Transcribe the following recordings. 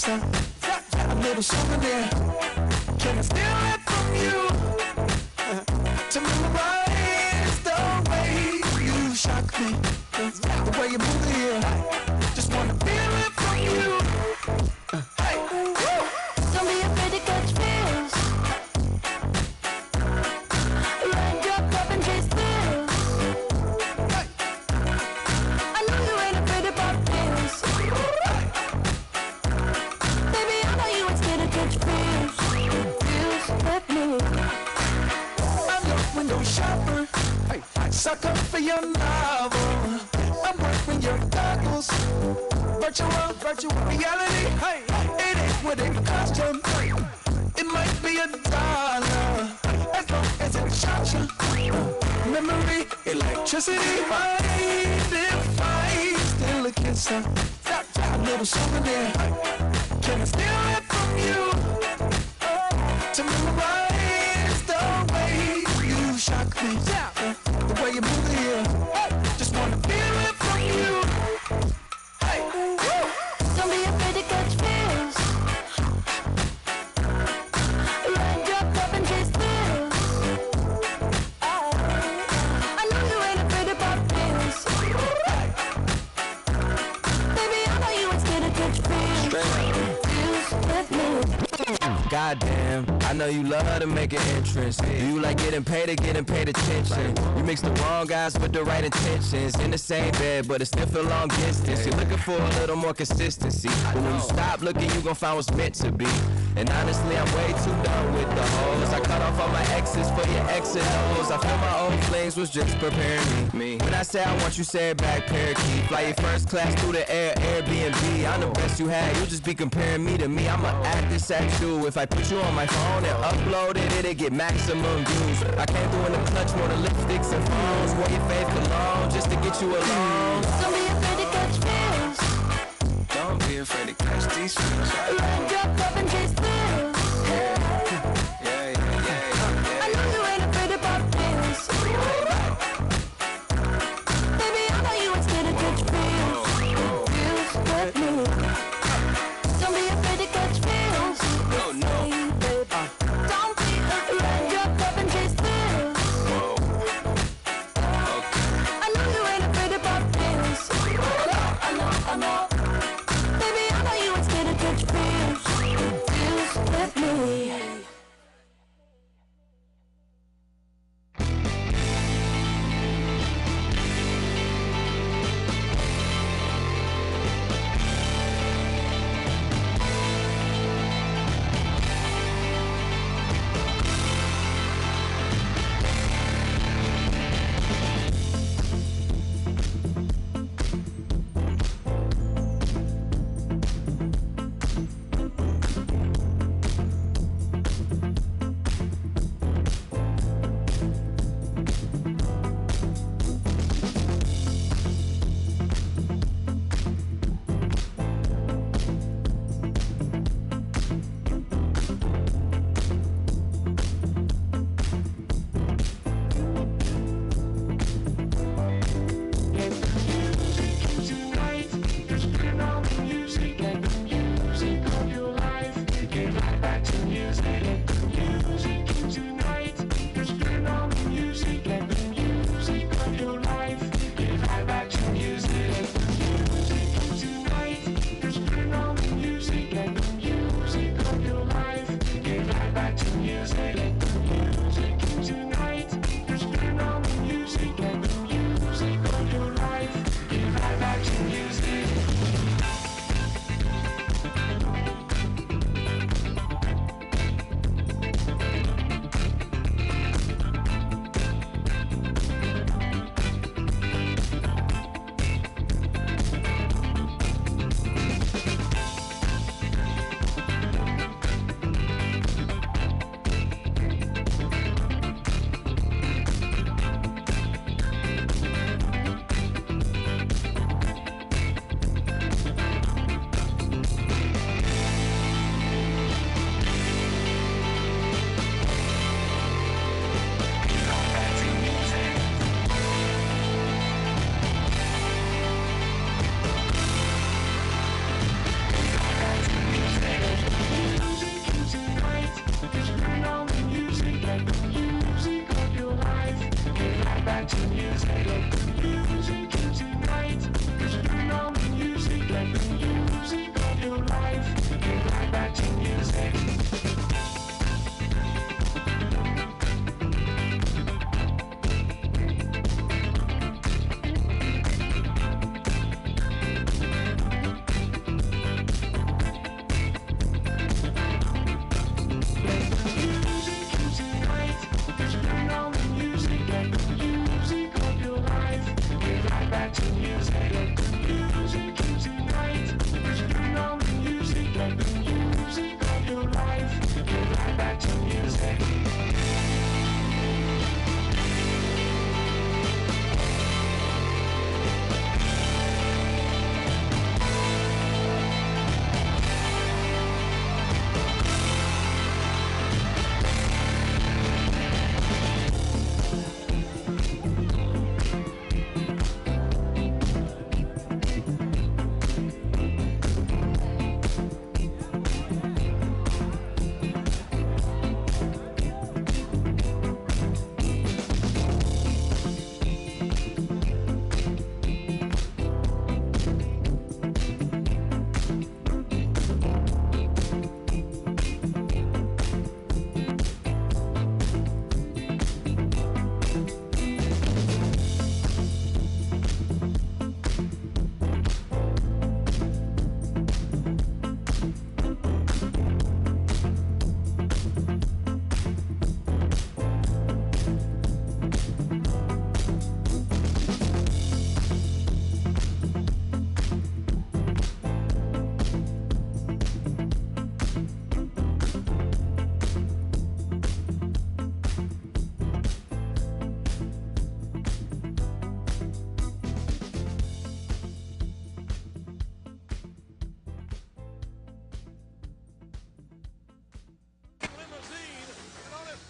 kiss, a little souvenir. Can I steal it from you? To memorize the way you shock me, the way you move here. Just wanna feel it from you. Hey, don't be afraid to catch feels. Raindrop up and chase thrills. hey, I know you ain't afraid of pop pills. Baby, I know you ain't scared to catch feels. Feels with me. I'm your window shopper. Hey, sucker for your novel. I'm wearing your goggles. Virtual reality. Hey, it ain't what it cost you. It might be $1 as long as it shocks you. Memory, electricity. Mind if I steal a kiss, a little souvenir? Can I steal it from you? To memorize the way you shock me, the way you move here. Just wanna feel it from you. Hey, Don't be afraid to catch feels. Raindrop up and chase thrills. I know you ain't afraid of pop pills. Baby, I know you ain't scared to catch feels. Feels with me. Goddamn, I know you love to make an entrance. You like getting paid attention. You mix the wrong guys with the right intentions. In the same bed, but it still feel long distance. You're looking for a little more consistency, but when you stop looking, you gon' find what's meant to be. And honestly, I'm way too done with the hoes. I cut off all my exes for your X and O's. I feel my old flings was just preparing me. When I say I want you, say it back, parakeet. Fly your first class through the air, Airbnb. I'm the best you had, you'll just be comparing me to me. I'ma act this sexual. If I put you on my phone and upload it, it'll get maximum views. I came through in the clutch, more than lipsticks and phones. Wore your faith cologne just to get you alone. Don't be afraid to catch feels. Don't be afraid to catch these feels. Raindrop up and chase thrills. Yeah. I know you ain't afraid of pop pills. Baby, I know you ain't scared to catch feels. Feels with me. Don't be afraid to catch feels. No. Don't be afraid. Raindrop up and chase thrills. I know back to music. Music right. 'Cause you know music and the music of your life. Get right back to music.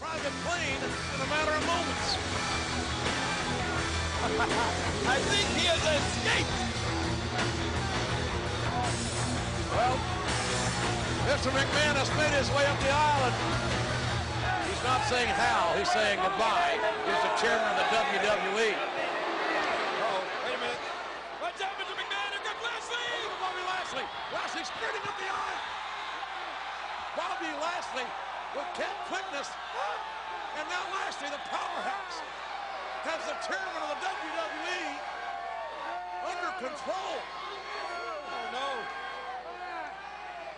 Private plane in a matter of moments. I think he has escaped. Well, Mr. McMahon has made his way up the aisle, and he's not saying how, he's saying goodbye. He's the chairman of the WWE. Uh-oh, wait a minute. Watch out, Mr. McMahon, here comes Lashley! Bobby Lashley. Lashley sprinting up the aisle. Bobby Lashley with cat quickness, and now Lashley, the powerhouse, has the chairman of the WWE under control. Oh no.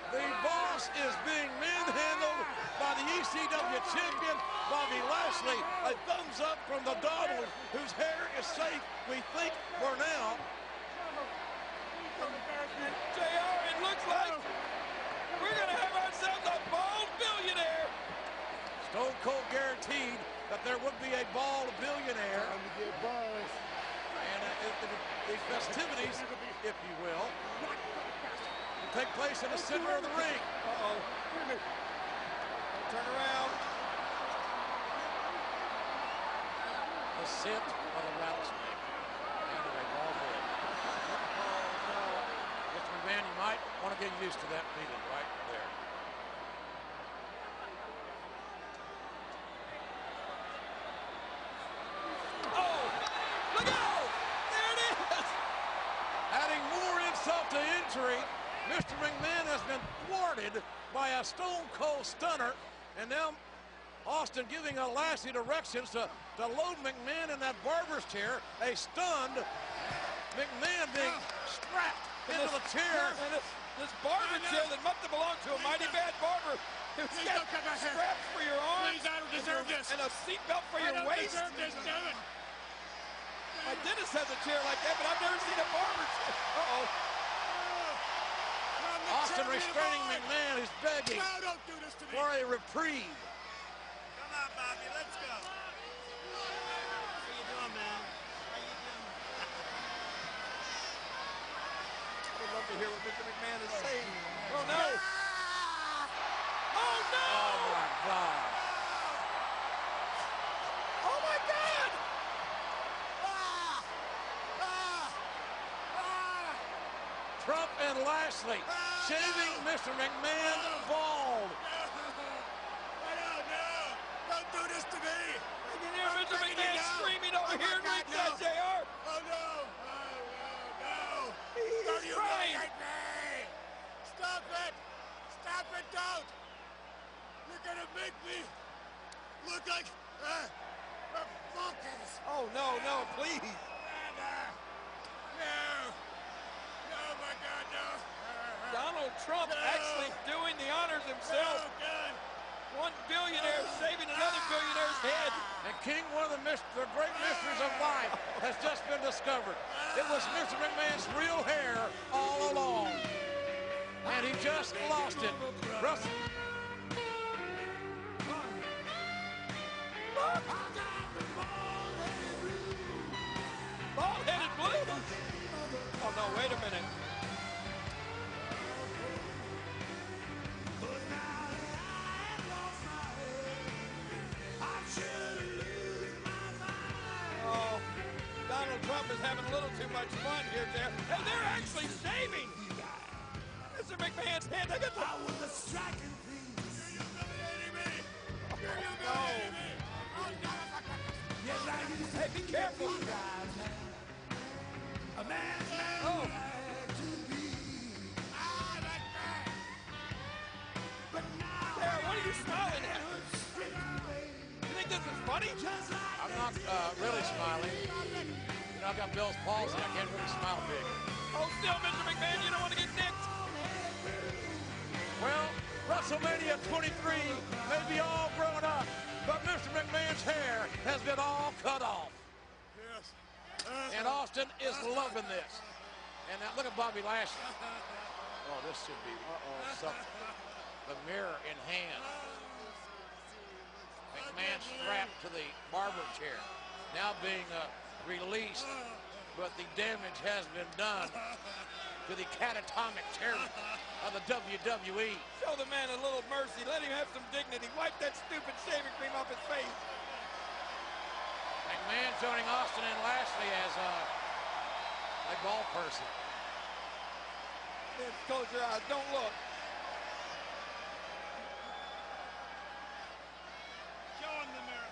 The boss is being manhandled by the ECW champion, Bobby Lashley. A thumbs up from the Donald, whose hair is safe, we think, for now. JR, it looks like we're going to have ourselves a bald billionaire. Stone Cold guaranteed that there would be a bald billionaire. Time to get buzz. And the festivities, if you will take place in the center of the ring. Uh-oh. Turn around. The scent of a rattlesnake and a raw bull. Oh, no. Mr. McMahon, you might want to get used to that feeling right there. Oh! Look out! There it is! Adding more insult to injury, Mr. McMahon has been thwarted by a Stone Cold Stunner, and now Austin giving a Lashley directions to load McMahon in that barber's chair. A stunned McMahon being strapped into the chair. And this barber chair that must have belonged to a mighty bad barber who's got straps for your arms. Please, I don't deserve this. And a seatbelt for your waist. I don't deserve this, damn it. My dentist has a chair like that, but I've never seen a barber chair. Uh-oh. Austin restraining McMahon, who's begging don't do this to me. for a reprieve. Come on, Bobby, let's go. How you doing, man? How you doing? I'd love to hear what Mr. McMahon is saying. Oh, no. Oh, no. Oh, my God. Oh, my God. Trump and Lashley shaving Mr. McMahon bald. Don't do this to me. You can hear Mr. McMahon screaming over here in ringside, JR. Oh, no. No. He's Don't you crying. look at me. Stop it. Stop it, don't. You're going to make me look like a focus. Oh, no, no, please. No. Oh, my God, no. Donald Trump actually doing the honors himself. Oh, God. One billionaire saving another billionaire's head. And King, one of the great mysteries of life has just been discovered. It was Mr. McMahon's real hair all along. And he just lost it. Bald-headed blue? Oh, no, wait a minute. Oh, Donald Trump is having a little too much fun here, there. And they're actually shaving Mr. McMahon's head. They got the... Hey, be careful. Oh. There, what are you smiling at? You think this is funny? I'm not really smiling. You know, I've got Bell's palsy. I can't really smile big. Oh, still, Mr. McMahon, you don't want to get nicked. Well, WrestleMania 23 may be all grown up, but Mr. McMahon's hair has been all cut off. Yes. And Austin is loving this. And now look at Bobby Lashley. Oh, this should be something. The mirror in hand. McMahon strapped to the barber chair. Now being released, but the damage has been done to the catatonic chairman of the WWE. Show the man a little mercy. Let him have some dignity. Wipe that stupid shaving cream off his face. McMahon joining Austin and Lashley as a ball person. Just close your eyes. Don't look. Show him the mirror,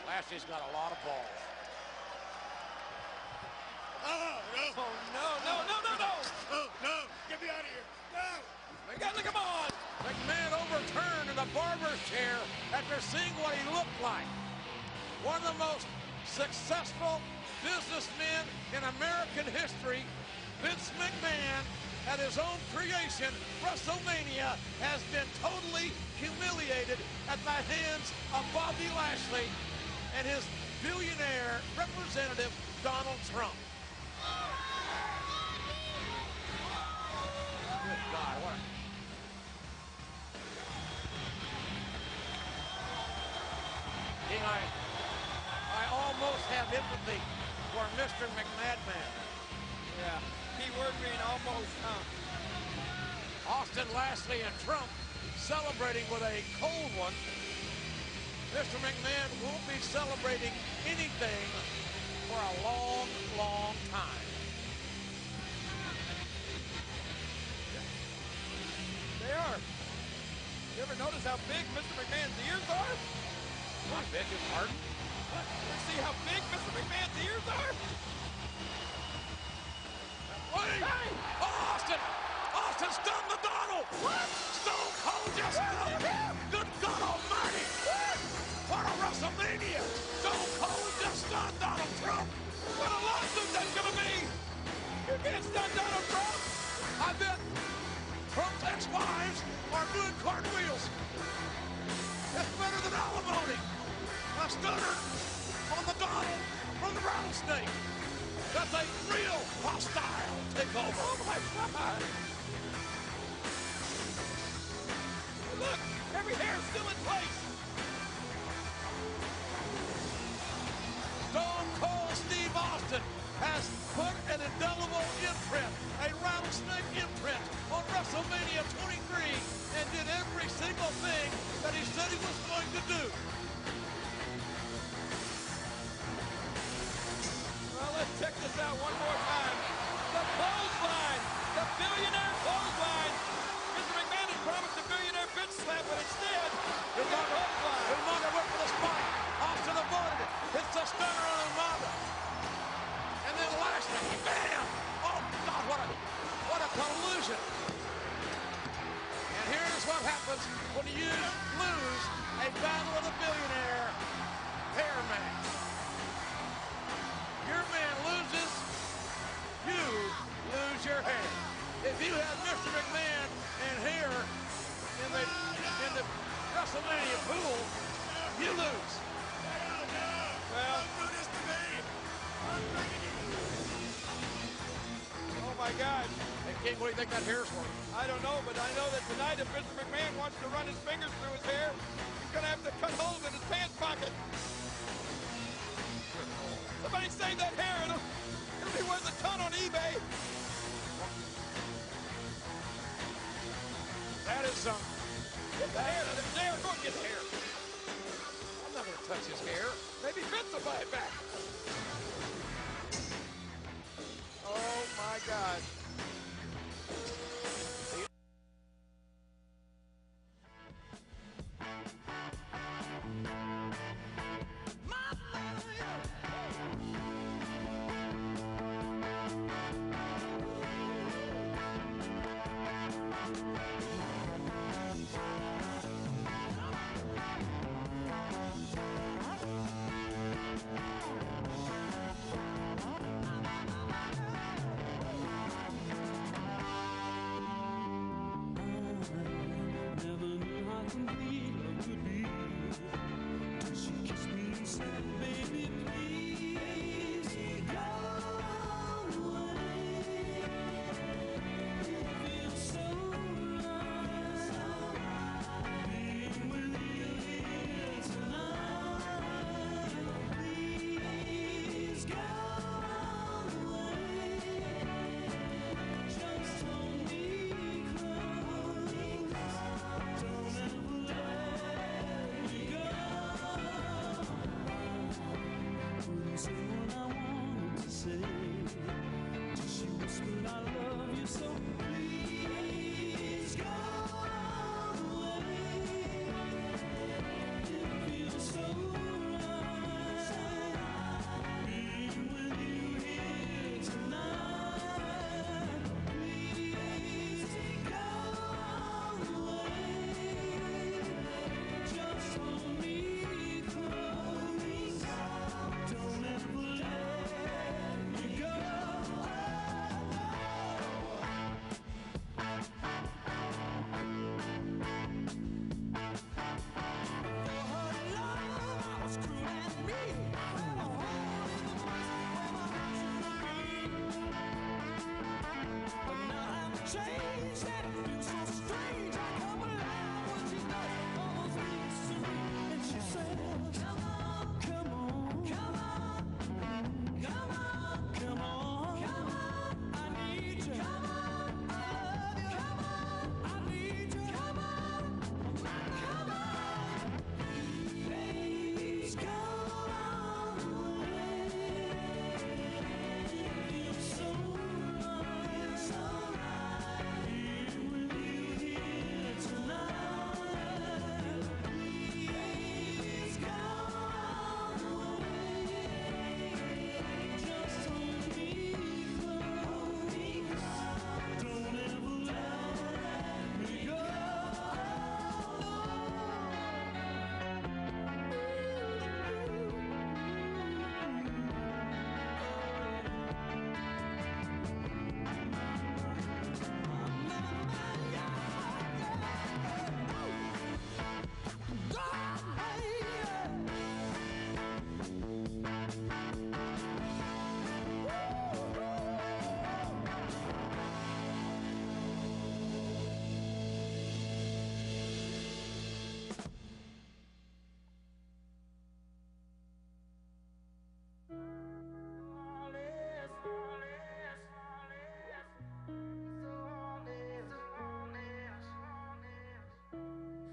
Lashley's got a lot of balls. Oh, no. Oh, no, no, no, no, no. Oh, no. Get me out of here. No. We got to come on. McMahon overturned in the barber's chair after seeing what he looked like. One of the most successful businessmen in American history, Vince McMahon, at his own creation, WrestleMania, has been totally humiliated at the hands of Bobby Lashley and his billionaire representative, Donald Trump. Good God, what a... King, I almost have empathy for Mr. McMahon. Yeah. Keyword being almost, Austin, Lashley, and Trump celebrating with a cold one. Mr. McMahon won't be celebrating anything for a long, long time. They are. You ever notice how big Mr. McMahon's ears are? I beg your pardon? You see how big Mr. McMahon's ears are? Wait! Hey! Oh, Austin! Austin stunned the Donald! What? Stone Cold just stunned him! Good God Almighty! What? What a WrestleMania! Stone Cold just stunned Donald Trump! What a lawsuit that's gonna be! You can't stun Donald Trump! I bet Trump's ex-wives are doing cartwheels. It's better than alimony. A stunner on the Donald from the rattlesnake. That's a real hostile takeover. Oh my God! Look, every hair's still in place. Stone Cold Steve Austin has put an indelible imprint, a rattlesnake imprint, on WrestleMania 23 and did every single thing that he said he was going to do. Well, let's check this out one more time. The clothesline, the billionaire clothesline. Mr. McMahon had promised a billionaire bitch slap, but instead, His MAGA went for the spot. Austin avoided it. Hits a stunner on MAGA. And then Lashley, bam! Oh God, what a collusion! And here's what happens when you lose a battle of the billionaire hair match. Your man loses, you lose your hair. If you have Mr. McMahon and hair in the WrestleMania pool, You lose. Well, Don't do this to me. I'm bringing you. oh my God. Hey, King, what do you think that hair's worth? I don't know, but I know that tonight if Mr. McMahon wants to run his fingers through his hair, he's going to have to cut holes in his pants pocket. Somebody save that hair. It'll be worth a ton on eBay. That is Get the hair. There, go get the hair. I'm not going to touch his hair. Maybe Vince will buy it back. Oh my God.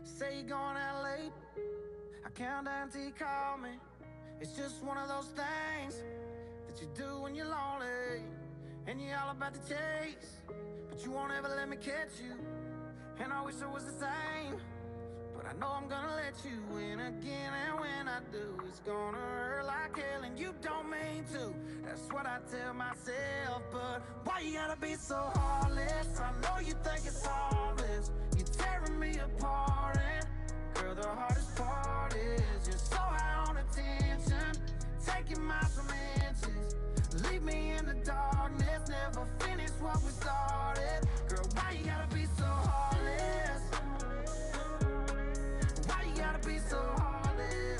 Say you're going out late, I count down till you call me. It's just one of those things that you do when you're lonely, and you're all about the chase, but you won't ever let me catch you. And I wish it was the same, but I know I'm gonna let you in again. And when I do, it's gonna hurt like hell, and you don't mean to. That's what I tell myself, but why you gotta be so heartless? I know you think it's harmless, you're tearing me apart. And girl, the hardest part is you're so high on attention, taking miles from inches. Leave me in the darkness, never finish what we started. Girl, why you gotta be so heartless? Why you gotta be so heartless?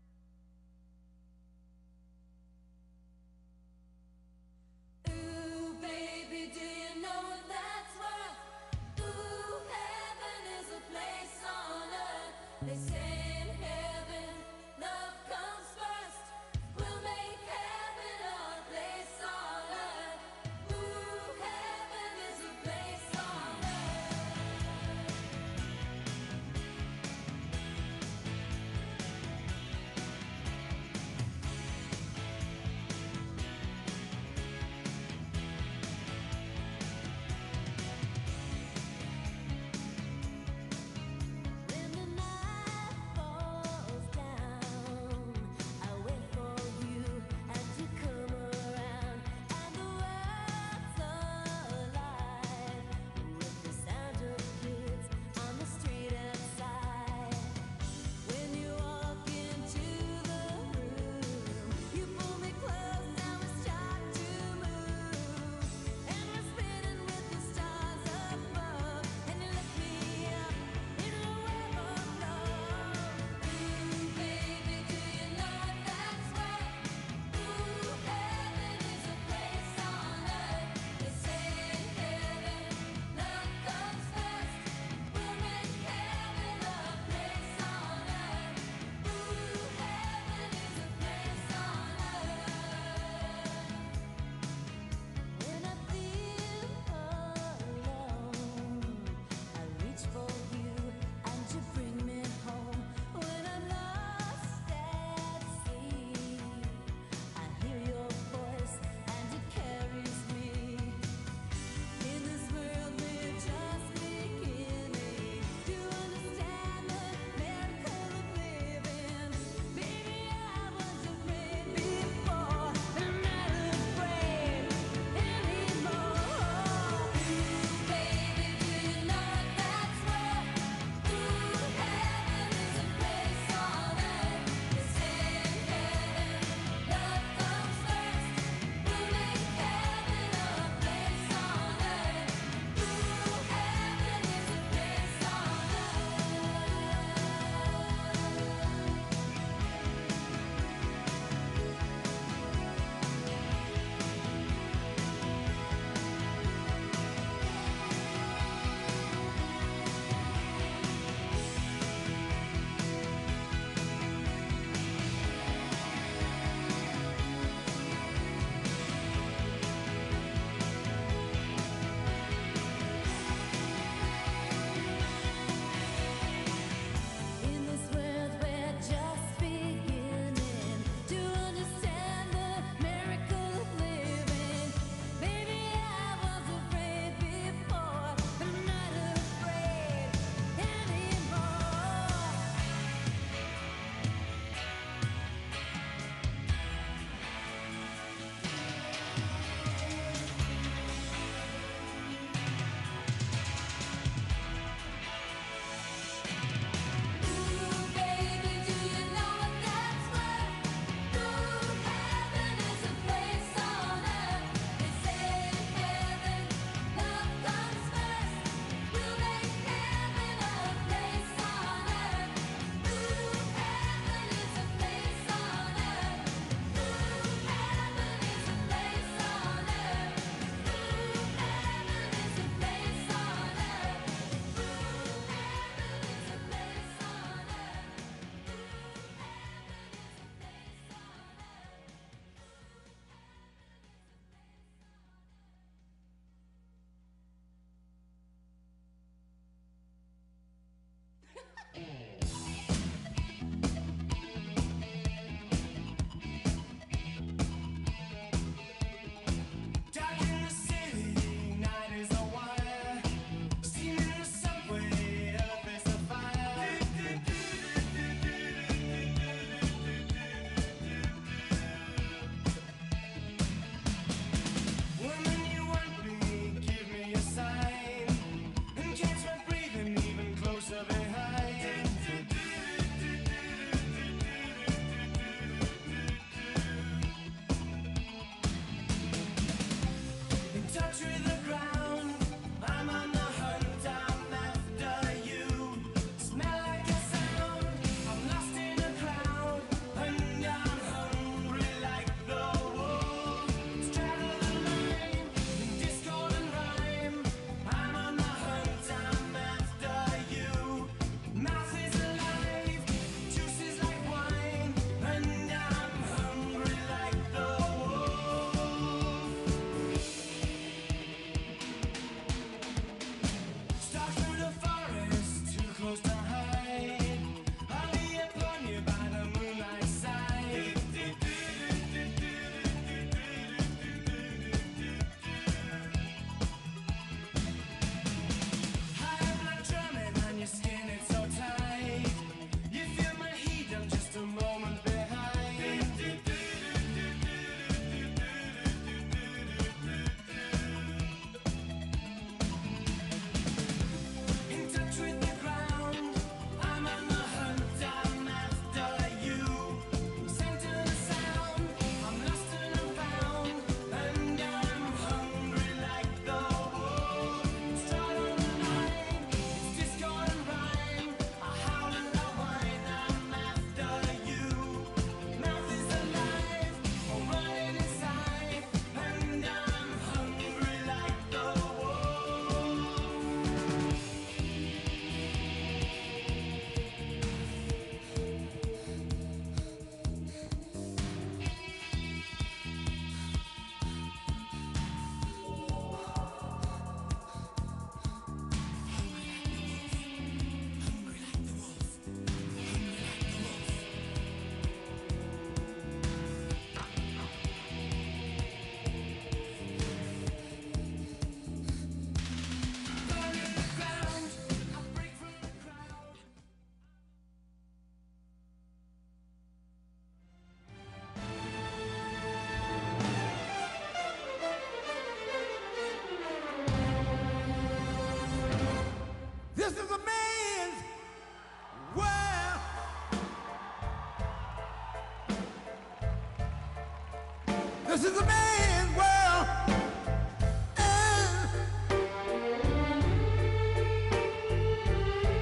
This is a man's world.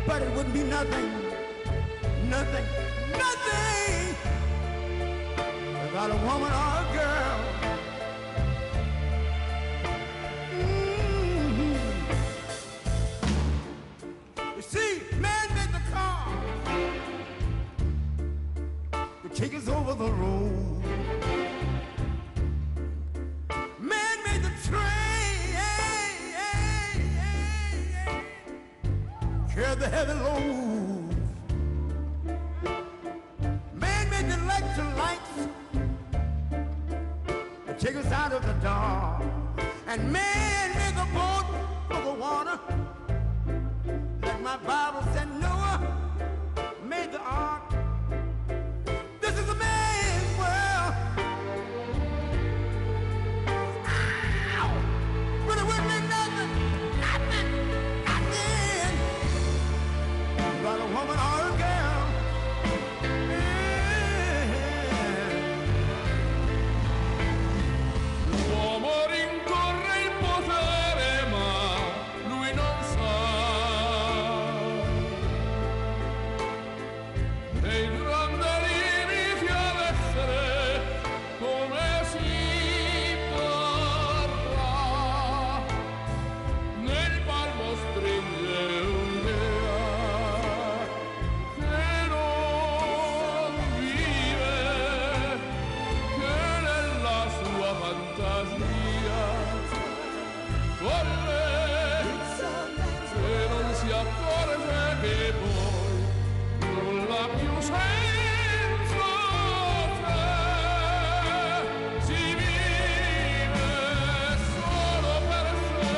But it wouldn't be nothing without a woman or a girl. You see, man made the car to take us over the road. Man made the train, carry the heavy load. Man made the electric lights to take us out of the dark. And man made the boat for the water. Like my Bible said, Noah made the ark. This is a man's world. Ow! But it wouldn't be nothing about a woman or a girl. L'uomo rincorre il potere, ma lui non sa dei grandi limiti ad essere come si parla. Nel palmo stringe un'idea che non vive, che nella sua fantasia folle, se non si accorge che poi nulla più senza te, si vive solo per sé.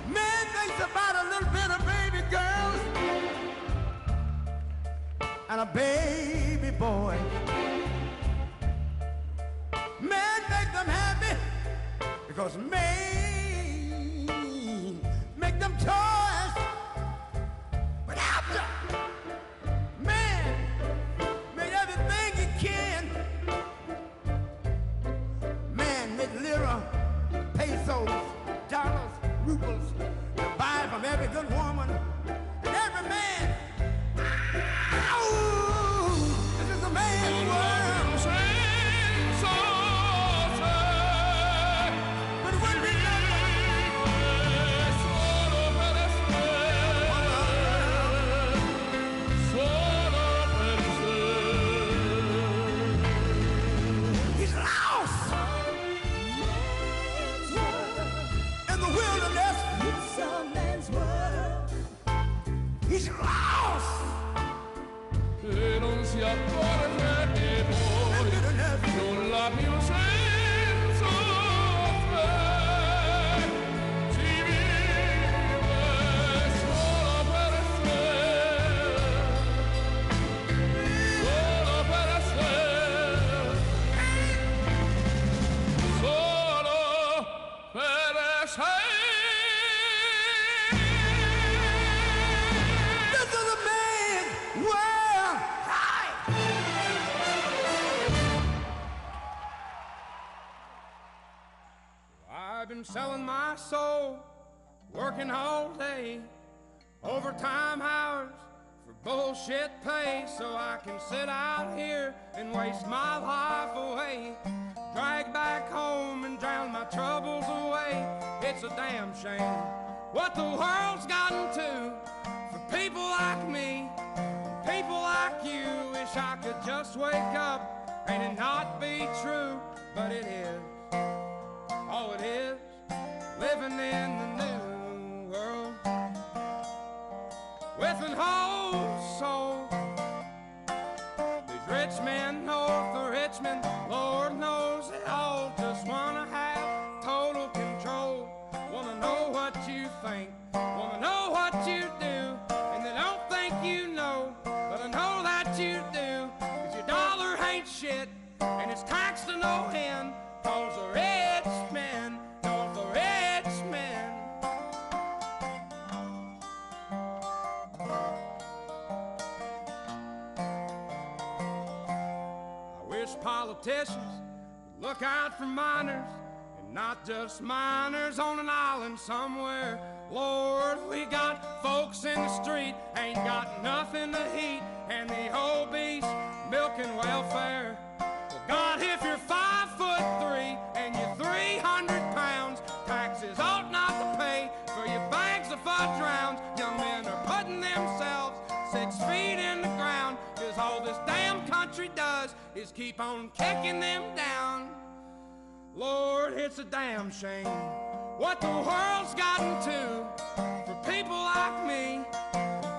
Man thinks about a little bit of baby girls and a baby boy. Man make them happy because man make them toys. But after man made everything he can, man made lira, pesos, dollars, rubles to buy from every good woman and every man. Ow! This is a man's world. Senza te, But it wouldn't be solo per sé, solo per sé. He's lost in the wilderness. It's a man's world. He's lost E non si accorge che poi nulla più senza te, si vive solo per sé, solo per sé, solo per sé. This is a man's world. I've been selling my soul, working all day, overtime hours for bullshit pay, so I can sit out here and waste my life away, drag back home and drown my troubles away. It's a damn shame what the world's gotten to for people like me, people like you. Wish I could just wake up and it not be true, but it is. Oh, it is living in the new world with an whole soul. These rich men north of Richmond, Lord knows they all just wanna have total control. Wanna know what you think, wanna know what you do, and they don't think you know, but I know that you do, 'cause your dollar ain't shit, and it's taxed to no end, 'cause the rich men, know the rich men. politicians look out for miners, and not just miners on an island somewhere. Lord, we got folks in the street, ain't got nothing to eat, and the obese milking welfare. Well, God, if you're 5'3" and you're 300 pounds, taxes ought not to pay for your bags of fudge rounds. Young men are putting themselves 6 feet in the ground, 'cause all this damn country does is keep on kicking them down. Lord, it's a damn shame what the world's gotten to for people like me,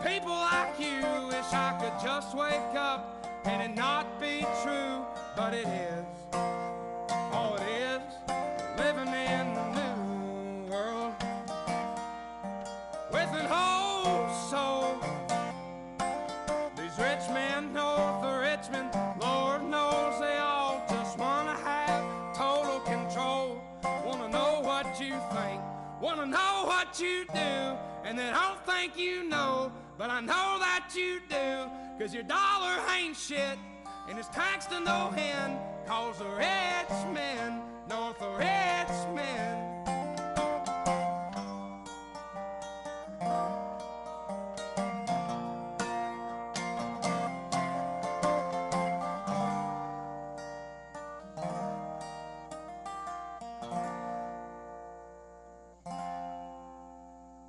people like you. Wish I could just wake up and it not be true, but it is. Oh, it is living in the new world with an old soul. These rich men know the rich men, Lord knows they all just wanna have total control. Wanna know what you think, wanna know what you do, and they don't think you know, but I know that you do, 'cause your dollar ain't shit, and it's taxed to no end, 'cause the rich men know the rich men.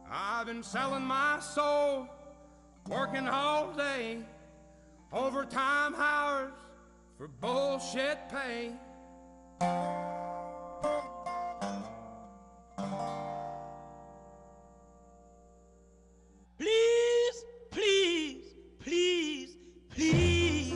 I've been selling my soul, working all day, overtime hours for bullshit pay. Please, please, please, please.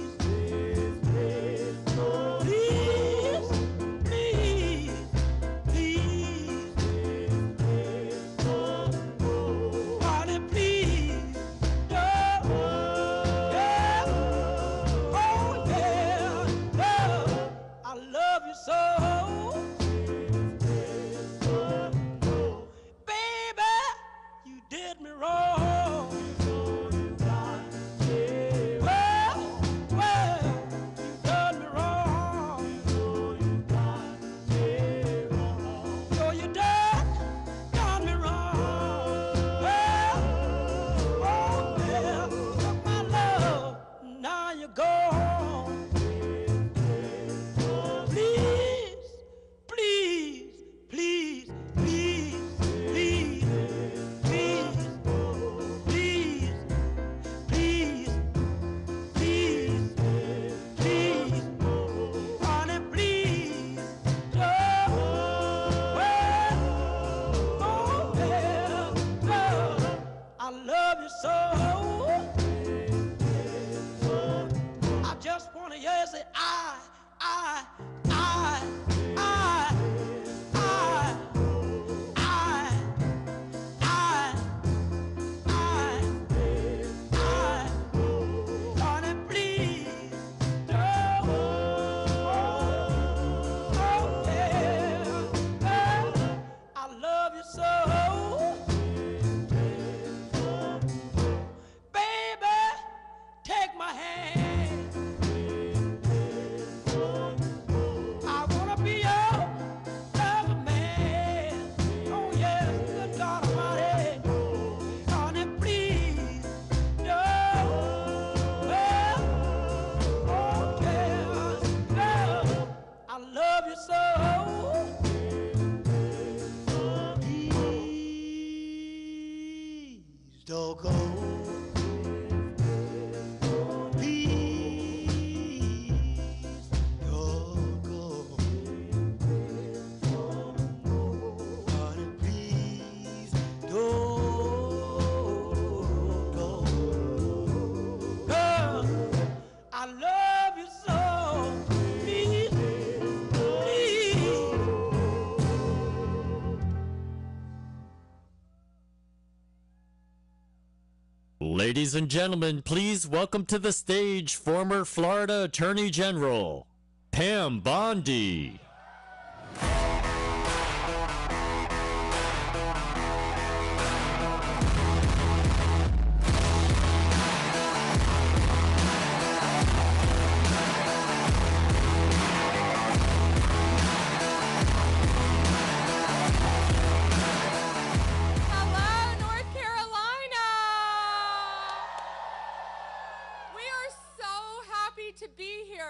Ladies and gentlemen, please welcome to the stage former Florida Attorney General, Pam Bondi.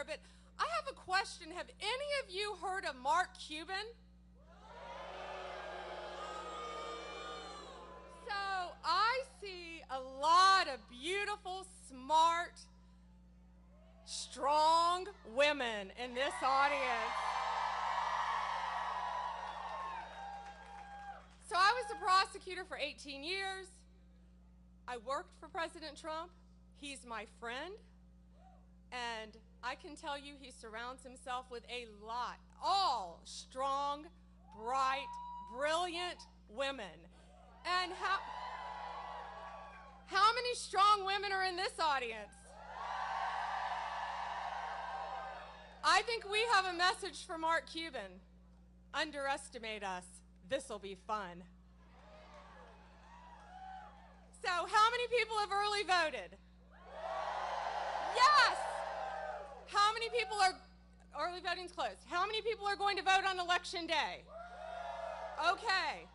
there, but I have a question. Have any of you heard of Mark Cuban? So I see a lot of beautiful, smart, strong women in this audience. So I was a prosecutor for 18 years. I worked for President Trump. He's my friend. And I can tell you he surrounds himself with a lot, all strong, bright, brilliant women. And how many strong women are in this audience? I think we have a message for Mark Cuban. Underestimate us. This'll be fun. So, how many people have early voted? Yes! How many people are, early voting's closed. How many people are going to vote on election day? Okay.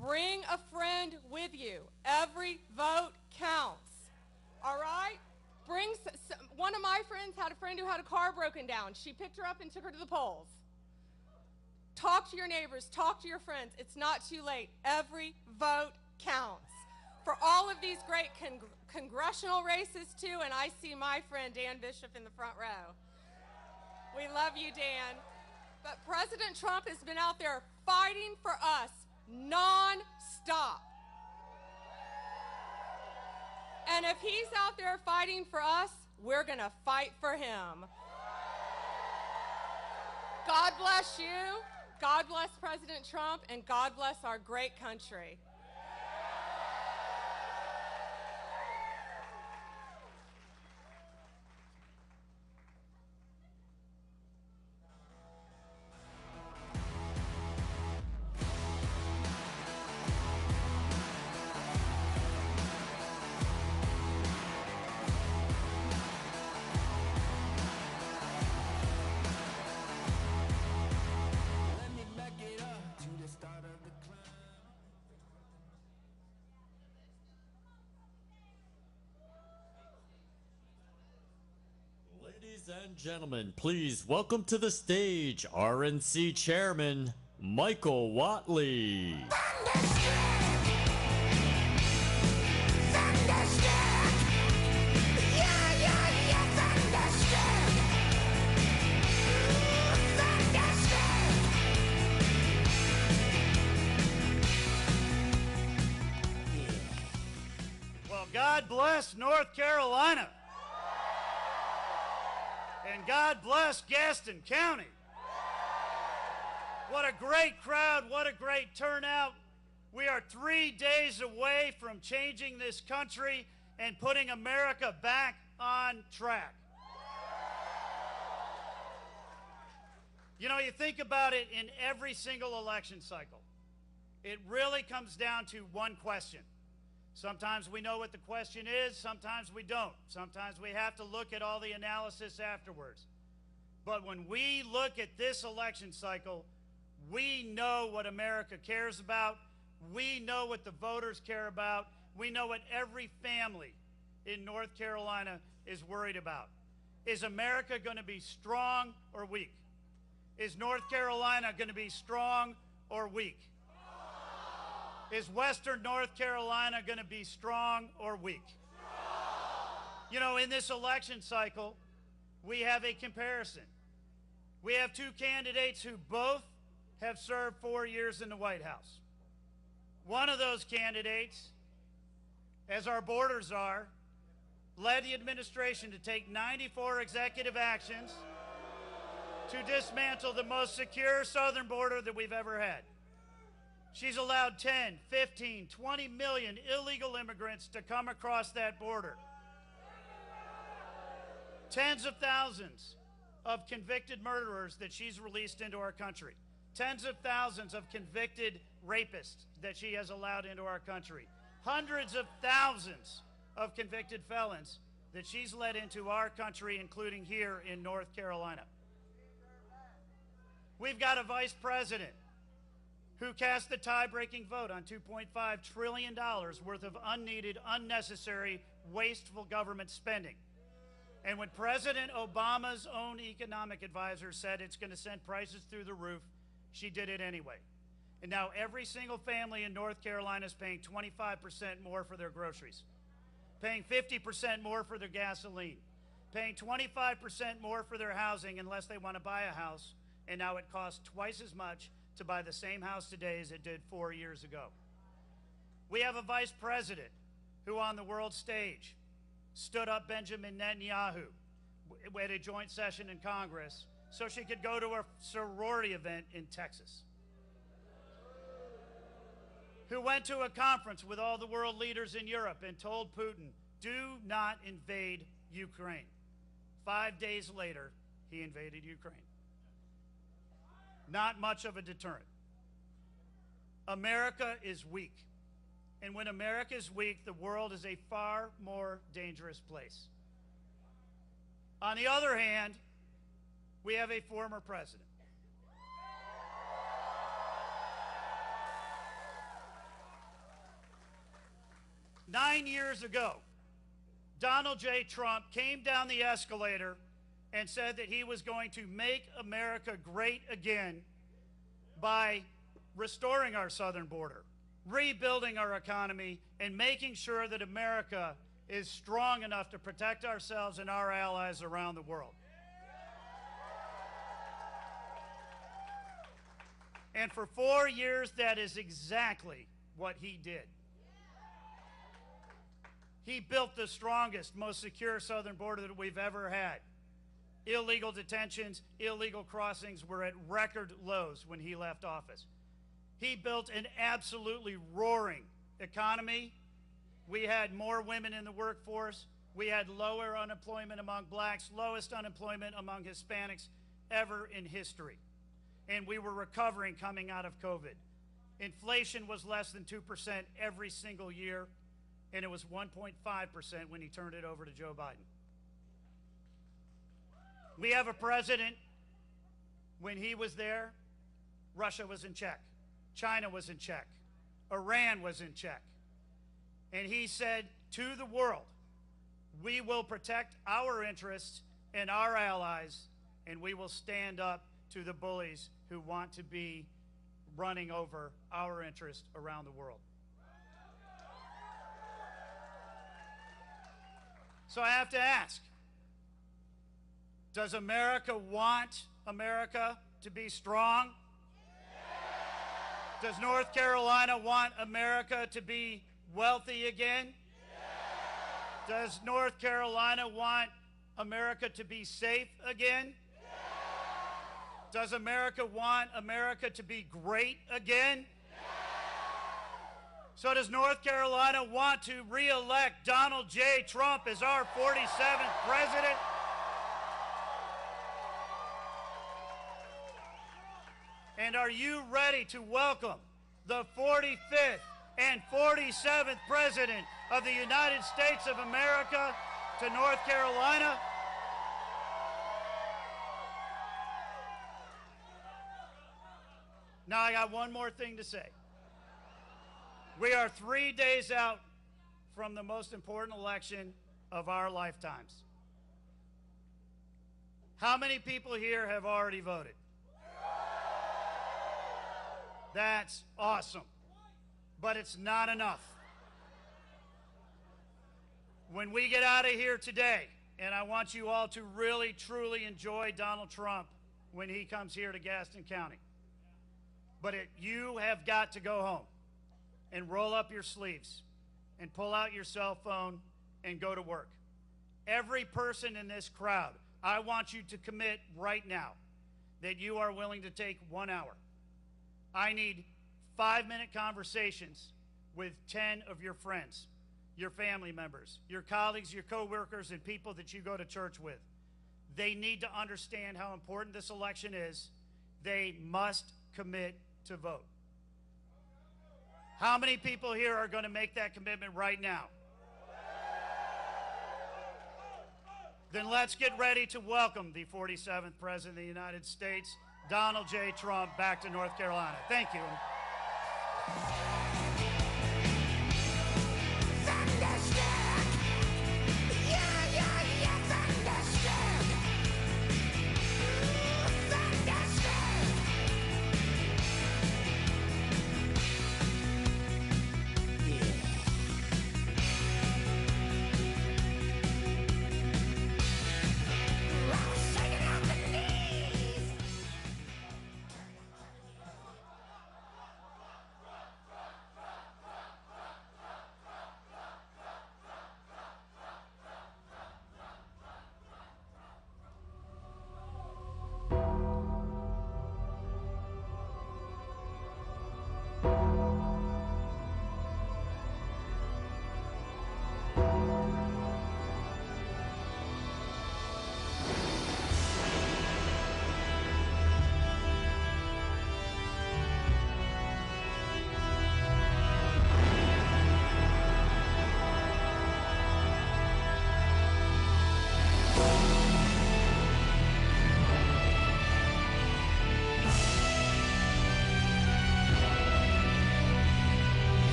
Bring a friend with you. Every vote counts. All right? One of my friends had a friend who had a car broken down. She picked her up and took her to the polls. Talk to your neighbors, talk to your friends. It's not too late. Every vote counts. For all of these great congressional races too, and I see my friend Dan Bishop in the front row. We love you, Dan. But President Trump has been out there fighting for us non-stop. And if he's out there fighting for us, we're going to fight for him. God bless you. God bless President Trump, and God bless our great country. Ladies and gentlemen, please welcome to the stage RNC Chairman Michael Watley. Well, God bless North Carolina. And God bless Gaston County. What a great crowd, what a great turnout. We are 3 days away from changing this country and putting America back on track. You know, you think about it in every single election cycle. It really comes down to one question. Sometimes we know what the question is, sometimes we don't. Sometimes we have to look at all the analysis afterwards. But when we look at this election cycle, we know what America cares about. We know what the voters care about. We know what every family in North Carolina is worried about. Is America going to be strong or weak? Is North Carolina going to be strong or weak? Is Western North Carolina going to be strong or weak? You know, in this election cycle, we have a comparison. We have two candidates who both have served 4 years in the White House. One of those candidates, as our borders are, led the administration to take 94 executive actions to dismantle the most secure southern border that we've ever had. She's allowed 10, 15, 20 million illegal immigrants to come across that border. Tens of thousands of convicted murderers that she's released into our country. Tens of thousands of convicted rapists that she has allowed into our country. Hundreds of thousands of convicted felons that she's led into our country, including here in North Carolina. We've got a vice president who cast the tie-breaking vote on $2.5 trillion worth of unneeded, unnecessary, wasteful government spending. And when President Obama's own economic advisor said it's going to send prices through the roof, she did it anyway. And now every single family in North Carolina is paying 25% more for their groceries, paying 50% more for their gasoline, paying 25% more for their housing unless they want to buy a house. And now it costs twice as much to buy the same house today as it did 4 years ago. We have a vice president who on the world stage stood up Benjamin Netanyahu at a joint session in Congress so she could go to a sorority event in Texas, who went to a conference with all the world leaders in Europe and told Putin, do not invade Ukraine. 5 days later, he invaded Ukraine. Not much of a deterrent. America is weak. And when America is weak, the world is a far more dangerous place. On the other hand, we have a former president. Nine years ago, Donald J. Trump came down the escalator and said that he was going to make America great again by restoring our southern border, rebuilding our economy, and making sure that America is strong enough to protect ourselves and our allies around the world. And for 4 years, that is exactly what he did. He built the strongest, most secure southern border that we've ever had. Illegal detentions, illegal crossings were at record lows when he left office. He built an absolutely roaring economy. We had more women in the workforce. We had lower unemployment among blacks, lowest unemployment among Hispanics ever in history. And we were recovering coming out of COVID. Inflation was less than 2% every single year, and it was 1.5% when he turned it over to Joe Biden. We have a president, when he was there, Russia was in check. China was in check. Iran was in check. And he said to the world, we will protect our interests and our allies, and we will stand up to the bullies who want to be running over our interests around the world. So I have to ask, does America want America to be strong? Does North Carolina want America to be wealthy again? Does North Carolina want America to be safe again? Does America want America to be great again? So does North Carolina want to re-elect Donald J. Trump as our 47th president? And are you ready to welcome the 45th and 47th President of the United States of America to North Carolina? Now I got one more thing to say. We are 3 days out from the most important election of our lifetimes. How many people here have already voted? That's awesome, but it's not enough. When we get out of here today, and I want you all to really, truly enjoy Donald Trump when he comes here to Gaston County, but you have got to go home and roll up your sleeves and pull out your cell phone and go to work. Every person in this crowd, I want you to commit right now that you are willing to take 1 hour. I need 5-minute conversations with 10 of your friends, your family members, your colleagues, your coworkers, and people that you go to church with. They need to understand how important this election is. They must commit to vote. How many people here are going to make that commitment right now? Then let's get ready to welcome the 47th President of the United States, Donald J. Trump, back to North Carolina. Thank you. Thunderstruck. Yeah, yeah, yeah, thunder.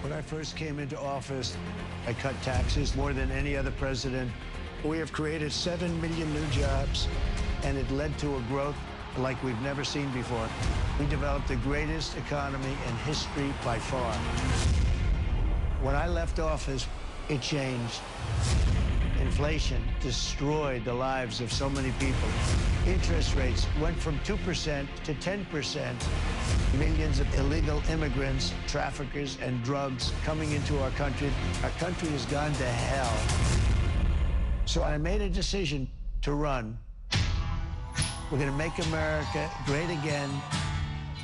When I first came into office, I cut taxes more than any other president. We have created 7 million new jobs, and it led to a growth like we've never seen before. We developed the greatest economy in history by far. When I left office, it changed. Inflation destroyed the lives of so many people. Interest rates went from 2% to 10%. Millions of illegal immigrants, traffickers, and drugs coming into our country. Our country has gone to hell. So I made a decision to run. We're going to make America great again,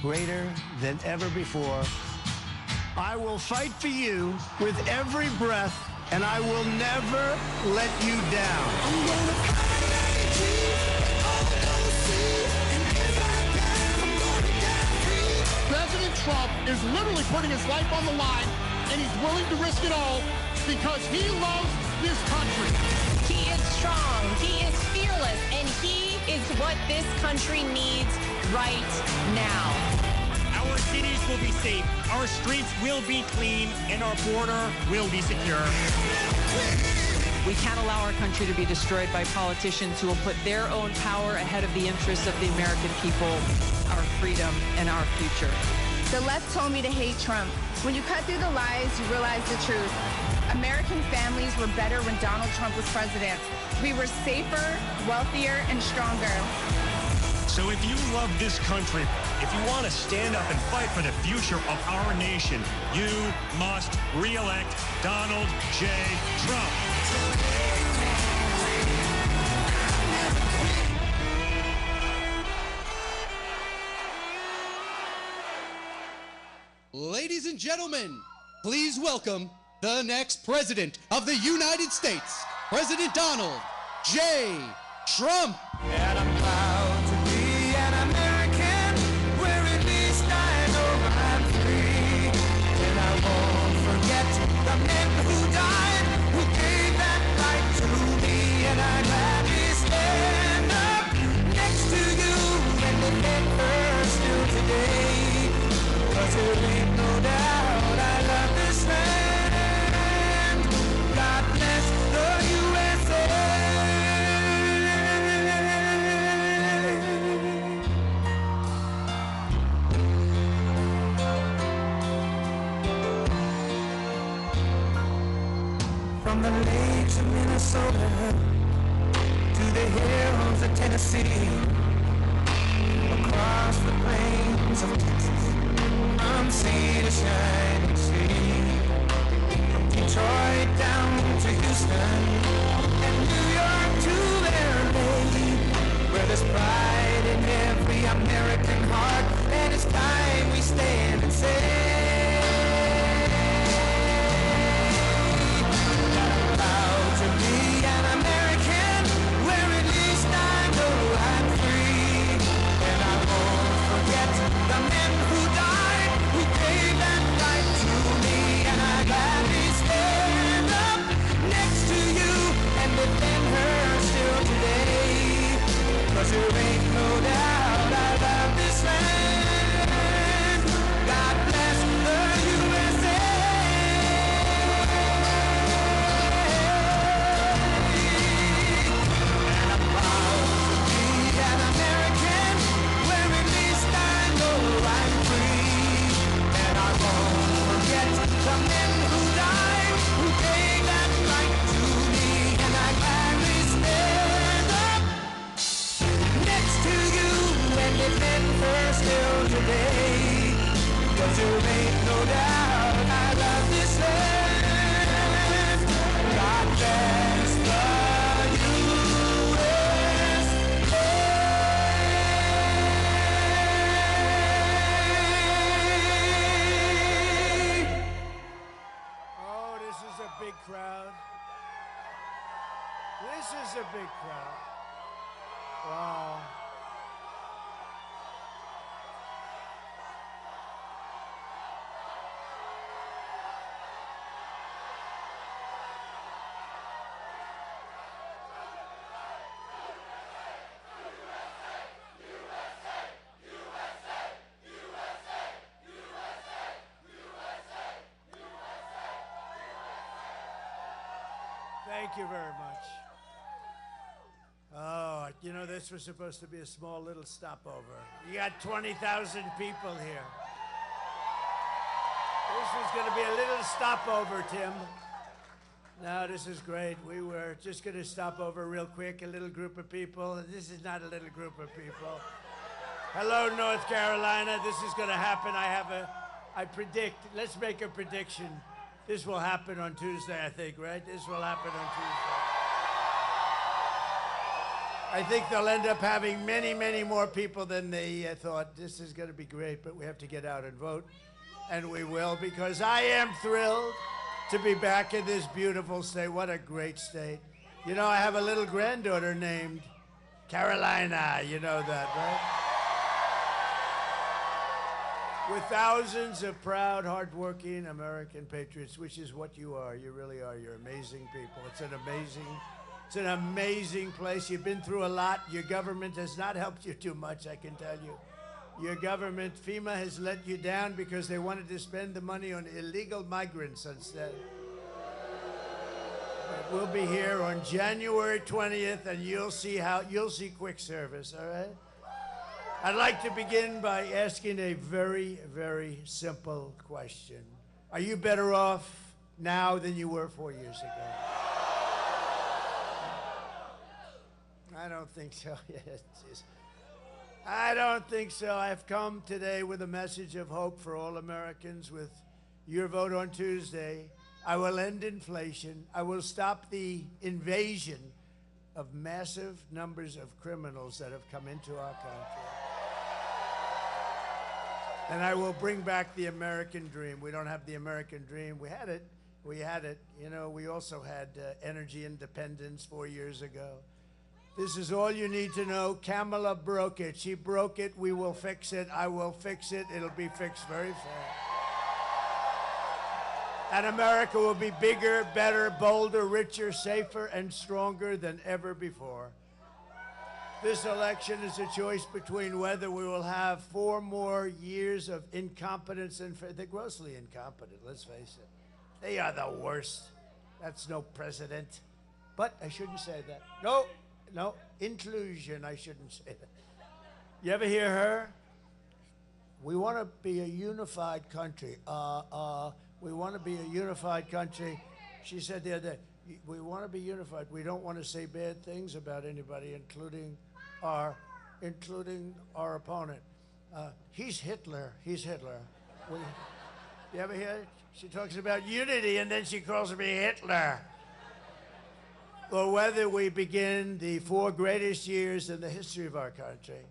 greater than ever before. I will fight for you with every breath, and I will never let you down. I'm gonna fight like President Trump is literally putting his life on the line, and he's willing to risk it all because he loves this country. He is strong, he is fearless, and he is what this country needs right now. Our cities will be safe, our streets will be clean, and our border will be secure. We can't allow our country to be destroyed by politicians who will put their own power ahead of the interests of the American people, our freedom, and our future. The left told me to hate Trump. When you cut through the lies, you realize the truth. American families were better when Donald Trump was president. We were safer, wealthier, and stronger. So if you love this country, if you want to stand up and fight for the future of our nation, you must re-elect Donald J. Trump. Ladies and gentlemen, please welcome the next president of the United States, President Donald J. Trump. And I'm proud to be an American, where at least I know I'm free. And I won't forget the men who died, who gave that right to me. And I gladly stand up next to you and defend her still today. 'Cause there ain't no doubt I love this land. God bless the USA. From the lakes of Minnesota to the hills of Tennessee, across the plains of Texas, from sea to shining sea, from Detroit down to Houston, and New York to LA, where there's pride in every American heart, and it's time we stand and say that I'm proud to be an American, where at least I know I'm free, and I won't forget the men who died, who gave that right to me, and I gladly stand up next to you and defend her still today. 'Cause there ain't no doubt I love this land. God bless the USA. And I'm proud to be an American, where at least I know I'm free. And I won't forget the men who died, who gave that right to me. And I gladly stand up next to you and defend her still today. 'Cause there ain't no doubt I love this land. God bless the USA. Oh, this is a big crowd. This is a big crowd. Wow. Thank you very much. Oh, you know, this was supposed to be a small little stopover. You got 20,000 people here. This was going to be a little stopover, Tim. No, this is great. We were just going to stop over real quick, a little group of people. This is not a little group of people. Hello, North Carolina. This is going to happen. I predict, let's make a prediction. This will happen on Tuesday, I think, right? This will happen on Tuesday. I think they'll end up having many, many more people than they thought. This is going to be great, but we have to get out and vote. And we will, because I am thrilled to be back in this beautiful state. What a great state. You know, I have a little granddaughter named Carolina. You know that, right? With thousands of proud, hardworking American patriots, which is what you are. You really are. You're amazing people. It's an amazing place. You've been through a lot. Your government has not helped you too much, I can tell you. Your government, FEMA, has let you down because they wanted to spend the money on illegal migrants instead. But we'll be here on January 20th, and you'll see quick service, all right? I'd like to begin by asking a very, very simple question. Are you better off now than you were 4 years ago? I don't think so. I don't think so. I've come today with a message of hope for all Americans. With your vote on Tuesday, I will end inflation. I will stop the invasion of massive numbers of criminals that have come into our country. And I will bring back the American dream. We don't have the American dream. We had it. We had it. You know, we also had energy independence 4 years ago. This is all you need to know. Kamala broke it. She broke it. We will fix it. I will fix it. It'll be fixed very fast. And America will be bigger, better, bolder, richer, safer, and stronger than ever before. This election is a choice between whether we will have 4 more years of incompetence and they're grossly incompetent, let's face it. They are the worst. That's no president. But I shouldn't say that. No, inclusion, I shouldn't say that. You ever hear her? We want to be a unified country. We want to be a unified country. She said the other day, we want to be unified. We don't want to say bad things about anybody, including our opponent. He's Hitler. He's Hitler. You ever hear it? She talks about unity, and then she calls me Hitler. Or whether we begin the 4 greatest years in the history of our country.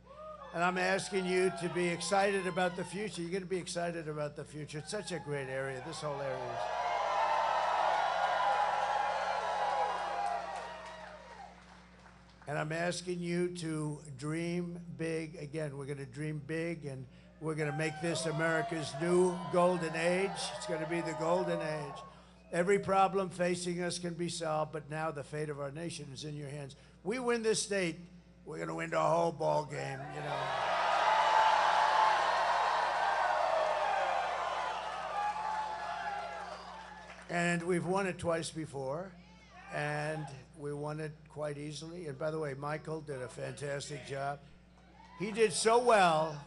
And I'm asking you to be excited about the future. You're going to be excited about the future. It's such a great area, this whole area is. And I'm asking you to dream big. Again, we're going to dream big, and we're going to make this America's new golden age. It's going to be the golden age. Every problem facing us can be solved, but now the fate of our nation is in your hands. We win this state, we're going to win the whole ball game, you know. And we've won it twice before, and we won it quite easily. And by the way, Michael did a fantastic job. He did so well,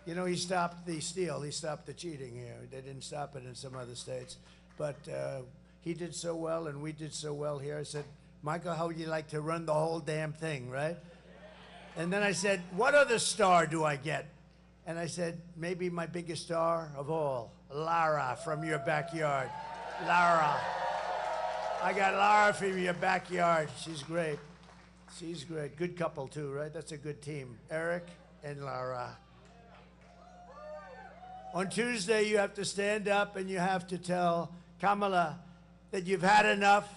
you know, he stopped the steal, he stopped the cheating here. They didn't stop it in some other states. But he did so well, and we did so well here. I said, Michael, how would you like to run the whole damn thing, right? And then I said, what other star do I get? And I said, maybe my biggest star of all, Lara from your backyard. Lara. I got Lara from your backyard. She's great. She's great. Good couple, too, right? That's a good team. Eric and Lara. On Tuesday, you have to stand up and you have to tell Kamala that you've had enough.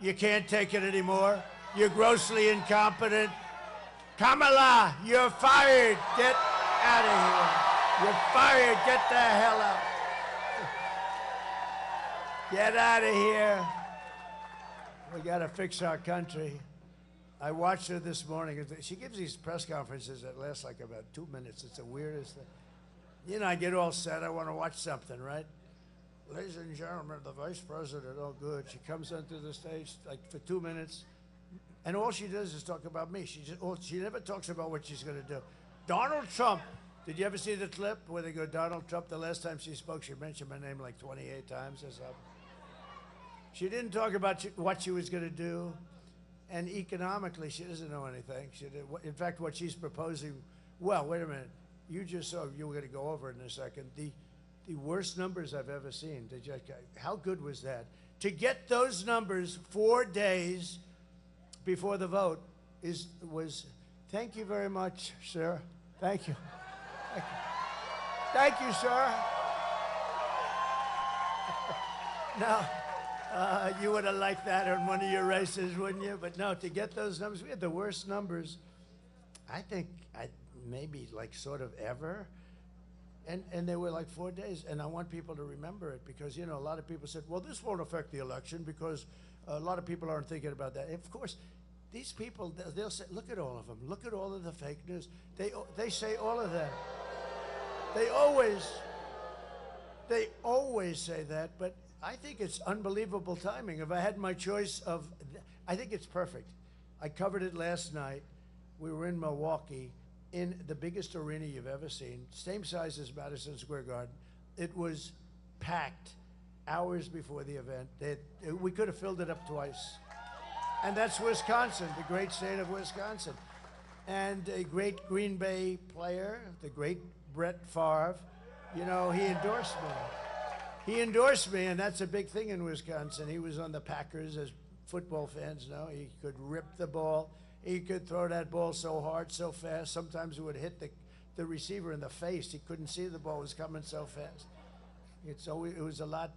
You can't take it anymore. You're grossly incompetent. Kamala, you're fired. Get out of here. You're fired. Get the hell out. Get out of here. We got to fix our country. I watched her this morning. She gives these press conferences that last like about 2 minutes. It's the weirdest thing. You know, I get all set. I want to watch something, right? Ladies and gentlemen, the vice president, oh good. She comes onto the stage like for 2 minutes, and all she does is talk about me. She never talks about what she's going to do. Donald Trump. Did you ever see the clip where they go, Donald Trump? The last time she spoke, she mentioned my name like 28 times or something. She didn't talk about what she was going to do, and economically, she doesn't know anything. In fact, what she's proposing, well, wait a minute. You just saw, you were going to go over it in a second, the worst numbers I've ever seen. How good was that? To get those numbers 4 days before the vote was, thank you very much, sir. Thank you. Thank you, sir. Now, you would have liked that on one of your races, wouldn't you? But no, to get those numbers, we had the worst numbers, I think, maybe like sort of ever. And they were like 4 days. And I want people to remember it because, you know, a lot of people said, well, this won't affect the election because a lot of people aren't thinking about that. Of course, these people, they'll say, look at all of them. Look at all of the fake news. They say all of that. They always say that, but I think it's unbelievable timing. If I had my choice of, I think it's perfect. I covered it last night. We were in Milwaukee in the biggest arena you've ever seen, same size as Madison Square Garden. It was packed hours before the event. We could have filled it up twice. And that's Wisconsin, the great state of Wisconsin. And a great Green Bay player, the great Brett Favre, you know, he endorsed me. He endorsed me, and that's a big thing in Wisconsin. He was on the Packers, as football fans know. He could rip the ball. He could throw that ball so hard, so fast. Sometimes it would hit the receiver in the face. He couldn't see the ball was coming so fast. It was a lot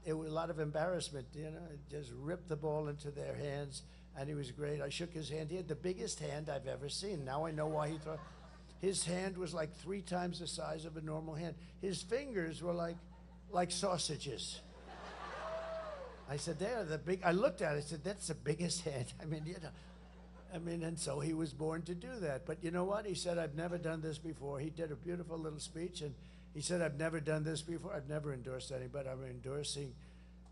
of embarrassment, you know. It just ripped the ball into their hands, and he was great. I shook his hand. He had the biggest hand I've ever seen. Now I know why he threw. His hand was like 3 times the size of a normal hand. His fingers were like sausages. I said, they're the big. I looked at it. I said, that's the biggest hand. I mean, you know. And so he was born to do that. But you know what? He said, I've never done this before. He did a beautiful little speech, and he said, I've never done this before. I've never endorsed anybody. I'm endorsing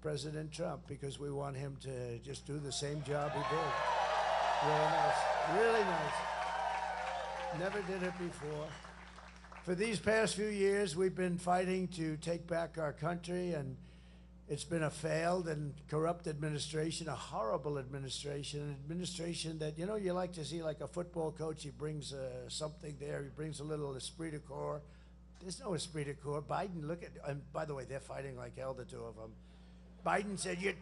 President Trump because we want him to just do the same job he did. Really nice. Really nice. Never did it before. For these past few years, we've been fighting to take back our country, and it's been a failed and corrupt administration, a horrible administration, an administration that, you know, you like to see like a football coach. He brings something there. He brings a little esprit de corps. There's no esprit de corps. Biden, look at, and by the way, they're fighting like hell, the two of them. Biden said, you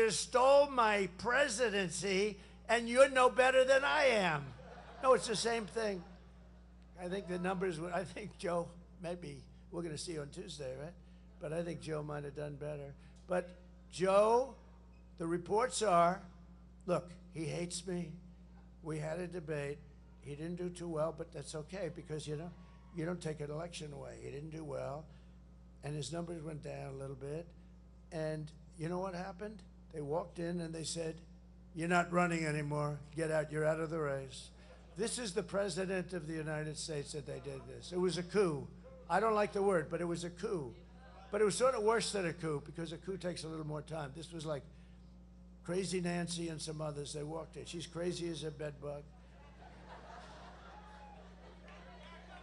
stole my presidency, and you're no better than I am. No, it's the same thing. I think the numbers, I think Joe, maybe, we're going to see on Tuesday, right? But I think Joe might have done better. But Joe, the reports are, look, he hates me. We had a debate. He didn't do too well, but that's okay because, you know, you don't take an election away. He didn't do well, and his numbers went down a little bit. And you know what happened? They walked in and they said, you're not running anymore. Get out. You're out of the race. This is the president of the United States that they did this. It was a coup. I don't like the word, but it was a coup. But it was sort of worse than a coup because a coup takes a little more time. This was like Crazy Nancy and some others. They walked in. She's crazy as a bedbug.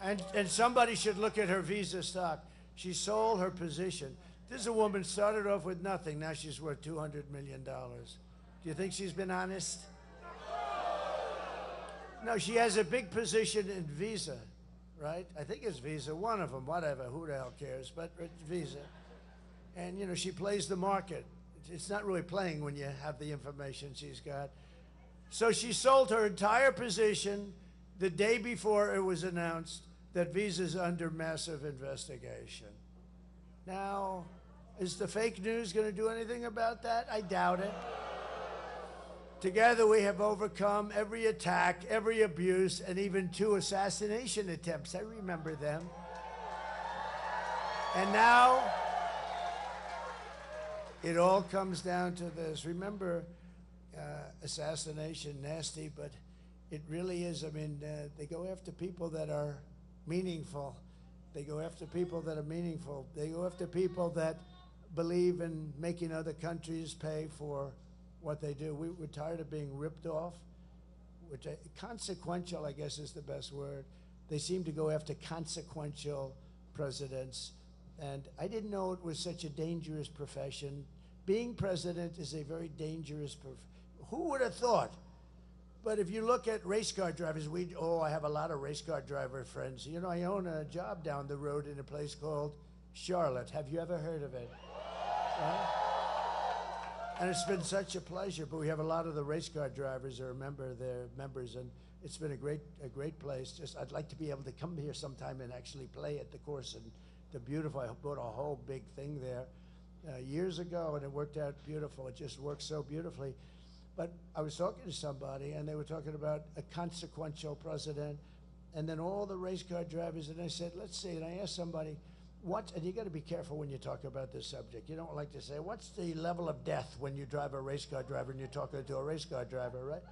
And somebody should look at her Visa stock. She sold her position. This is a woman started off with nothing. Now she's worth $200 million. Do you think she's been honest? No, she has a big position in Visa, right? I think it's Visa, one of them, whatever, who the hell cares, but it's Visa. And, you know, she plays the market. It's not really playing when you have the information she's got. So she sold her entire position the day before it was announced that Visa's under massive investigation. Now, is the fake news going to do anything about that? I doubt it. Together we have overcome every attack, every abuse, and even 2 assassination attempts. I remember them. And now it all comes down to this. Remember, assassination, nasty, but it really is. I mean, they go after people that are meaningful. They go after people that are meaningful. They go after people that believe in making other countries pay for what they do. We're tired of being ripped off, which consequential, I guess, is the best word. They seem to go after consequential presidents. And I didn't know it was such a dangerous profession. Being president is a very dangerous profession. Who would have thought? But if you look at race car drivers, I have a lot of race car driver friends. You know, I own a job down the road in a place called Charlotte. Have you ever heard of it? Yeah? And it's been such a pleasure. But we have a lot of the race car drivers are they're members, and it's been a great place. Just I'd like to be able to come here sometime and actually play at the course. And the beautiful, I bought a whole big thing there years ago, and it worked out beautiful. It just works so beautifully. But I was talking to somebody, and they were talking about a consequential president, and then all the race car drivers, and I said, let's see, and I asked somebody, and you got to be careful when you talk about this subject. You don't like to say, what's the level of death when you drive a race car driver and you're talking to a race car driver, right?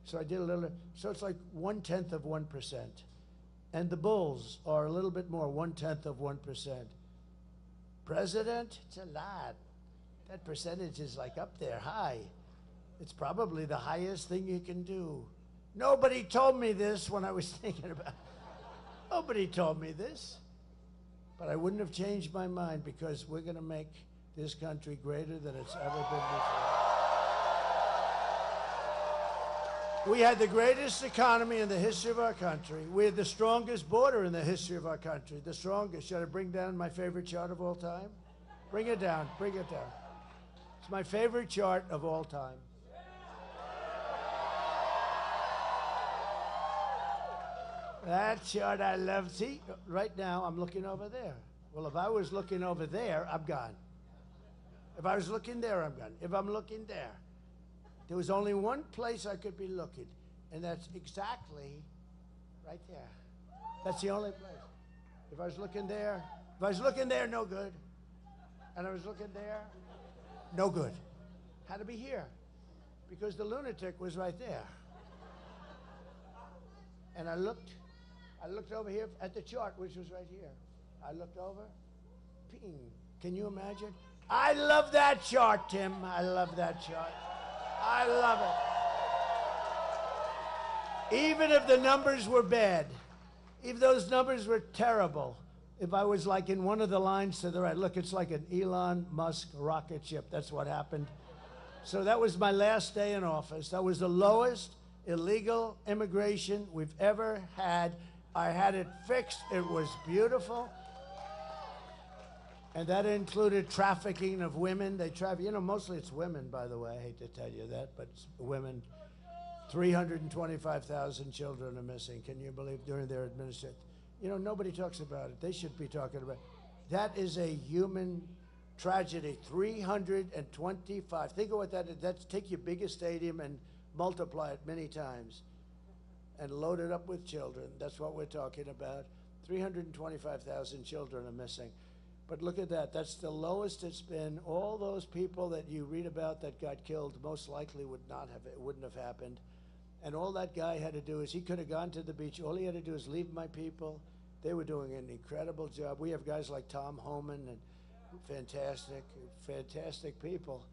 So I did a little, so it's like 1/10 of 1%. And the bulls are a little bit more, 1/10 of 1%. President, it's a lot. That percentage is like up there, high. It's probably the highest thing you can do. Nobody told me this when I was thinking about it. Nobody told me this. But I wouldn't have changed my mind, because we're going to make this country greater than it's ever been before. We had the greatest economy in the history of our country. We had the strongest border in the history of our country. The strongest. Should I bring down my favorite chart of all time? Bring it down. Bring it down. It's my favorite chart of all time. That chart I love. See, right now I'm looking over there. Well, if I was looking over there, I'm gone. If I was looking there, I'm gone. If I'm looking there, there was only one place I could be looking, and that's exactly right there. That's the only place. If I was looking there, no good. And I was looking there, no good. Had to be here, because the lunatic was right there. And I looked over here at the chart, which was right here. I looked over, ping. Can you imagine? I love that chart, Tim. I love that chart. I love it. Even if the numbers were bad, if those numbers were terrible, if I was like in one of the lines to the right, look, it's like an Elon Musk rocket ship. That's what happened. So that was my last day in office. That was the lowest illegal immigration we've ever had. I had it fixed. It was beautiful. And that included trafficking of women. They traffic, mostly it's women, by the way. I hate to tell you that, but it's women. 325,000 children are missing. Can you believe, during their administration? Nobody talks about it. They should be talking about it. That is a human tragedy. 325. Think of what that is. That's take your biggest stadium and multiply it many times and load it up with children. That's what we're talking about. 325,000 children are missing. But look at that. That's the lowest it's been. All those people that you read about that got killed most likely wouldn't have happened. And all that guy had to do is, he could have gone to the beach. All he had to do is leave my people. They were doing an incredible job. We have guys like Tom Homan, and fantastic people.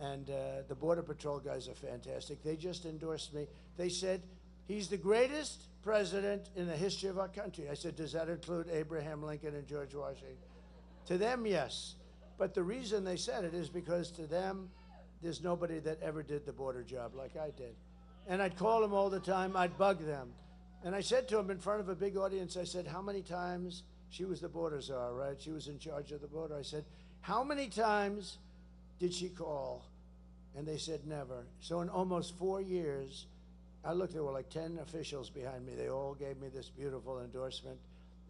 And the Border Patrol guys are fantastic. They just endorsed me. They said, he's the greatest president in the history of our country. I said, does that include Abraham Lincoln and George Washington? To them, yes. But the reason they said it is because to them, there's nobody that ever did the border job like I did. And I'd call them all the time. I'd bug them. And I said to them in front of a big audience, I said, how many times, she was the border czar, right? She was in charge of the border. I said, how many times did she call? And they said never. So in almost 4 years, I looked, there were like 10 officials behind me. They all gave me this beautiful endorsement.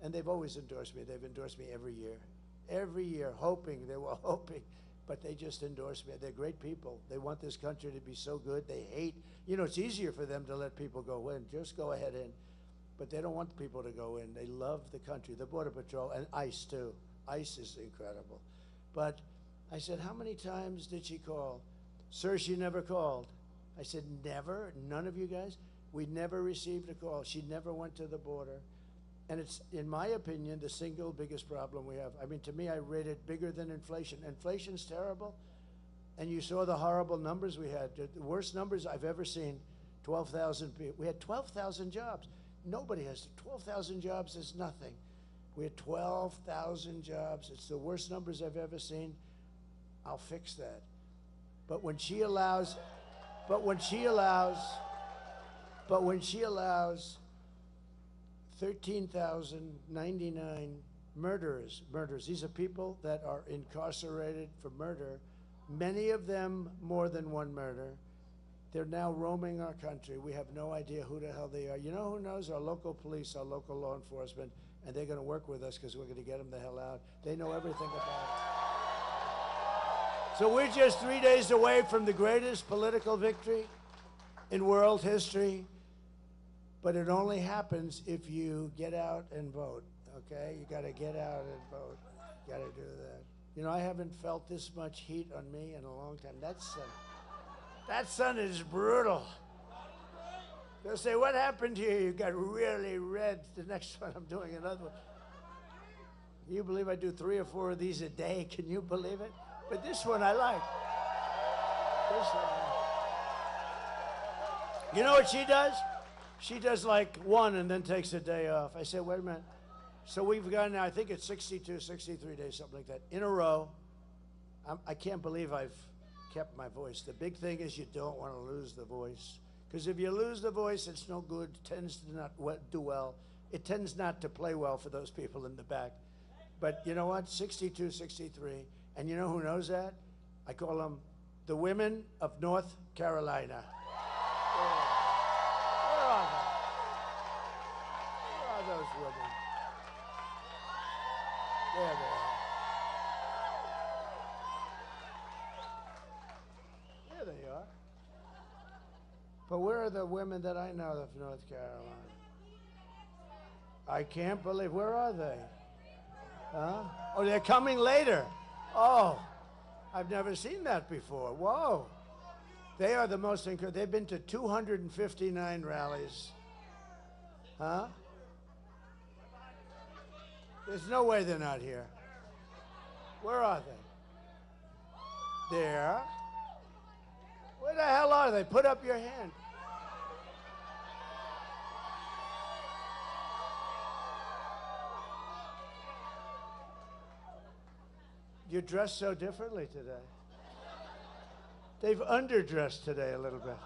And they've always endorsed me. They've endorsed me every year. Every year, they were hoping, but they just endorsed me. They're great people. They want this country to be so good. They hate, it's easier for them to let people go in. Just go ahead in. But they don't want people to go in. They love the country, the Border Patrol, and ICE too. ICE is incredible. But I said, how many times did she call? Sir, she never called. I said, never? None of you guys? We never received a call. She never went to the border. And it's, in my opinion, the single biggest problem we have. I mean, to me, I rate it bigger than inflation. Inflation's terrible, and you saw the horrible numbers we had. The worst numbers I've ever seen, 12,000 people. We had 12,000 jobs. Nobody has 12,000 jobs is nothing. We had 12,000 jobs. It's the worst numbers I've ever seen. I'll fix that. But when she allows 13,099 murderers. These are people that are incarcerated for murder, many of them more than one murder. They're now roaming our country. We have no idea who the hell they are. You know who knows? Our local police, our local law enforcement, and they're going to work with us because we're going to get them the hell out. They know everything about it. So we're just 3 days away from the greatest political victory in world history. But it only happens if you get out and vote, okay? You got to get out and vote. You got to do that. You know, I haven't felt this much heat on me in a long time. That sun is brutal. They'll say, what happened to you? You got really red. The next one, I'm doing another one. Can you believe I do 3 or 4 of these a day? Can you believe it? But this one I like. This one. You know what she does? She does like one and then takes a day off. I said, wait a minute. So we've gone now, I think it's 62, 63 days, something like that, in a row. I can't believe I've kept my voice. The big thing is you don't want to lose the voice. Because if you lose the voice, it's no good. It tends to not do well. It tends not to play well for those people in the back. But you know what? 62, 63. And you know who knows that? I call them the women of North Carolina. Where are they? Where are those women? There they are. There they are. But where are the women that I know of North Carolina? I can't believe. Where are they? Huh? Oh, they're coming later. Oh, I've never seen that before. Whoa. They are the most incredible. They've been to 259 rallies. Huh? There's no way they're not here. Where are they? There. Where the hell are they? Put up your hand. You're dressed so differently today. They've underdressed today a little bit.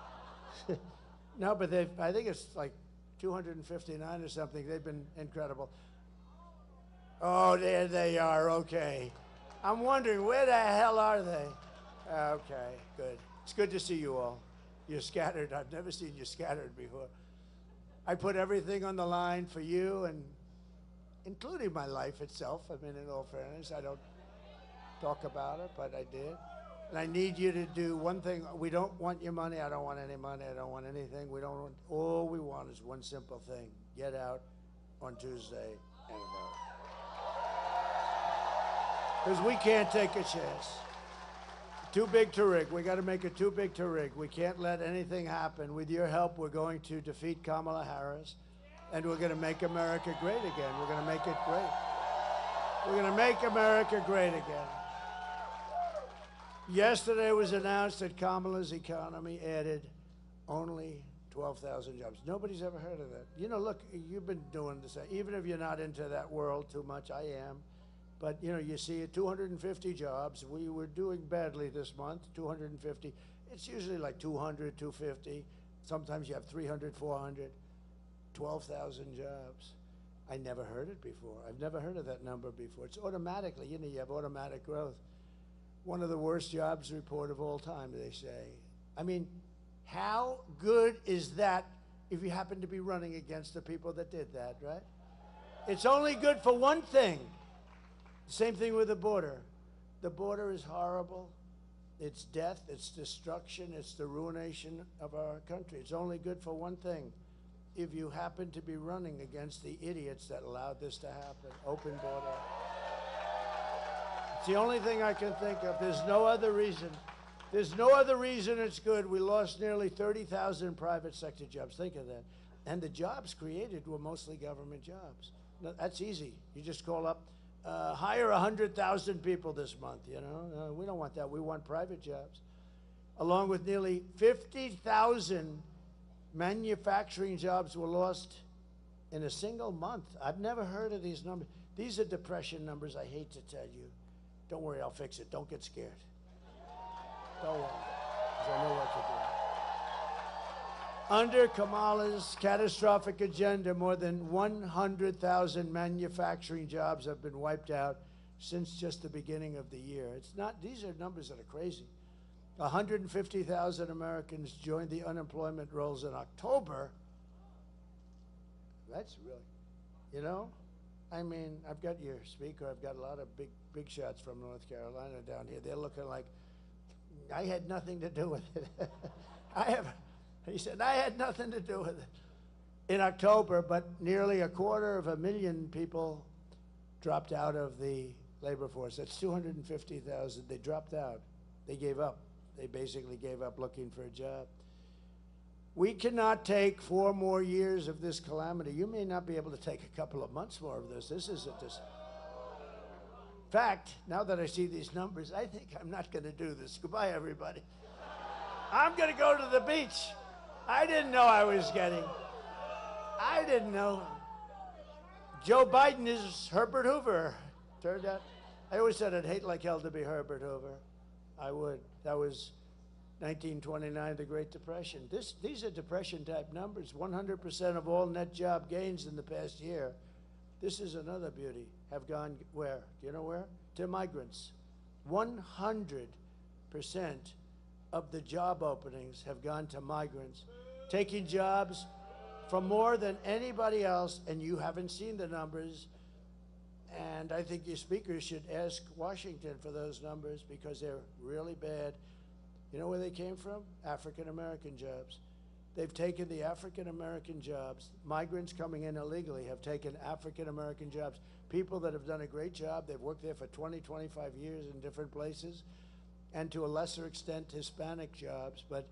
No, but I think it's like 259 or something. They've been incredible. Oh, there they are. Okay. I'm wondering, where the hell are they? Okay, good. It's good to see you all. You're scattered. I've never seen you scattered before. I put everything on the line for you, and including my life itself. I mean, in all fairness, I don't talk about it, but I did. And I need you to do one thing. We don't want your money. I don't want any money. I don't want anything. All we want is one simple thing. Get out on Tuesday and vote. Because we can't take a chance. Too big to rig. We got to make it too big to rig. We can't let anything happen. With your help, we're going to defeat Kamala Harris, and we're going to make America great again. We're going to make it great. We're going to make America great again. Yesterday it was announced that Kamala's economy added only 12,000 jobs. Nobody's ever heard of that. You know, look, you've been doing the same. Even if you're not into that world too much, I am. But, you know, you see it, 250 jobs. We were doing badly this month, 250. It's usually like 200, 250. Sometimes you have 300, 400. 12,000 jobs. I never heard it before. I've never heard of that number before. It's automatically, you know, you have automatic growth. One of the worst jobs report of all time, they say. I mean, how good is that if you happen to be running against the people that did that, right? It's only good for one thing. Same thing with the border. The border is horrible. It's death, it's destruction, it's the ruination of our country. It's only good for one thing. If you happen to be running against the idiots that allowed this to happen, open border. It's the only thing I can think of. There's no other reason. There's no other reason it's good. We lost nearly 30,000 private sector jobs. Think of that. And the jobs created were mostly government jobs. No, that's easy. You just call up, hire 100,000 people this month, you know? No, we don't want that. We want private jobs. Along with nearly 50,000 manufacturing jobs were lost in a single month. I've never heard of these numbers. These are depression numbers, I hate to tell you. Don't worry, I'll fix it. Don't get scared. Don't worry, 'cause I know what to do. Under Kamala's catastrophic agenda, more than 100,000 manufacturing jobs have been wiped out since just the beginning of the year. It's not, these are numbers that are crazy. 150,000 Americans joined the unemployment rolls in October. That's really, you know? I mean, I've got your speaker. I've got a lot of big shots from North Carolina down here. They're looking like I had nothing to do with it. He said, I had nothing to do with it. In October, but nearly 250,000 people dropped out of the labor force. That's 250,000. They dropped out. They gave up. They basically gave up looking for a job. We cannot take 4 more years of this calamity. You may not be able to take a couple of months more of this. This isn't just. In fact, now that I see these numbers, I think I'm not going to do this. Goodbye, everybody. I'm going to go to the beach. I didn't know I didn't know. Joe Biden is Herbert Hoover. Turned out, I always said I'd hate like hell to be Herbert Hoover. I would. That was 1929, the Great Depression. These are depression-type numbers. 100% of all net job gains in the past year. This is another beauty. Have gone where? Do you know where? To migrants. 100% of the job openings have gone to migrants, taking jobs from more than anybody else, and you haven't seen the numbers. And I think your speakers should ask Washington for those numbers because they're really bad. You know where they came from? African-American jobs. They've taken the African-American jobs. Migrants coming in illegally have taken African-American jobs. People that have done a great job. They've worked there for 20, 25 years in different places. And to a lesser extent, Hispanic jobs, but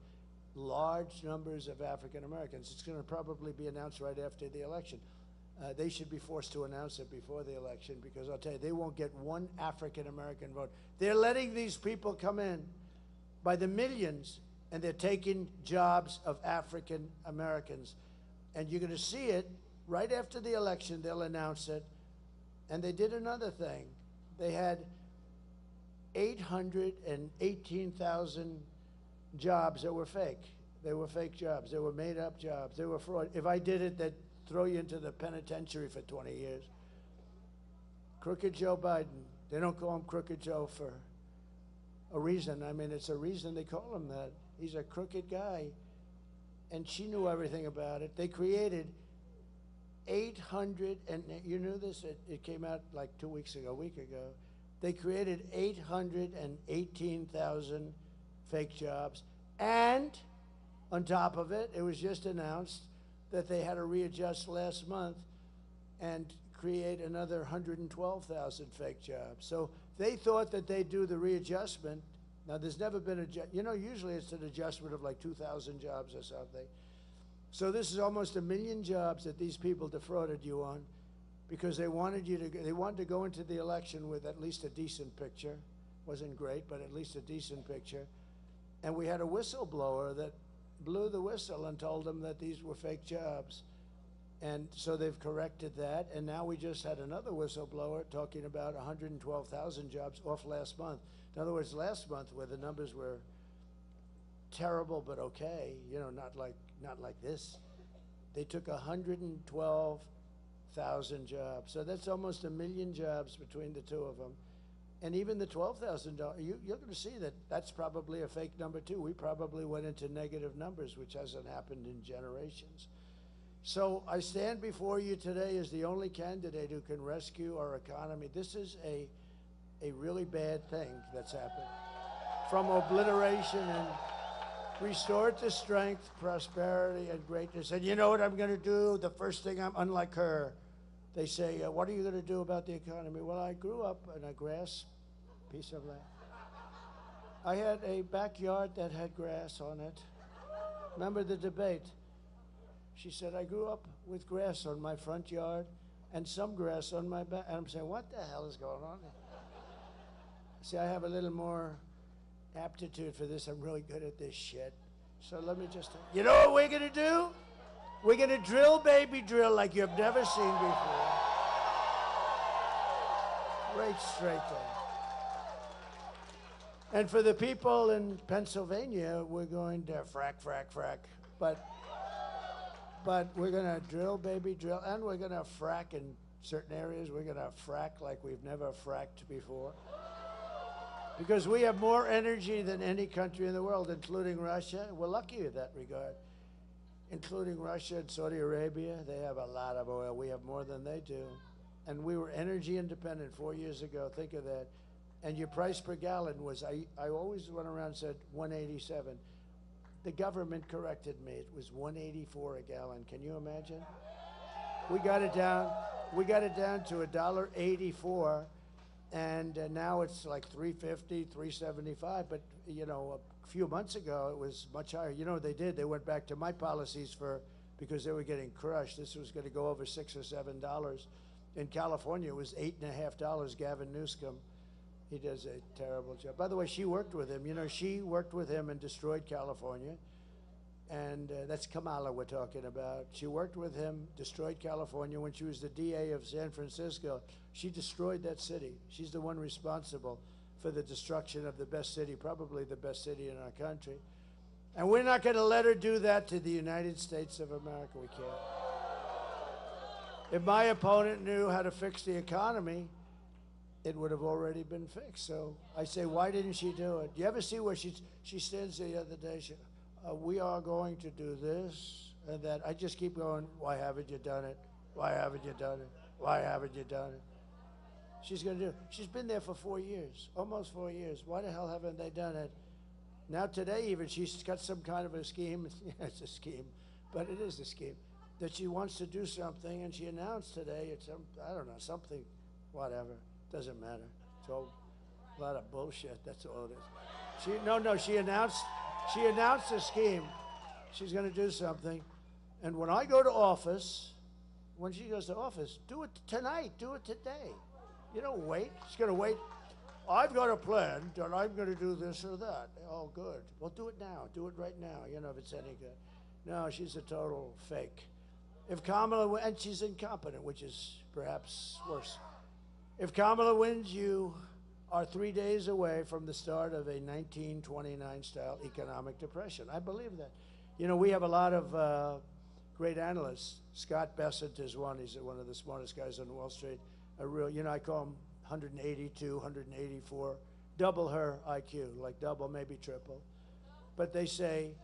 large numbers of African-Americans. It's going to probably be announced right after the election. They should be forced to announce it before the election because I'll tell you, they won't get one African-American vote. They're letting these people come in by the millions, and they're taking jobs of African Americans. And you're going to see it right after the election. They'll announce it. And they did another thing. They had 818,000 jobs that were fake. They were fake jobs. They were made-up jobs. They were fraud. If I did it, they'd throw you into the penitentiary for 20 years. Crooked Joe Biden. They don't call him Crooked Joe for a reason. I mean, it's a reason they call him that. He's a crooked guy. And she knew everything about it. They created 800, and you knew this? It came out like 2 weeks ago, a week ago. They created 818,000 fake jobs. And on top of it, it was just announced that they had to readjust last month and create another 112,000 fake jobs. So they thought that they'd do the readjustment. Now, there's never been usually it's an adjustment of like 2,000 jobs or something. So this is almost 1 million jobs that these people defrauded you on because they wanted to go into the election with at least a decent picture. Wasn't great, but at least a decent picture. And we had a whistleblower that blew the whistle and told them that these were fake jobs. And so they've corrected that. And now we just had another whistleblower talking about 112,000 jobs off last month. In other words, last month where the numbers were terrible but okay, not like this, they took 112,000 jobs. So that's almost 1 million jobs between the two of them. And even the $12,000, you're going to see that that's probably a fake number too. We probably went into negative numbers, which hasn't happened in generations. So I stand before you today as the only candidate who can rescue our economy. This is a really bad thing that's happened. From obliteration and restore it to strength, prosperity, and greatness. And you know what I'm going to do? The first thing, unlike her, they say, what are you going to do about the economy? Well, I grew up in a grass piece of land. I had a backyard that had grass on it. Remember the debate? She said, I grew up with grass on my front yard, and some grass on my back. And I'm saying, what the hell is going on here? See, I have a little more aptitude for this. I'm really good at this shit. So let me just, you know what we're gonna do? We're gonna drill, baby, drill like you've never seen before. Right straight there. And for the people in Pennsylvania, we're going to frack, frack, frack. But we're gonna drill, baby, drill, and we're gonna frack in certain areas. We're gonna frack like we've never fracked before. Because we have more energy than any country in the world, including Russia. We're lucky in that regard. Including Russia and Saudi Arabia, they have a lot of oil. We have more than they do. And we were energy independent 4 years ago. Think of that. And your price per gallon was, I always went around and said 187. The government corrected me. It was 184 a gallon. Can you imagine? We got it down to $1.84. And now it's like $3.50, $3.75. But, you know, a few months ago, it was much higher. You know what they did? They went back to my policies because they were getting crushed. This was going to go over $6 or $7. In California, it was $8.50. Gavin Newsom, he does a terrible job. By the way, she worked with him. You know, she worked with him and destroyed California. And that's Kamala we're talking about. She worked with him, destroyed California. When she was the DA of San Francisco, she destroyed that city. She's the one responsible for the destruction of the best city, probably the best city in our country. And we're not going to let her do that to the United States of America. We can't. If my opponent knew how to fix the economy, it would have already been fixed. So I say, why didn't she do it? Do you ever see where she stands the other day? We are going to do this and that. I just keep going, why haven't you done it? Why haven't you done it? Why haven't you done it? She's going to do it. She's been there for 4 years, almost 4 years. Why the hell haven't they done it? Now today even, she's got some kind of a scheme. Yeah, it's a scheme, but it is a scheme. That she wants to do something, and she announced today, it's, I don't know, something, whatever, doesn't matter. It's all a lot of bullshit, that's all it is. She announced a scheme. She's going to do something. And when I go to office, when she goes to office, do it tonight, do it today. You don't wait. She's going to wait. I've got a plan that I'm going to do this or that. Oh, good. Well, do it now. Do it right now, you know, if it's any good. No, she's a total fake. If Kamala, and she's incompetent, which is perhaps worse. If Kamala wins, you are 3 days away from the start of a 1929-style economic depression. I believe that. You know, we have a lot of great analysts. Scott Bessent is one. He's one of the smartest guys on Wall Street. A real, you know, I call him 182, 184, double her IQ, like double, maybe triple. But they say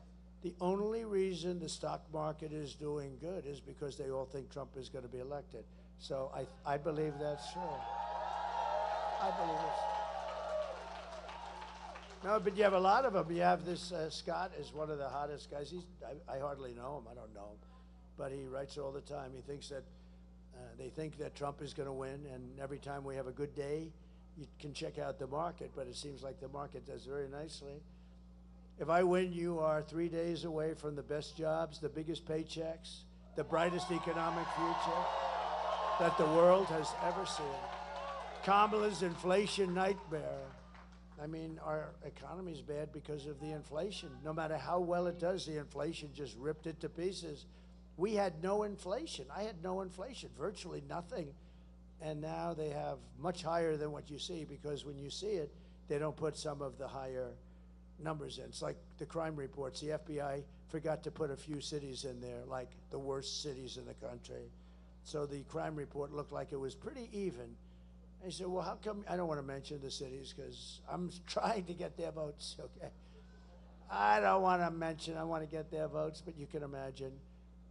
the only reason the stock market is doing good is because they all think Trump is going to be elected. So I believe that's true. I believe it's No, but you have a lot of them. You have this, Scott is one of the hottest guys. I hardly know him. I don't know him. But he writes all the time. He thinks that, they think that Trump is going to win. And every time we have a good day, you can check out the market. But it seems like the market does very nicely. If I win, you are 3 days away from the best jobs, the biggest paychecks, the brightest economic future that the world has ever seen. Kamala's inflation nightmare. I mean, our economy is bad because of the inflation. No matter how well it does, the inflation just ripped it to pieces. We had no inflation. I had no inflation, virtually nothing. And now they have much higher than what you see, because when you see it, they don't put some of the higher numbers in. It's like the crime reports. The FBI forgot to put a few cities in there, like the worst cities in the country. So the crime report looked like it was pretty even. I said, well, how come? I don't want to mention the cities because I'm trying to get their votes, okay? I don't want to mention, I want to get their votes, but you can imagine.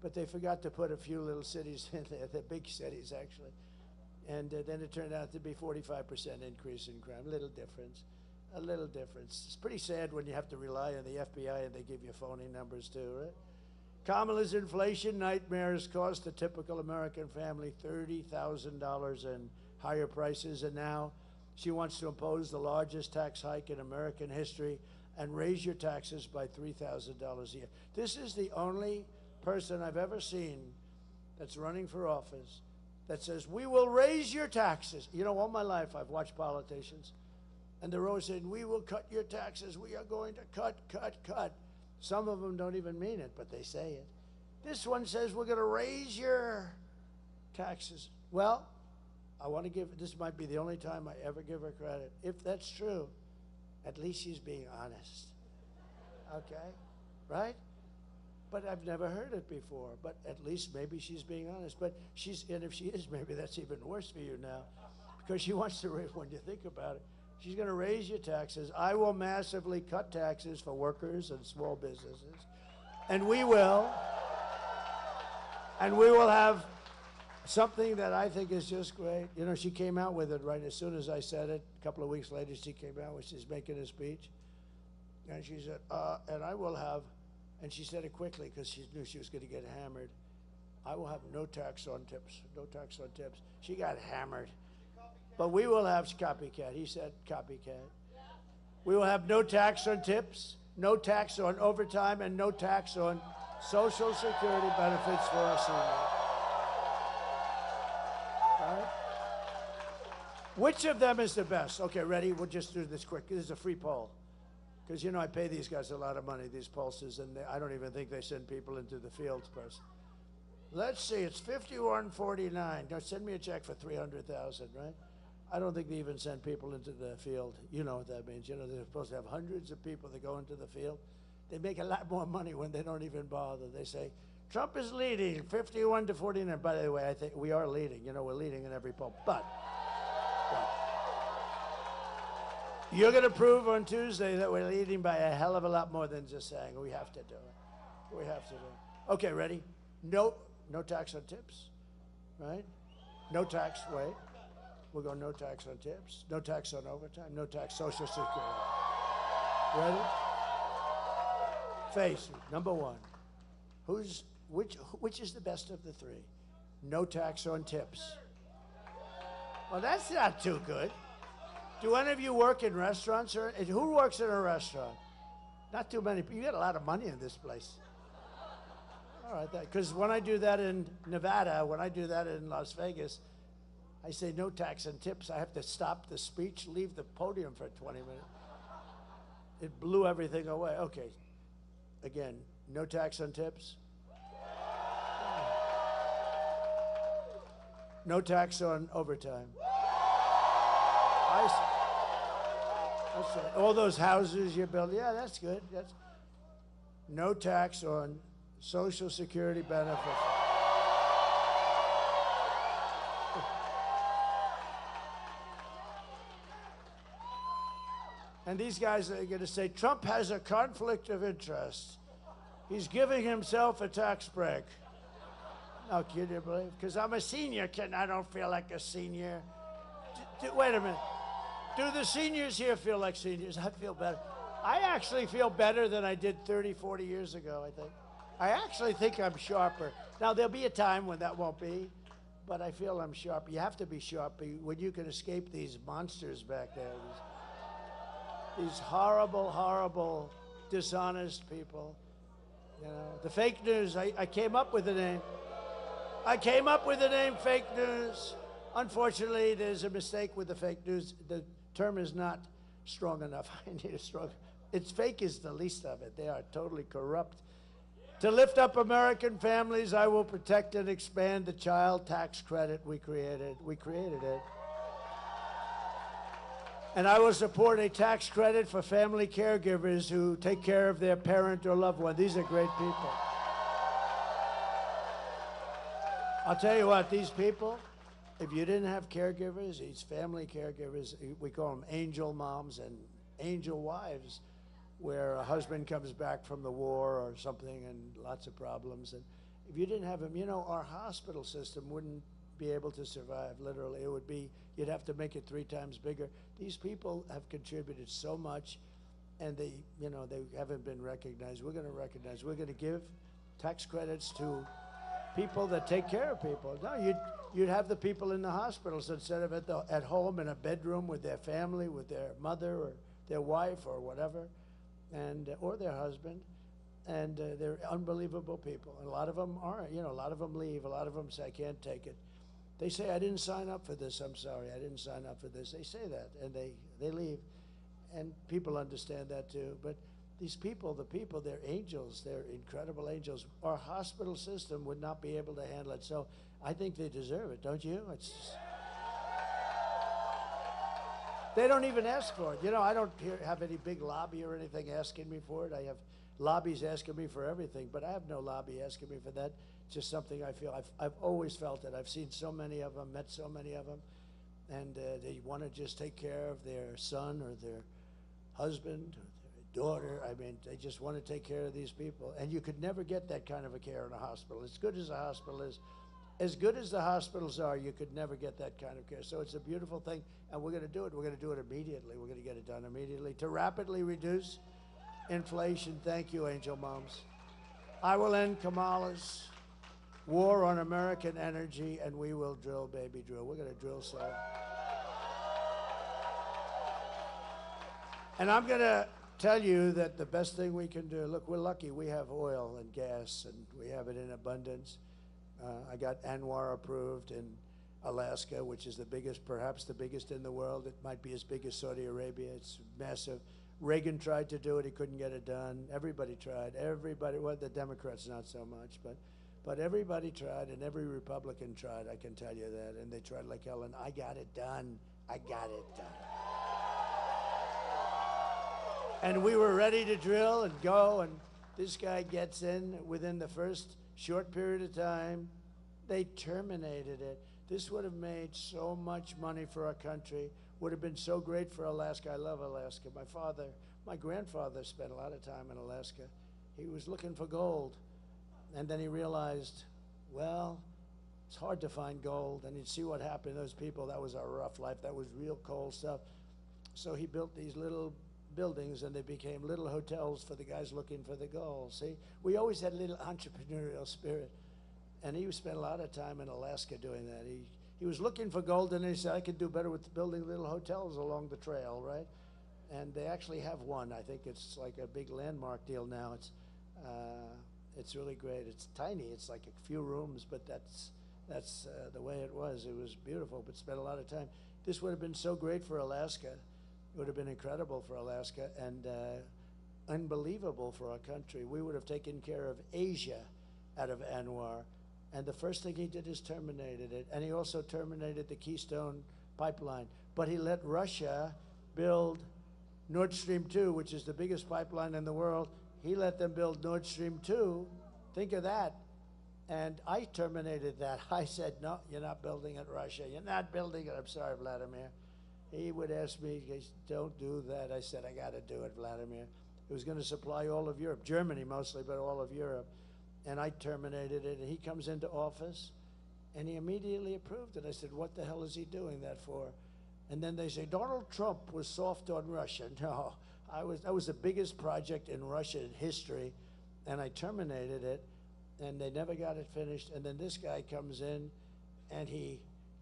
But they forgot to put a few little cities in there, the big cities, actually. And then it turned out to be 45% increase in crime, a little difference. A little difference. It's pretty sad when you have to rely on the FBI and they give you phony numbers too, right? Kamala's inflation nightmares cost a typical American family $30,000 in higher prices, and now she wants to impose the largest tax hike in American history and raise your taxes by $3,000 a year. This is the only person I've ever seen that's running for office that says, we will raise your taxes. You know, all my life I've watched politicians, and they're always saying, we will cut your taxes. We are going to cut, cut, cut. Some of them don't even mean it, but they say it. This one says, we're going to raise your taxes. Well, I want to give, this might be the only time I ever give her credit. If that's true, at least she's being honest. Okay? Right? But I've never heard it before. But at least maybe she's being honest. But and if she is, maybe that's even worse for you now. Because she wants to raise, when you think about it, she's going to raise your taxes. I will massively cut taxes for workers and small businesses. And we will. And we will have something that I think is just great. You know, she came out with it right as soon as I said it. A couple of weeks later, she came out when she's making a speech. And she said, and I will have, and she said it quickly because she knew she was going to get hammered. I will have no tax on tips, no tax on tips. She got hammered. But we will have copycat. He said copycat. We will have no tax on tips, no tax on overtime, and no tax on Social Security benefits for our seniors. All right? Which of them is the best? Okay, ready? We'll just do this quick. This is a free poll. Because, you know, I pay these guys a lot of money, these pollsters, and I don't even think they send people into the field first. Let's see, it's 51-49. Now, send me a check for $300,000, right? I don't think they even send people into the field. You know what that means. You know, they're supposed to have hundreds of people that go into the field. They make a lot more money when they don't even bother. They say, Trump is leading, 51-49. By the way, I think we are leading. You know, we're leading in every poll. But you're going to prove on Tuesday that we're leading by a hell of a lot more than just saying. We have to do it. We have to do it. Okay, ready? No tax on tips, right? No tax, wait. We'll go no tax on tips, no tax on overtime, no tax Social Security. Ready? Face it, number one. Which is the best of the three? No tax on tips. Well, that's not too good. Do any of you work in restaurants? Or who works in a restaurant? Not too many people. You get a lot of money in this place. All right, because when I do that in Nevada, when I do that in Las Vegas, I say no tax and tips. I have to stop the speech, leave the podium for 20 minutes. It blew everything away. Okay, again, no tax on tips. No tax on overtime. That's right. All those houses you build, yeah, that's good. That's no tax on Social Security benefits. And these guys are going to say, Trump has a conflict of interest. He's giving himself a tax break. No, can you believe? Because I'm a senior, I don't feel like a senior. Wait a minute. Do the seniors here feel like seniors? I feel better. I actually feel better than I did 30, 40 years ago, I think. I actually think I'm sharper. Now, there'll be a time when that won't be, but I feel I'm sharper. You have to be sharp when you can escape these monsters back there. These horrible, horrible, dishonest people. You know, the fake news, I came up with the name. I came up with the name fake news. Unfortunately, there's a mistake with the fake news. The term is not strong enough. I need a strong. It's fake is the least of it. They are totally corrupt. To lift up American families, I will protect and expand the child tax credit we created. We created it. And I will support a tax credit for family caregivers who take care of their parent or loved one. These are great people. I'll tell you what, these people, if you didn't have caregivers, these family caregivers, we call them angel moms and angel wives, where a husband comes back from the war or something and lots of problems. And if you didn't have them, you know, our hospital system wouldn't be able to survive, literally. It would be, you'd have to make it 3 times bigger. These people have contributed so much, and they, you know, they haven't been recognized. We're going to recognize. We're going to give tax credits to people that take care of people. No, you'd have the people in the hospitals instead of at home in a bedroom with their family, with their mother or their wife or whatever, and or their husband. And they're unbelievable people. And a lot of them aren't. You know, a lot of them leave. A lot of them say, I can't take it. They say, I didn't sign up for this. I'm sorry, I didn't sign up for this. They say that, and they leave. And people understand that too. But these people, the people, they're angels. They're incredible angels. Our hospital system would not be able to handle it. So I think they deserve it, don't you? They don't even ask for it. You know, I don't have any big lobby or anything asking me for it. I have lobbies asking me for everything, but I have no lobby asking me for that. Just something I feel. I've always felt it. I've seen so many of them, met so many of them, and they want to just take care of their son or their husband or their daughter. I mean, they just want to take care of these people. And you could never get that kind of a care in a hospital. As good as a hospital is, as good as the hospitals are, you could never get that kind of care. So it's a beautiful thing, and we're going to do it. We're going to do it immediately. We're going to get it done immediately to rapidly reduce inflation. Thank you, Angel Moms. I will end Kamala's war on American energy, and we will drill, baby, drill. We're going to drill some. And I'm going to tell you that the best thing we can do, look, we're lucky. We have oil and gas, and we have it in abundance. I got ANWR approved in Alaska, which is the biggest, perhaps the biggest in the world. It might be as big as Saudi Arabia. It's massive. Reagan tried to do it. He couldn't get it done. Everybody tried. Everybody, well, the Democrats not so much, but everybody tried, and every Republican tried, I can tell you that. And they tried like hell, and I got it done. I got it done. And we were ready to drill and go, and this guy gets in within the first short period of time. They terminated it. This would have made so much money for our country, would have been so great for Alaska. I love Alaska. My grandfather spent a lot of time in Alaska. He was looking for gold, and then he realized, well, it's hard to find gold, and you'd see what happened to those people. That was a rough life. That was real cold stuff. So he built these little buildings, and they became little hotels for the guys looking for the gold. See, we always had a little entrepreneurial spirit, and he spent a lot of time in Alaska doing that. He was looking for gold, and he said, I could do better with building little hotels along the trail, right? And they actually have one. I think it's like a big landmark deal now. It's really great. It's tiny. It's like a few rooms, but that's the way it was. It was beautiful, but spent a lot of time. This would have been so great for Alaska. It would have been incredible for Alaska and unbelievable for our country. We would have taken care of Asia out of ANWR. And the first thing he did is terminated it. And he also terminated the Keystone pipeline. But he let Russia build Nord Stream 2, which is the biggest pipeline in the world. He let them build Nord Stream 2. Think of that. And I terminated that. I said, no, you're not building it, Russia. You're not building it. I'm sorry, Vladimir. He would ask me, don't do that. I said, I got to do it, Vladimir. It was going to supply all of Europe, Germany mostly, but all of Europe. And I terminated it, and he comes into office, and he immediately approved it. I said, what the hell is he doing that for? And then they say, Donald Trump was soft on Russia. No, that was the biggest project in Russian history, and I terminated it, and they never got it finished. And then this guy comes in, and he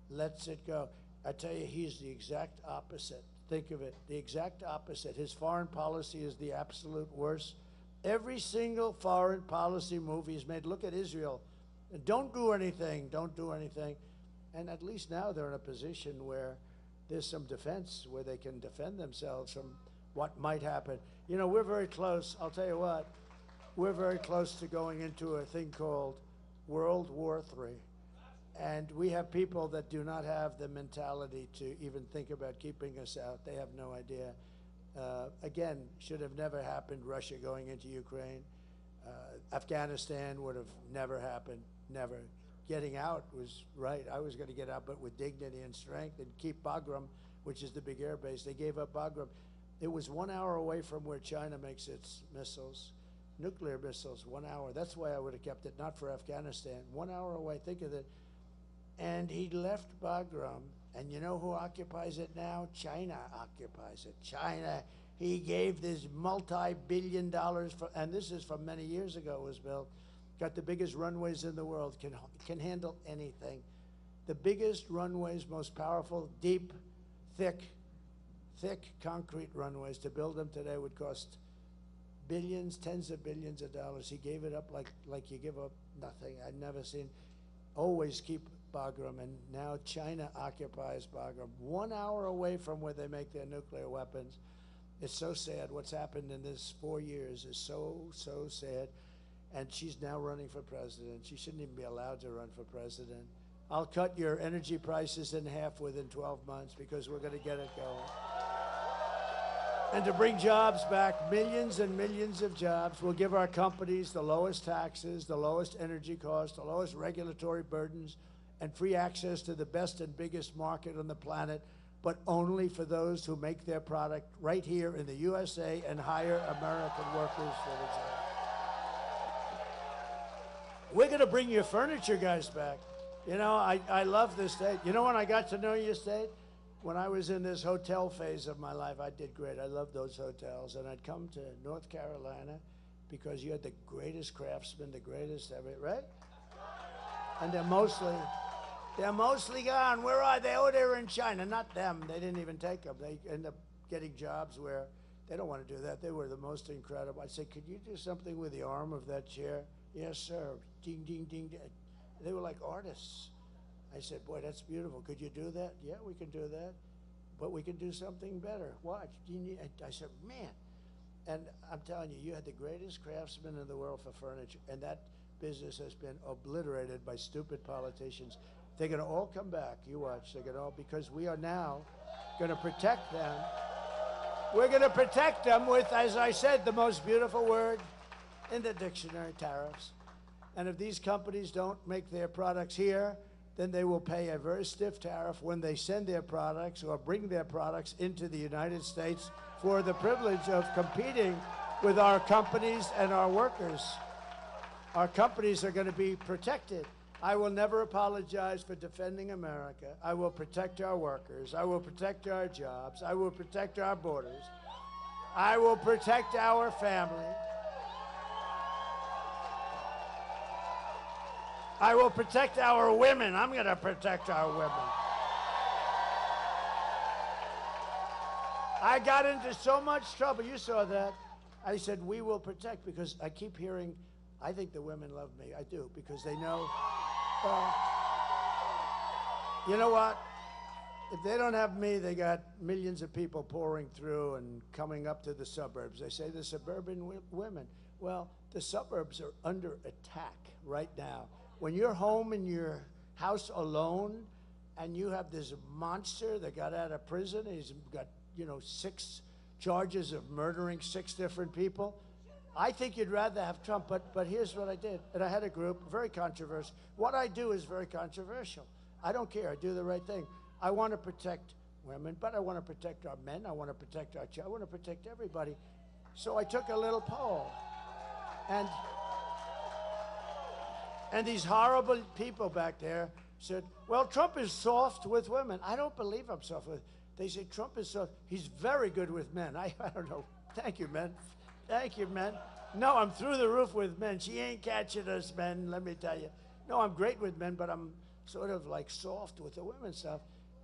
lets it go. I tell you, he's the exact opposite. Think of it, the exact opposite. His foreign policy is the absolute worst. Every single foreign policy move he's made, look at Israel. Don't do anything, don't do anything. And at least now they're in a position where there's some defense, where they can defend themselves from what might happen. You know, we're very close, I'll tell you what, we're very close to going into a thing called World War III. And we have people that do not have the mentality to even think about keeping us out. They have no idea. Again, should have never happened, Russia going into Ukraine. Afghanistan would have never happened, never. Getting out was right. I was going to get out, but with dignity and strength, and keep Bagram, which is the big air base. They gave up Bagram. It was 1 hour away from where China makes its missiles, nuclear missiles, 1 hour. That's why I would have kept it, not for Afghanistan. 1 hour away, think of it. And he left Bagram, and you know who occupies it now? China occupies it. China, he gave this multi-billion dollars, and this is from many years ago was built, got the biggest runways in the world, can handle anything. The biggest runways, most powerful, deep, thick concrete runways. To build them today would cost billions, tens of billions of dollars. He gave it up like you give up nothing. I'd never seen. Always keep Bagram, and now China occupies Bagram, 1 hour away from where they make their nuclear weapons. It's so sad. What's happened in this 4 years is so sad. And she's now running for president. She shouldn't even be allowed to run for president. I'll cut your energy prices in half within 12 months because we're going to get it going. And to bring jobs back, millions and millions of jobs. We'll give our companies the lowest taxes, the lowest energy costs, the lowest regulatory burdens, and free access to the best and biggest market on the planet, but only for those who make their product right here in the USA and hire American workers for the job. We're going to bring your furniture guys back. You know, I love this state. You know when I got to know your state? When I was in this hotel phase of my life, I did great. I loved those hotels. And I'd come to North Carolina because you had the greatest craftsmen, the greatest ever, right? And they're mostly gone. Where are they? Oh, they're in China. Not them. They didn't even take them. They end up getting jobs where they don't want to do that. They were the most incredible. I said, could you do something with the arm of that chair? Yes, sir. Ding, ding, ding, ding. They were like artists. I said, boy, that's beautiful. Could you do that? Yeah, we can do that. But we can do something better. Watch. I said, man. And I'm telling you, you had the greatest craftsmen in the world for furniture. And that business has been obliterated by stupid politicians. They're going to all come back. You watch. They're going to all, because we are now going to protect them. We're going to protect them with, as I said, the most beautiful word in the dictionary, tariffs. And if these companies don't make their products here, then they will pay a very stiff tariff when they send their products or bring their products into the United States for the privilege of competing with our companies and our workers. Our companies are going to be protected. I will never apologize for defending America. I will protect our workers. I will protect our jobs. I will protect our borders. I will protect our family. I will protect our women. I'm going to protect our women. I got into so much trouble. You saw that. I said, we will protect, because I keep hearing, I think the women love me. I do, because they know. You know what? If they don't have me, they got millions of people pouring through and coming up to the suburbs. They say the suburban women. Well, the suburbs are under attack right now. When you're home in your house alone and you have this monster that got out of prison, he's got, 6 charges of murdering 6 different people, I think you'd rather have Trump. But here's what I did. And I had a group, very controversial. What I do is very controversial. I don't care. I do the right thing. I want to protect women, but I want to protect our men. I want to protect our children. I want to protect everybody. So I took a little poll. And these horrible people back there said, well, Trump is soft with women. I don't believe I'm soft with. They say Trump is soft. He's very good with men. I don't know. Thank you, men. Thank you, men. No, I'm through the roof with men. She ain't catching us, men, let me tell you. No, I'm great with men, but I'm sort of like soft with the women stuff.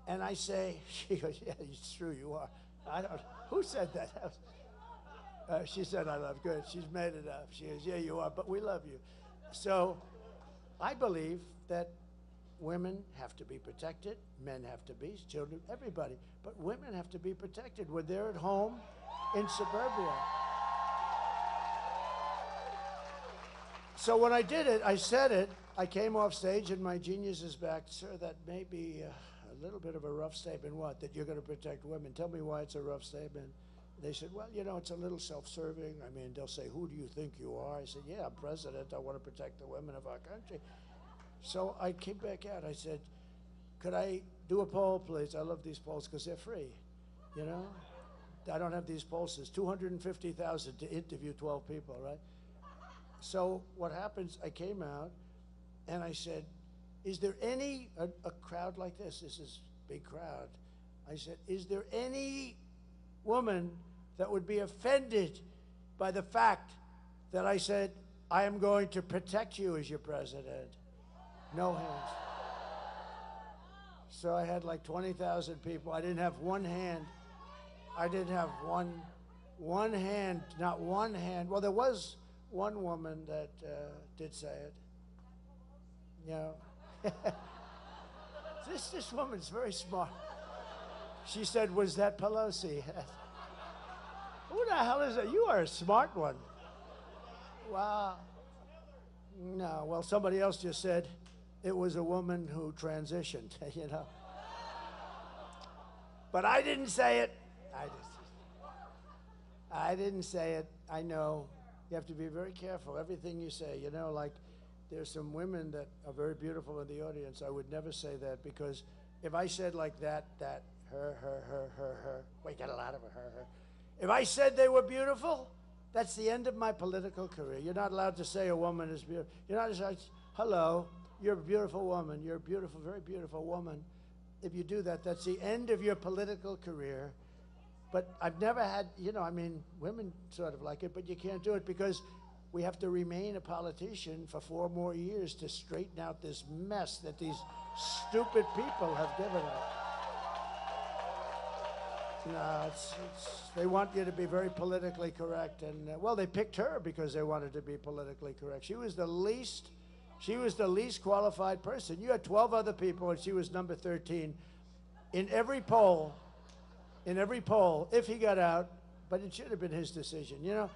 And I say, she goes, yeah, it's true, you are. I don't, who said that? She said, I love, good. She's made it up. She goes, yeah, you are, but we love you. So I believe that women have to be protected, men have to be, children, everybody. But women have to be protected when they're at home in suburbia. So when I did it, I said it, I came off stage and my genius is back. Sir, that may be a little bit of a rough statement. What? That you're going to protect women. Tell me why it's a rough statement. They said, well, it's a little self-serving. I mean, they'll say, who do you think you are? I said, yeah, I'm president. I want to protect the women of our country. So I came back out. I said, could I do a poll, please? I love these polls because they're free, I don't have these polls. It's $250,000 to interview 12 people, right? So what happens, I came out and I said, is there any, a crowd like this is a big crowd. I said, is there any woman that would be offended by the fact that I said, I am going to protect you as your president? No hands. So I had like 20,000 people. I didn't have one hand. I didn't have one hand, not one hand. Well, there was one woman that did say it. This woman's very smart. She said, was that Pelosi? Who the hell is that? You are a smart one. Wow. No, well, somebody else just said it was a woman who transitioned, you know. But I didn't say it. I didn't say it. I know. You have to be very careful, everything you say. You know, like there's some women that are very beautiful in the audience. I would never say that because if I said like that, her, we get a lot of her. If I said they were beautiful, that's the end of my political career. You're not allowed to say a woman is beautiful. You're not allowed to say, hello, you're a beautiful woman. You're a beautiful, very beautiful woman. If you do that, that's the end of your political career. But I've never had, you know, I mean, women sort of like it, but you can't do it because we have to remain a politician for 4 more years to straighten out this mess that these stupid people have given us. No, they want you to be very politically correct, and well, they picked her because they wanted to be politically correct. She was the least qualified person. You had 12 other people, and she was number 13 in every poll. In every poll, if he got out, but it should have been his decision. You know,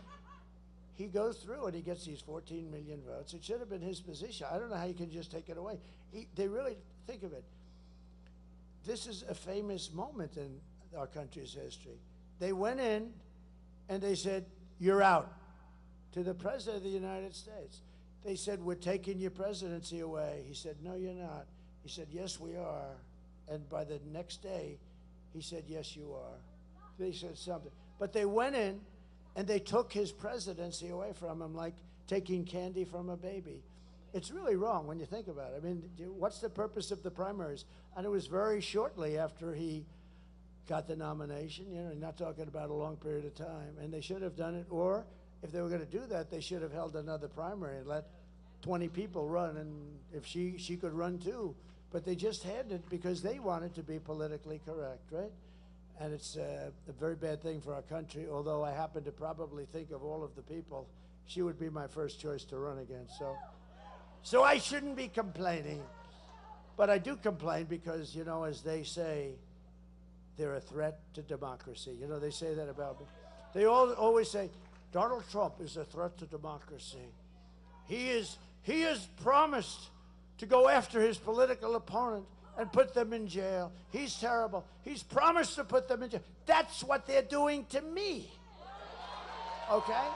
he goes through and he gets these 14 million votes. It should have been his position. I don't know how you can just take it away. They really think of it. This is a famous moment in our country's history. They went in and they said, you're out, to the President of the United States. They said, we're taking your presidency away. He said, no, you're not. He said, yes, we are. And by the next day, he said, yes, you are. They said something. But they went in and they took his presidency away from him like taking candy from a baby. It's really wrong when you think about it. I mean, what's the purpose of the primaries? And it was very shortly after he got the nomination, you know, not talking about a long period of time. And they should have done it, or if they were going to do that, they should have held another primary and let 20 people run, and if she could run too. But they just had it because they wanted to be politically correct, right? And it's a very bad thing for our country, although I happen to probably think of all of the people, she would be my first choice to run against. So I shouldn't be complaining. But I do complain because, you know, as they say, they're a threat to democracy. You know, they say that about me. They always say, Donald Trump is a threat to democracy. He has promised to go after his political opponent and put them in jail. He's terrible. He's promised to put them in jail. That's what they're doing to me. Okay?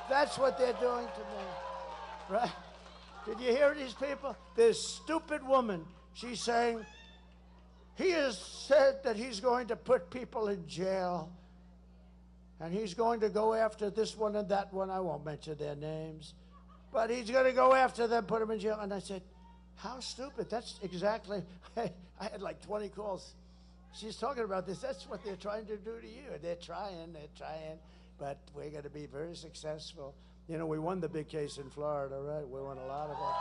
That's what they're doing to me. Right? Did you hear these people? This stupid woman, she's saying, he has said that he's going to put people in jail, and he's going to go after this one and that one. I won't mention their names. But he's going to go after them, put them in jail. And I said, how stupid. That's exactly, I had like 20 calls. She's talking about this. That's what they're trying to do to you. They're trying. But we're going to be very successful. You know, we won the big case in Florida, right? We won a lot of them.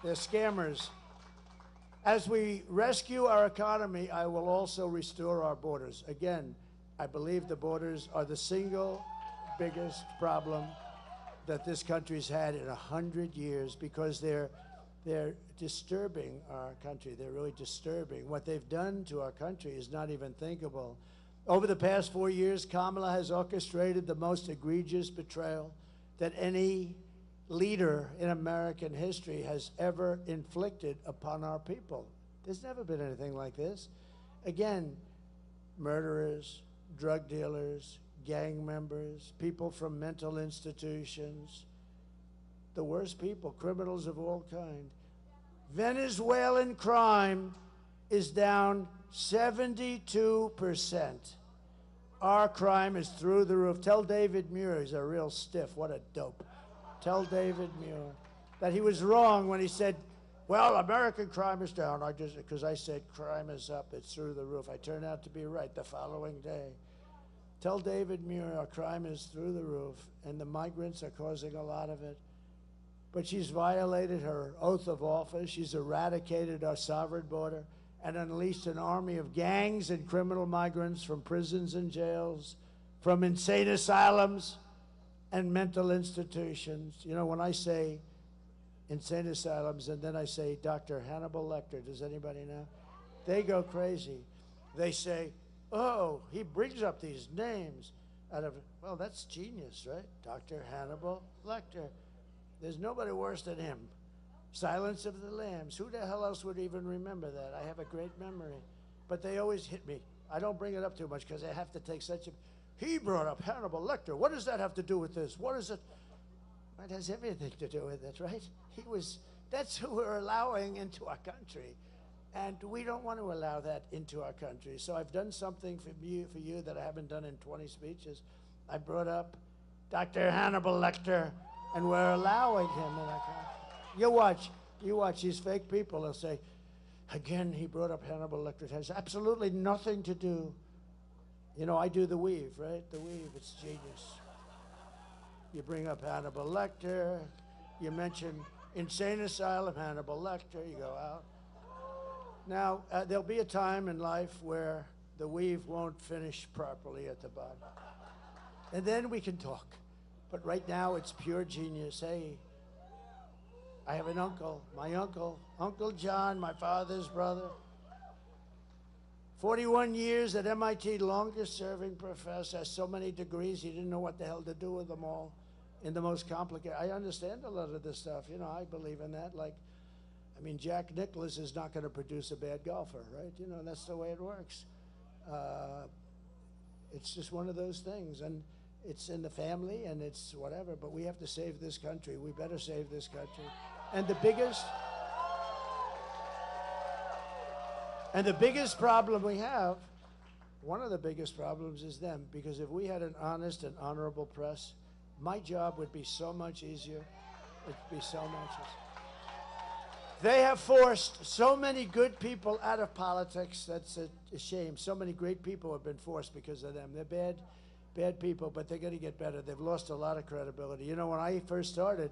They're scammers. As we rescue our economy, I will also restore our borders. Again, I believe the borders are the single biggest problem that this country's had in 100 years because they're disturbing our country. They're really disturbing. What they've done to our country is not even thinkable. Over the past 4 years, Kamala has orchestrated the most egregious betrayal that any leader in American history has ever inflicted upon our people. There's never been anything like this. Again, murderers, drug dealers, gang members, people from mental institutions, the worst people, criminals of all kind. Venezuelan crime is down 72%. Our crime is through the roof. Tell David Muir he's a real stiff. What a dope. Tell David Muir that he was wrong when he said, well, American crime is down. Because I said crime is up, it's through the roof. I turned out to be right the following day. Tell David Muir our crime is through the roof, and the migrants are causing a lot of it. But she's violated her oath of office. She's eradicated our sovereign border and unleashed an army of gangs and criminal migrants from prisons and jails, from insane asylums, and mental institutions. You know, when I say insane asylums and then I say Dr. Hannibal Lecter, does anybody know? They go crazy. They say, oh, he brings up these names out of, well, that's genius, right? Dr. Hannibal Lecter. There's nobody worse than him. Silence of the Lambs. Who the hell else would even remember that? I have a great memory. But they always hit me. I don't bring it up too much because I have to take such a... He brought up Hannibal Lecter. What does that have to do with this? What is it? It has everything to do with it, right? That's who we're allowing into our country. And we don't want to allow that into our country. So I've done something for you that I haven't done in 20 speeches. I brought up Dr. Hannibal Lecter, and we're allowing him in our country. You watch these fake people. They'll say, again, he brought up Hannibal Lecter. It has absolutely nothing to do. You know, I do the weave, right? The weave, it's genius. You bring up Hannibal Lecter, you mention insane asylum, Hannibal Lecter, you go out. Now, there'll be a time in life where the weave won't finish properly at the bottom. And then we can talk. But right now, it's pure genius. Hey, I have an uncle, my uncle, Uncle John, my father's brother. 41 years at MIT, longest serving professor, has so many degrees, he didn't know what the hell to do with them all in the most complicated. I understand a lot of this stuff, you know, I believe in that. Like, I mean, Jack Nicklaus is not going to produce a bad golfer, right? You know, that's the way it works. It's just one of those things, and it's in the family, and it's whatever, but we have to save this country. We better save this country. And the biggest problem we have, one of the biggest problems is them, because if we had an honest and honorable press, my job would be so much easier. It'd be so much easier. They have forced so many good people out of politics. That's a shame. So many great people have been forced because of them. They're bad people, but they're going to get better. They've lost a lot of credibility. You know, when I first started,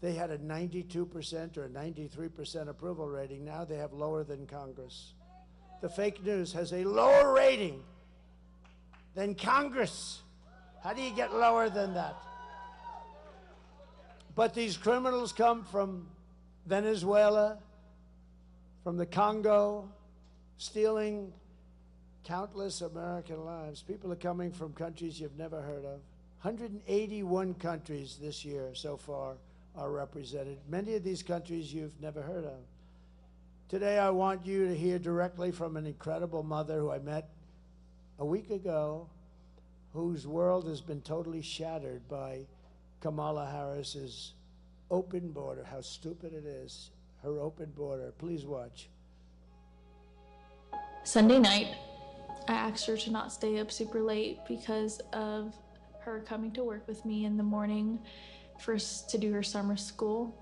they had a 92% or a 93% approval rating. Now they have lower than Congress. The fake news has a lower rating than Congress. How do you get lower than that? But these criminals come from Venezuela, from the Congo, stealing countless American lives. People are coming from countries you've never heard of. 181 countries this year so far are represented. Many of these countries you've never heard of. Today I want you to hear directly from an incredible mother who I met a week ago, whose world has been totally shattered by Kamala Harris's open border. How stupid it is, her open border. Please watch. Sunday night, I asked her to not stay up super late because of her coming to work with me in the morning to do her summer school.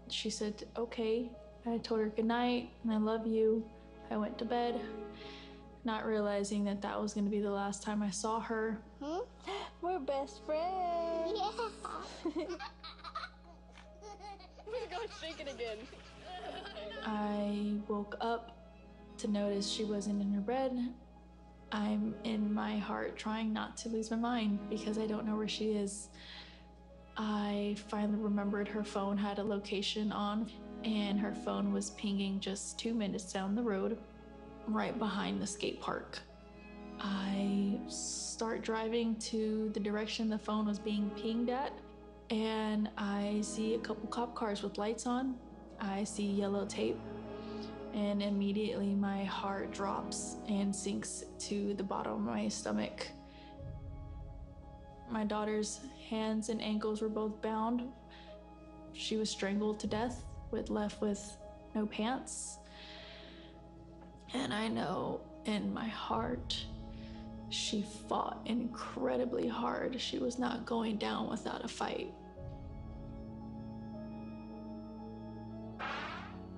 She said, okay. I told her good night and I love you. I went to bed, not realizing that that was going to be the last time I saw her. We're best friends. Yeah. We're going to shake it again. I woke up to notice she wasn't in her bed. I'm in my heart trying not to lose my mind because I don't know where she is. I finally remembered her phone had a location on, and her phone was pinging just 2 minutes down the road, right behind the skate park. I start driving to the direction the phone was being pinged at, and I see a couple cop cars with lights on. I see yellow tape, and immediately my heart drops and sinks to the bottom of my stomach. My daughter's hands and ankles were both bound. She was strangled to death, left with no pants. And I know in my heart, she fought incredibly hard. She was not going down without a fight.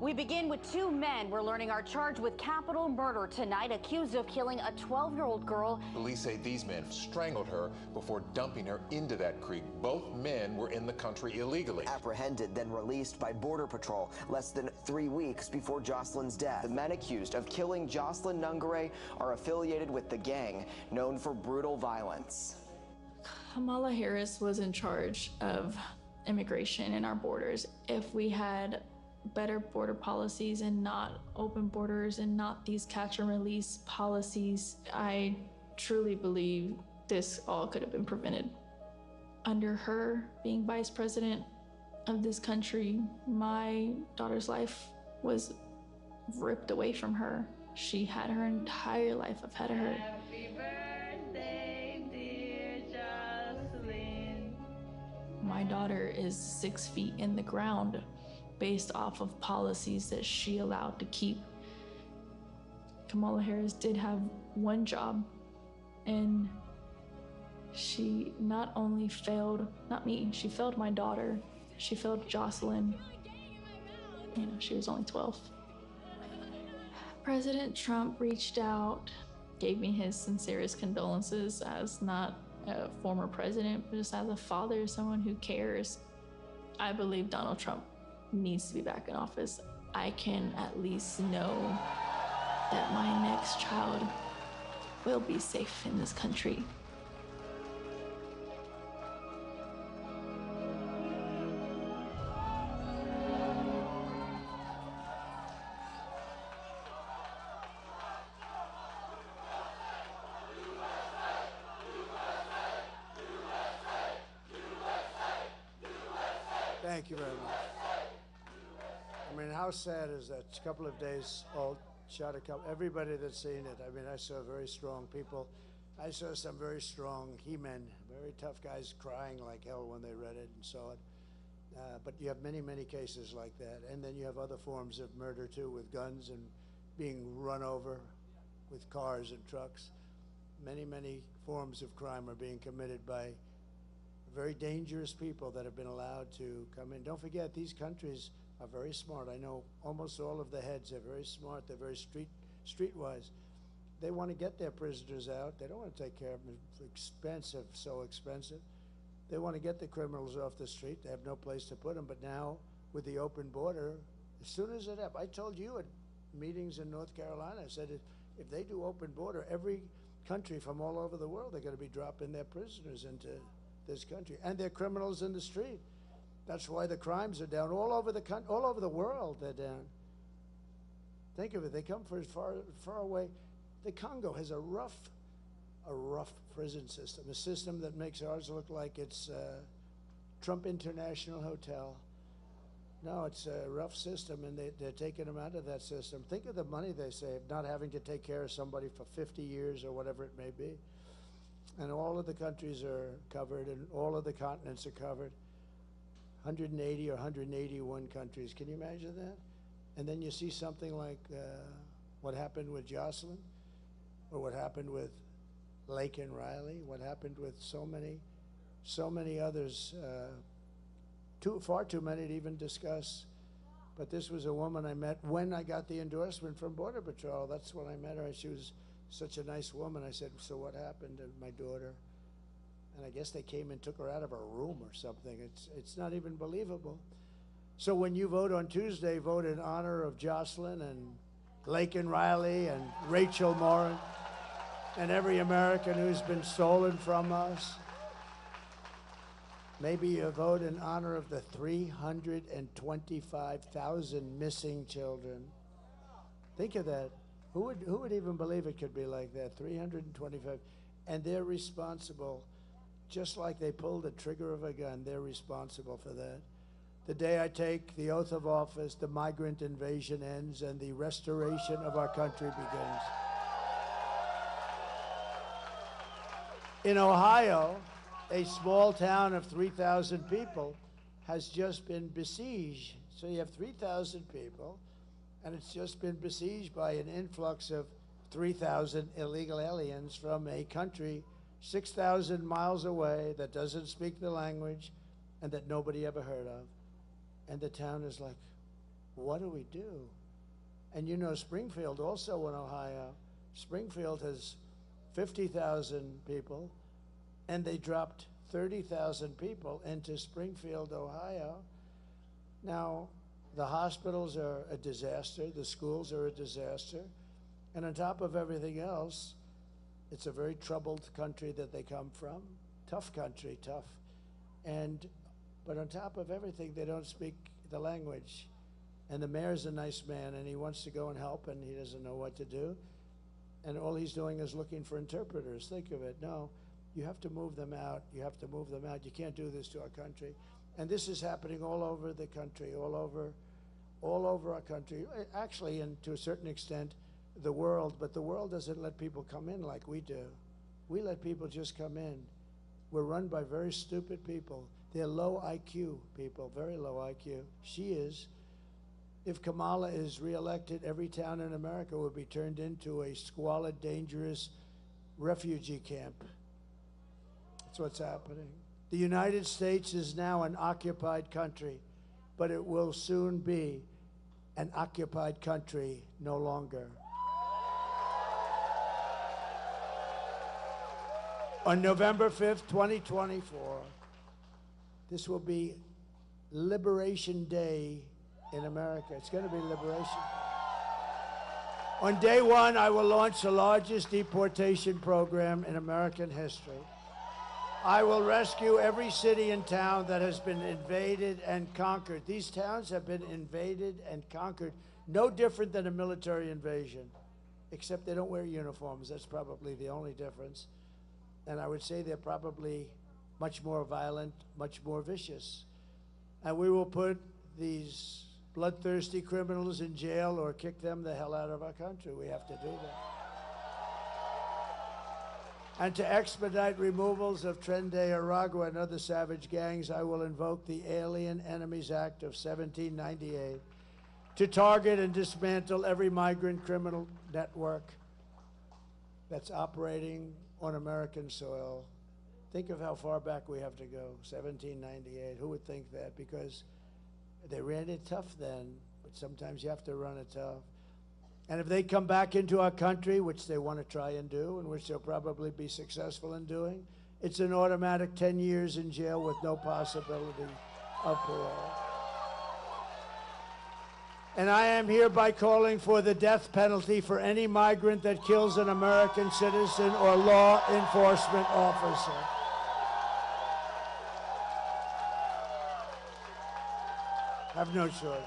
We begin with two men we're learning are charged with capital murder tonight, accused of killing a 12-year-old girl. Police say these men strangled her before dumping her into that creek. Both men were in the country illegally. Apprehended, then released by Border Patrol less than 3 weeks before Jocelyn's death. The men accused of killing Jocelyn Nungare are affiliated with the gang known for brutal violence. Kamala Harris was in charge of immigration and our borders. If we had better border policies and not open borders and not these catch and release policies, I truly believe this all could have been prevented. Under her being vice president of this country, my daughter's life was ripped away from her. She had her entire life ahead of her. Happy birthday, dear Jocelyn. My daughter is 6 feet in the ground based off of policies that she allowed to keep. Kamala Harris did have one job, and she not only failed, not me, she failed my daughter. She failed Jocelyn. You know, she was only 12. President Trump reached out, gave me his sincerest condolences as not a former president, but just as a father, someone who cares. I believe Donald Trump needs to be back in office. I can at least know that my next child will be safe in this country. Thank you very much. I mean, how sad is that? It's a couple of days old. Shot a couple. Everybody that's seen it. I mean, I saw very strong people. I saw some very strong he-men, very tough guys crying like hell when they read it and saw it. But you have many, many cases like that. And then you have other forms of murder too, with guns and being run over with cars and trucks. Many, many forms of crime are being committed by very dangerous people that have been allowed to come in. Don't forget, these countries are very smart. I know almost all of the heads are very smart. They're very streetwise. They want to get their prisoners out. They don't want to take care of them. It's expensive, so expensive. They want to get the criminals off the street. They have no place to put them. But now, with the open border, as soon as it happens, I told you at meetings in North Carolina, I said, if they do open border, every country from all over the world, they're going to be dropping their prisoners into this country, and they're criminals in the street. That's why the crimes are down all over the world. They're down. Think of it. They come from far away. The Congo has a rough prison system, a system that makes ours look like it's Trump International Hotel. No, it's a rough system, and they're taking them out of that system. Think of the money they save, not having to take care of somebody for 50 years or whatever it may be. And all of the countries are covered, and all of the continents are covered. 180 or 181 countries. Can you imagine that? And then you see something like what happened with Jocelyn, or what happened with Laken Riley, what happened with so many others. Far too many to even discuss. But this was a woman I met when I got the endorsement from Border Patrol. That's when I met her. She was such a nice woman. I said, so what happened to my daughter? And I guess they came and took her out of her room or something. It's not even believable. So when you vote on Tuesday, vote in honor of Jocelyn and Laken Riley and Rachel Morin and every American who's been stolen from us. Maybe you vote in honor of the 325,000 missing children. Think of that. Who would even believe it could be like that? 325, and they're responsible, just like they pulled the trigger of a gun. They're responsible for that. The day I take the oath of office, the migrant invasion ends and the restoration of our country begins. In Ohio, a small town of 3,000 people has just been besieged. So you have 3,000 people, and it's just been besieged by an influx of 3,000 illegal aliens from a country 6,000 miles away that doesn't speak the language and that nobody ever heard of. And the town is like, what do we do? And you know, Springfield, also in Ohio, Springfield has 50,000 people, and they dropped 30,000 people into Springfield, Ohio. Now, the hospitals are a disaster, the schools are a disaster, and on top of everything else, it's a very troubled country that they come from. Tough country, tough. But on top of everything, they don't speak the language. And the mayor's a nice man, and he wants to go and help, and he doesn't know what to do. And all he's doing is looking for interpreters. Think of it. No, you have to move them out. You have to move them out. You can't do this to our country. And this is happening all over the country, all over our country. Actually, and to a certain extent, the world. But the world doesn't let people come in like we do. We let people just come in. We're run by very stupid people. They're low IQ people, very low IQ. She is. If Kamala is reelected, every town in America will be turned into a squalid, dangerous refugee camp. That's what's happening. The United States is now an occupied country, but it will soon be an occupied country no longer. On November 5th, 2024, this will be Liberation Day in America. It's going to be liberation. On day one, I will launch the largest deportation program in American history. I will rescue every city and town that has been invaded and conquered. These towns have been invaded and conquered, no different than a military invasion, except they don't wear uniforms. That's probably the only difference. And I would say they're probably much more violent, much more vicious. And we will put these bloodthirsty criminals in jail or kick them the hell out of our country. We have to do that. And to expedite removals of Tren de Aragua and other savage gangs, I will invoke the Alien Enemies Act of 1798 to target and dismantle every migrant criminal network that's operating on American soil. Think of how far back we have to go, 1798. Who would think that? Because they ran it tough then, but sometimes you have to run it tough. And if they come back into our country, which they want to try and do, and which they'll probably be successful in doing, it's an automatic 10 years in jail with no possibility of parole. And I am hereby calling for the death penalty for any migrant that kills an American citizen or law enforcement officer. Have no choice.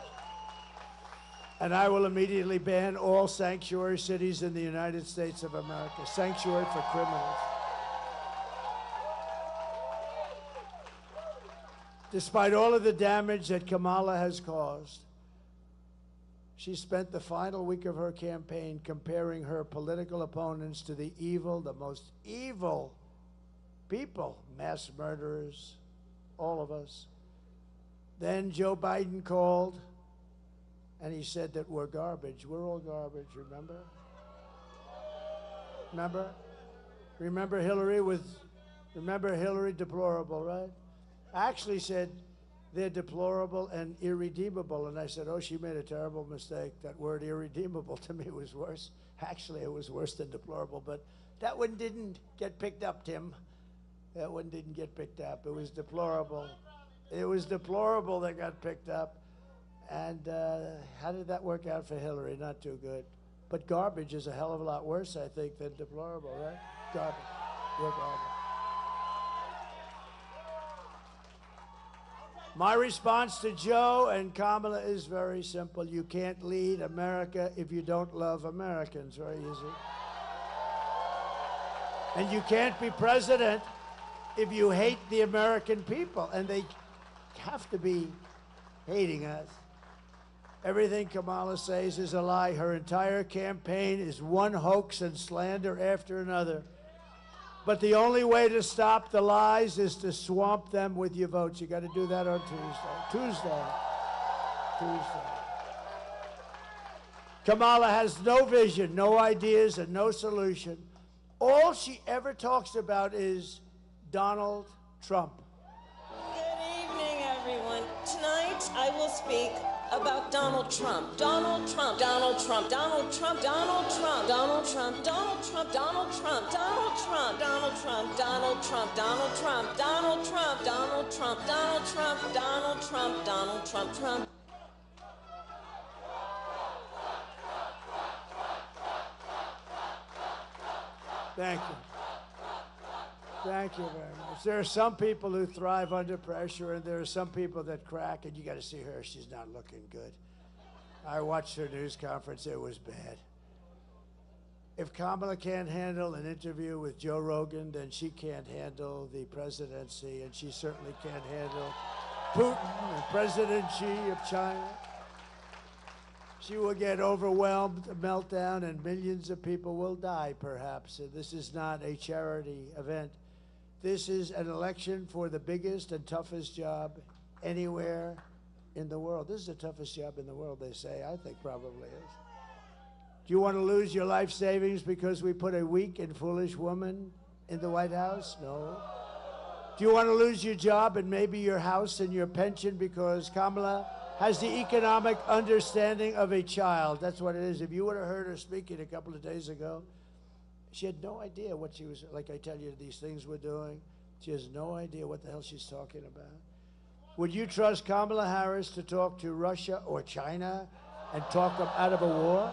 And I will immediately ban all sanctuary cities in the United States of America. Sanctuary for criminals. Despite all of the damage that Kamala has caused, she spent the final week of her campaign comparing her political opponents to the evil, the most evil people, mass murderers, all of us. Then Joe Biden called, and he said that we're garbage. We're all garbage, remember? Remember Hillary deplorable, right? I actually said they're deplorable and irredeemable. And I said, oh, she made a terrible mistake. That word irredeemable to me was worse. Actually, it was worse than deplorable. But that one didn't get picked up, Tim. That one didn't get picked up. It was deplorable. It was deplorable that got picked up. And how did that work out for Hillary? Not too good. But garbage is a hell of a lot worse, I think, than deplorable, right? Garbage. We're garbage. My response to Joe and Kamala is very simple. You can't lead America if you don't love Americans. Very easy. And you can't be president if you hate the American people. And they have to be hating us. Everything Kamala says is a lie. Her entire campaign is one hoax and slander after another. But the only way to stop the lies is to swamp them with your votes. You got to do that on Tuesday. Kamala has no vision, no ideas, and no solution. All she ever talks about is Donald Trump. Good evening, everyone. Tonight, I will speak about Donald Trump. Donald Trump. Donald Trump. Donald Trump. Donald Trump. Donald Trump. Donald Trump. Donald Trump. Donald Trump. Donald Trump. Donald Trump. Donald Trump. Donald Trump. Donald Trump. Donald Trump. Donald Trump. Donald Trump. Trump. Thank you. Thank you very much. There are some people who thrive under pressure, and there are some people that crack, and you got to see her. She's not looking good. I watched her news conference. It was bad. If Kamala can't handle an interview with Joe Rogan, then she can't handle the presidency, and she certainly can't handle Putin and President Xi of China. She will get overwhelmed, a meltdown, and millions of people will die, perhaps. And this is not a charity event. This is an election for the biggest and toughest job anywhere in the world. This is the toughest job in the world, they say. I think probably is. Do you want to lose your life savings because we put a weak and foolish woman in the White House? No. Do you want to lose your job and maybe your house and your pension because Kamala has the economic understanding of a child? That's what it is. If you would have heard her speaking a couple of days ago, she had no idea what she was, like I tell you, these things we're doing. She has no idea what the hell she's talking about. Would you trust Kamala Harris to talk to Russia or China and talk them out of a war?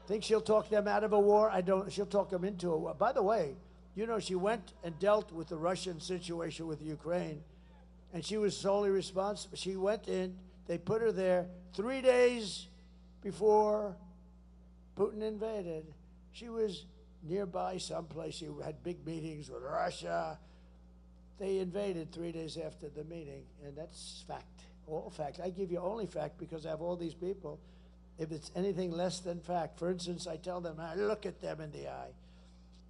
Think she'll talk them out of a war? I don't. She'll talk them into a war. By the way, you know, she went and dealt with the Russian situation with Ukraine, and she was solely responsible. She went in, they put her there 3 days before Putin invaded. She was nearby someplace. She had big meetings with Russia. They invaded 3 days after the meeting, and that's fact, all fact. I give you only fact because I have all these people. If it's anything less than fact, for instance, I tell them, I look at them in the eye,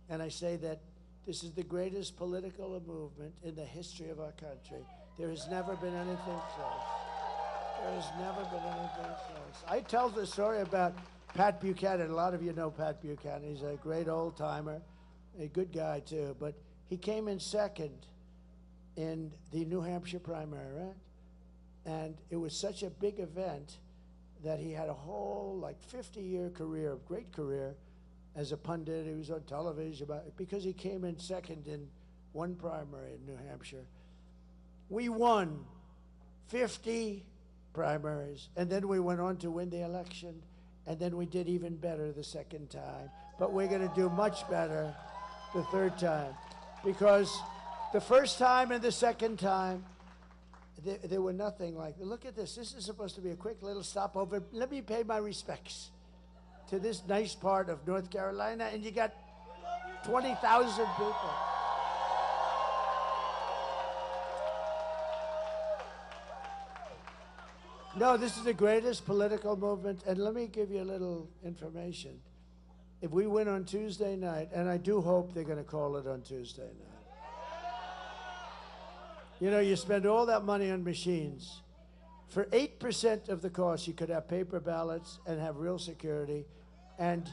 and I say that this is the greatest political movement in the history of our country. There has never been anything close. There has never been anything close. I tell the story about Pat Buchanan. A lot of you know Pat Buchanan. He's a great old-timer, a good guy, too. But he came in second in the New Hampshire primary, right? And it was such a big event that he had a whole, like, 50-year career, great career, as a pundit. He was on television because he came in second in one primary in New Hampshire. We won 50 primaries, and then we went on to win the election, and then we did even better the second time. But we're going to do much better the third time, because the first time and the second time, there were nothing like, look at this. This is supposed to be a quick little stopover. Let me pay my respects to this nice part of North Carolina, and you got 20,000 people. No, this is the greatest political movement, and let me give you a little information. If we win on Tuesday night, and I do hope they're going to call it on Tuesday night. You know, you spend all that money on machines. For 8% of the cost, you could have paper ballots and have real security, and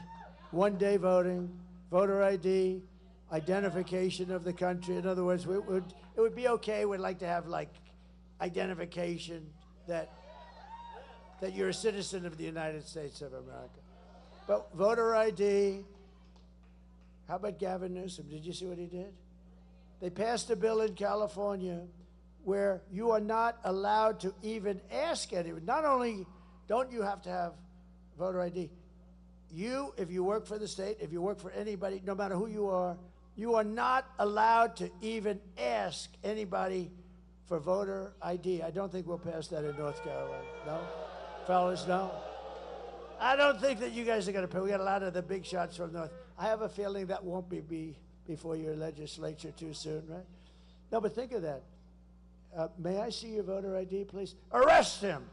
one-day voting, voter ID, identification of the country. In other words, it would be okay. We'd like to have, like, identification that you're a citizen of the United States of America. But voter ID, how about Gavin Newsom? Did you see what he did? They passed a bill in California where you are not allowed to even ask anyone. Not only don't you have to have voter ID, if you work for the state, if you work for anybody, no matter who you are not allowed to even ask anybody for voter ID. I don't think we'll pass that in North Carolina. No? Fellas, no? I don't think that you guys are going to pay. We got a lot of the big shots from North. I have a feeling that won't be before your legislature too soon, right? No, but think of that. May I see your voter ID, please? Arrest him!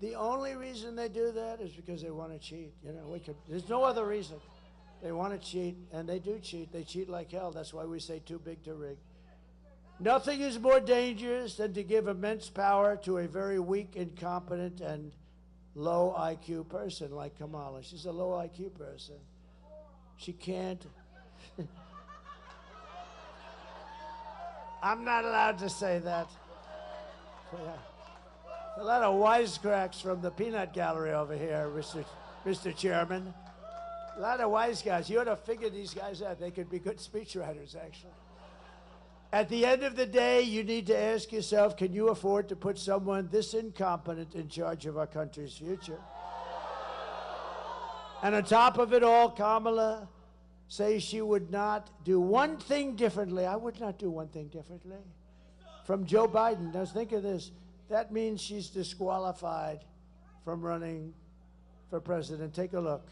The only reason they do that is because they want to cheat. You know, there's no other reason. They want to cheat, and they do cheat. They cheat like hell. That's why we say too big to rig. Nothing is more dangerous than to give immense power to a very weak, incompetent, and low IQ person like Kamala. She's a low IQ person. She can't. I'm not allowed to say that. Yeah. A lot of wisecracks from the peanut gallery over here, Mr. Chairman. A lot of wise guys. You ought to figure these guys out. They could be good speechwriters, actually. At the end of the day, you need to ask yourself, can you afford to put someone this incompetent in charge of our country's future? And on top of it all, Kamala say she would not do one thing differently. I would not do one thing differently. From Joe Biden. Now think of this. That means she's disqualified from running for president. Take a look.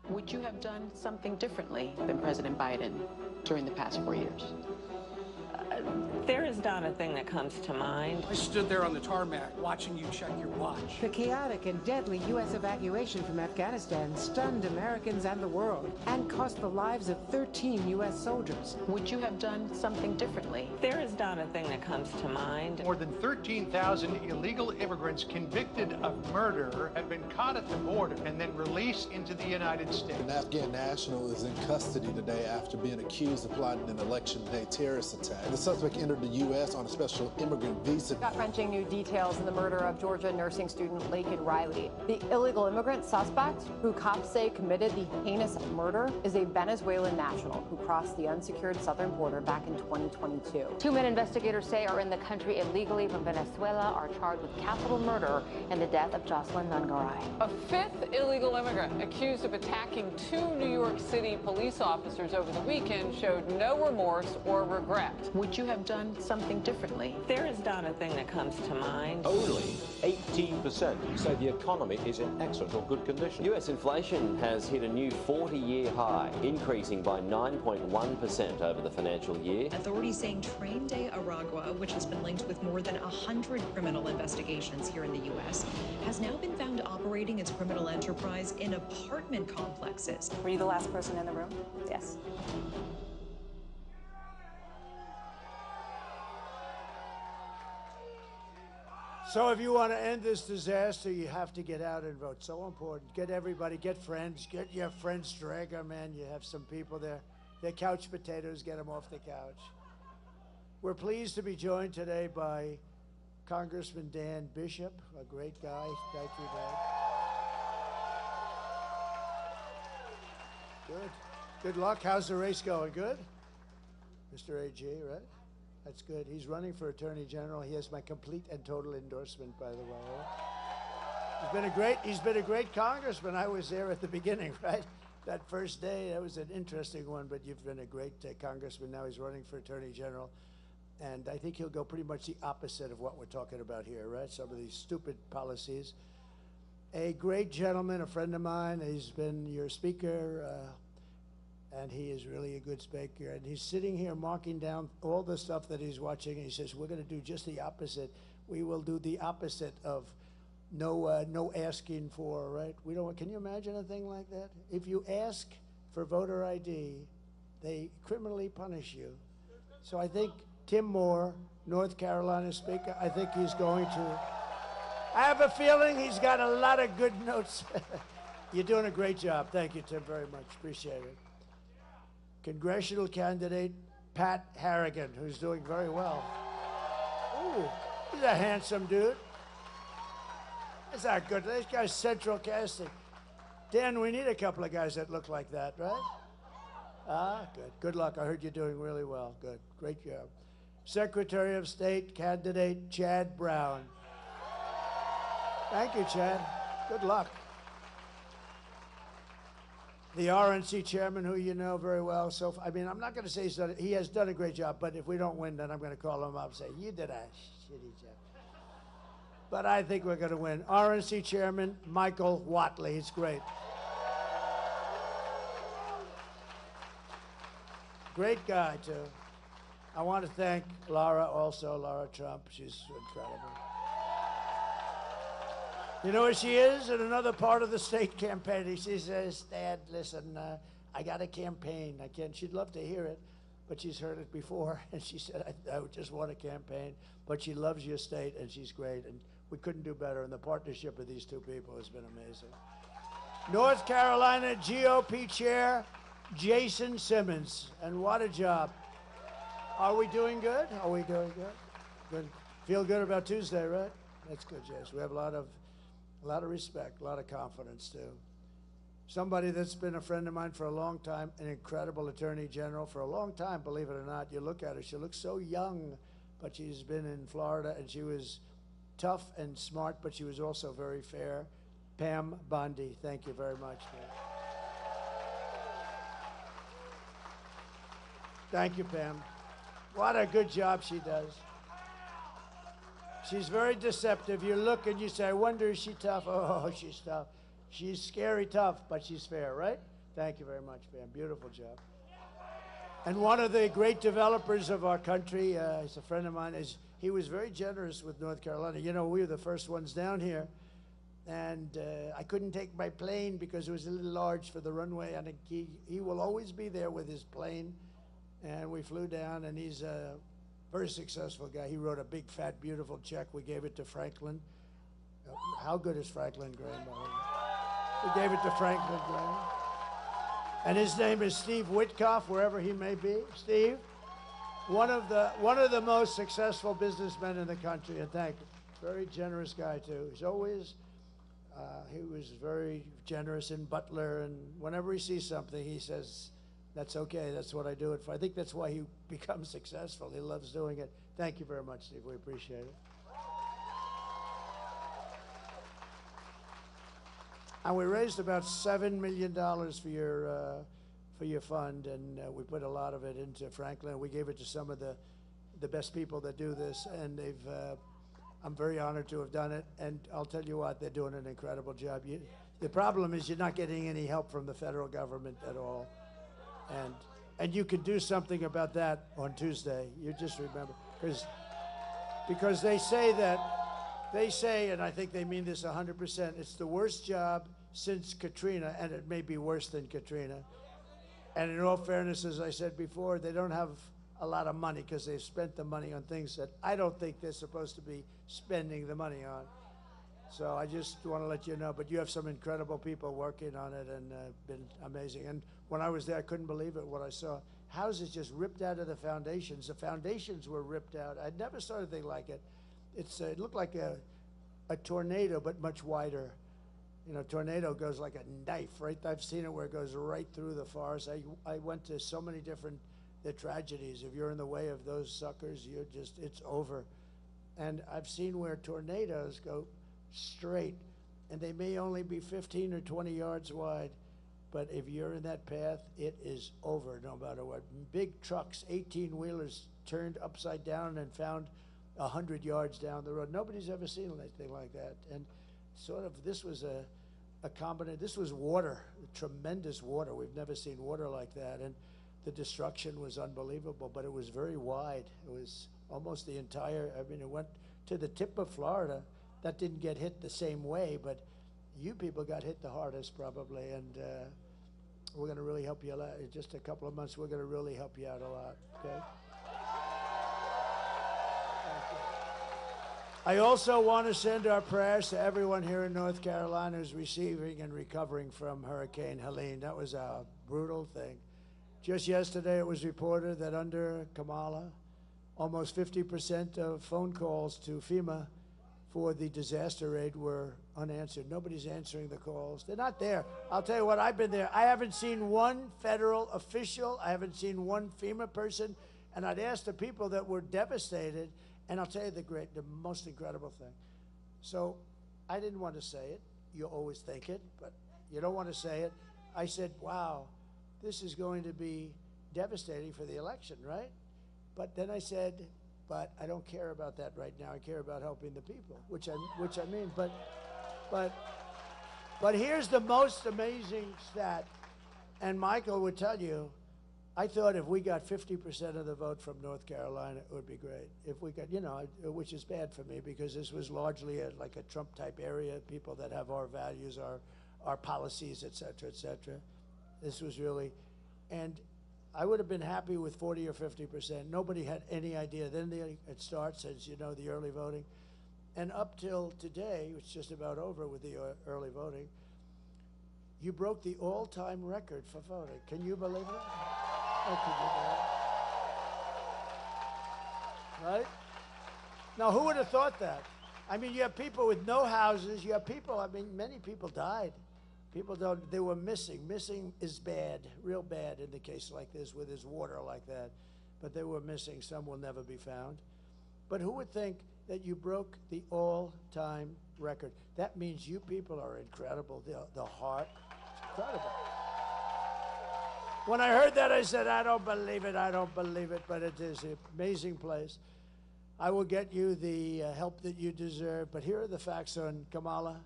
Would you have done something differently than President Biden during the past 4 years? There is not a thing that comes to mind. I stood there on the tarmac watching you check your watch. The chaotic and deadly U.S. evacuation from Afghanistan stunned Americans and the world and cost the lives of 13 U.S. soldiers. Would you have done something differently? There is not a thing that comes to mind. More than 13,000 illegal immigrants convicted of murder have been caught at the border and then released into the United States. An Afghan national is in custody today after being accused of plotting an election day terrorist attack. The suspect entered the U.S. on a special immigrant visa. Gut-wrenching new details in the murder of Georgia nursing student Laken Riley. The illegal immigrant suspect, who cops say committed the heinous murder, is a Venezuelan national who crossed the unsecured southern border back in 2022. Two men investigators say are in the country illegally from Venezuela are charged with capital murder in the death of Jocelyn Nungaray. A fifth illegal immigrant accused of attacking two New York City police officers over the weekend showed no remorse or regret. Would you have done something differently? There is not a thing that comes to mind. Only 18% say the economy is in excellent or good condition. US inflation has hit a new 40-year high, increasing by 9.1% over the financial year. Authorities saying Train de Aragua, which has been linked with more than 100 criminal investigations here in the U.S., has now been found operating its criminal enterprise in apartment complexes. Were you the last person in the room? Yes. So if you want to end this disaster, you have to get out and vote. So important. Get everybody, get friends, get your friends, drag them in. You have some people there. They're couch potatoes, get them off the couch. We're pleased to be joined today by Congressman Dan Bishop, a great guy. Thank you, Dan. Good. Good luck. How's the race going? Good? Mr. AG, right? That's good. He's running for Attorney General. He has my complete and total endorsement, by the way. He's been a great congressman. I was there at the beginning, right? That first day, that was an interesting one, but you've been a great congressman. Now he's running for Attorney General. And I think he'll go pretty much the opposite of what we're talking about here, right? Some of these stupid policies. A great gentleman, a friend of mine. He's been your speaker, and he is really a good speaker. And he's sitting here marking down all the stuff that he's watching. And he says, we're going to do just the opposite. We will do the opposite of no asking for, right? We don't. Can you imagine a thing like that? If you ask for voter ID, they criminally punish you. So I think Tim Moore, North Carolina Speaker, I think he's going to. I have a feeling he's got a lot of good notes. You're doing a great job. Thank you, Tim, very much. Appreciate it. Congressional candidate Pat Harrigan, who's doing very well. Ooh, he's a handsome dude. That's not good. This guy's central casting. Dan, we need a couple of guys that look like that, right? Ah, good. Good luck. I heard you're doing really well. Good. Great job. Secretary of State candidate Chad Brown. Thank you, Chad. Good luck. The RNC chairman, who you know very well. So, I mean, I'm not going to say he has done a great job, but if we don't win, then I'm going to call him up and say, you did a shitty job. But I think we're going to win. RNC chairman Michael Whatley. He's great. Great guy, too. I want to thank Laura also, Laura Trump. She's incredible. You know where she is? In another part of the state campaign. She says, Dad, listen, I got a campaign. I can't. She'd love to hear it, but she's heard it before. And she said, I just want a campaign. But she loves your state, and she's great. And we couldn't do better. And the partnership of these two people has been amazing. North Carolina GOP Chair Jason Simmons. And what a job. Are we doing good? Are we doing good? Good. Feel good about Tuesday, right? That's good, Jason. We have a lot of respect, a lot of confidence, too. Somebody that's been a friend of mine for a long time, an incredible attorney general for a long time, believe it or not. You look at her, she looks so young, but she's been in Florida, and she was tough and smart, but she was also very fair. Pam Bondi, thank you very much, man. Thank you, Pam. What a good job she does. She's very deceptive. You look and you say, I wonder, is she tough? Oh, she's tough. She's scary tough, but she's fair, right? Thank you very much, Pam. Beautiful job. And one of the great developers of our country, he's a friend of mine, he was very generous with North Carolina. You know, we were the first ones down here, and I couldn't take my plane because it was a little large for the runway, and he will always be there with his plane. And we flew down, and he's a very successful guy. He wrote a big, fat, beautiful check. We gave it to Franklin. How good is Franklin Graham? We gave it to Franklin Graham. And his name is Steve Witkoff, wherever he may be. Steve, one of the most successful businessmen in the country, and thank you. Very generous guy, too. He's always, he was very generous in Butler, and whenever he sees something, he says, that's okay, that's what I do it for. I think that's why he becomes successful. He loves doing it. Thank you very much, Steve. We appreciate it. And we raised about $7 million for your fund, and we put a lot of it into Franklin. We gave it to some of the best people that do this, and I'm very honored to have done it. And I'll tell you what, they're doing an incredible job. The problem is you're not getting any help from the federal government at all. And you can do something about that on Tuesday. You just remember, because they say, and I think they mean this 100%, it's the worst job since Katrina, and it may be worse than Katrina. And in all fairness, as I said before, they don't have a lot of money because they've spent the money on things that I don't think they're supposed to be spending the money on. So I just want to let you know, but you have some incredible people working on it, and been amazing. And when I was there, I couldn't believe it, what I saw. Houses just ripped out of the foundations. The foundations were ripped out. I never saw anything like it. It looked like a tornado, but much wider. You know, tornado goes like a knife, right? I've seen it where it goes right through the forest. I went to so many different tragedies. If you're in the way of those suckers, it's over. And I've seen where tornadoes go straight, and they may only be 15 or 20 yards wide, but if you're in that path, it is over no matter what. Big trucks, 18-wheelers turned upside down and found 100 yards down the road. Nobody's ever seen anything like that. And sort of this was a combination. This was water, tremendous water. We've never seen water like that. And the destruction was unbelievable, but it was very wide. It was almost the entire, I mean, it went to the tip of Florida. That didn't get hit the same way, but you people got hit the hardest probably, and we're going to really help you out. In just a couple of months, we're going to really help you out a lot, okay? I also want to send our prayers to everyone here in North Carolina who's receiving and recovering from Hurricane Helene. That was a brutal thing. Just yesterday, it was reported that under Kamala, almost 50% of phone calls to FEMA for the disaster aid were unanswered. Nobody's answering the calls. They're not there. I'll tell you what, I've been there. I haven't seen one federal official. I haven't seen one FEMA person. And I'd ask the people that were devastated, and I'll tell you the most incredible thing. So I didn't want to say it. You always think it, but you don't want to say it. I said, wow, this is going to be devastating for the election, right? But then I said, but I don't care about that right now. I care about helping the people, which I mean. But here's the most amazing stat, and Michael would tell you, I thought if we got 50% of the vote from North Carolina, it would be great. If we got, you know, which is bad for me because this was largely like a Trump-type area, people that have our values, our policies, et cetera, et cetera. This was really, and I would have been happy with 40 or 50%. Nobody had any idea. Then it starts, as you know, the early voting. And up till today, it's just about over with the early voting, you broke the all-time record for voting. Can you believe it? Oh, can you believe it? Right? Now, who would have thought that? I mean, you have people with no houses. You have people, I mean, many people died. People don't, they were missing. Missing is bad, real bad in the case like this with his water like that. But they were missing. Some will never be found. But who would think that you broke the all-time record? That means you people are incredible. The heart, it's incredible. When I heard that, I said, I don't believe it, I don't believe it, but it is an amazing place. I will get you the help that you deserve, but here are the facts on Kamala.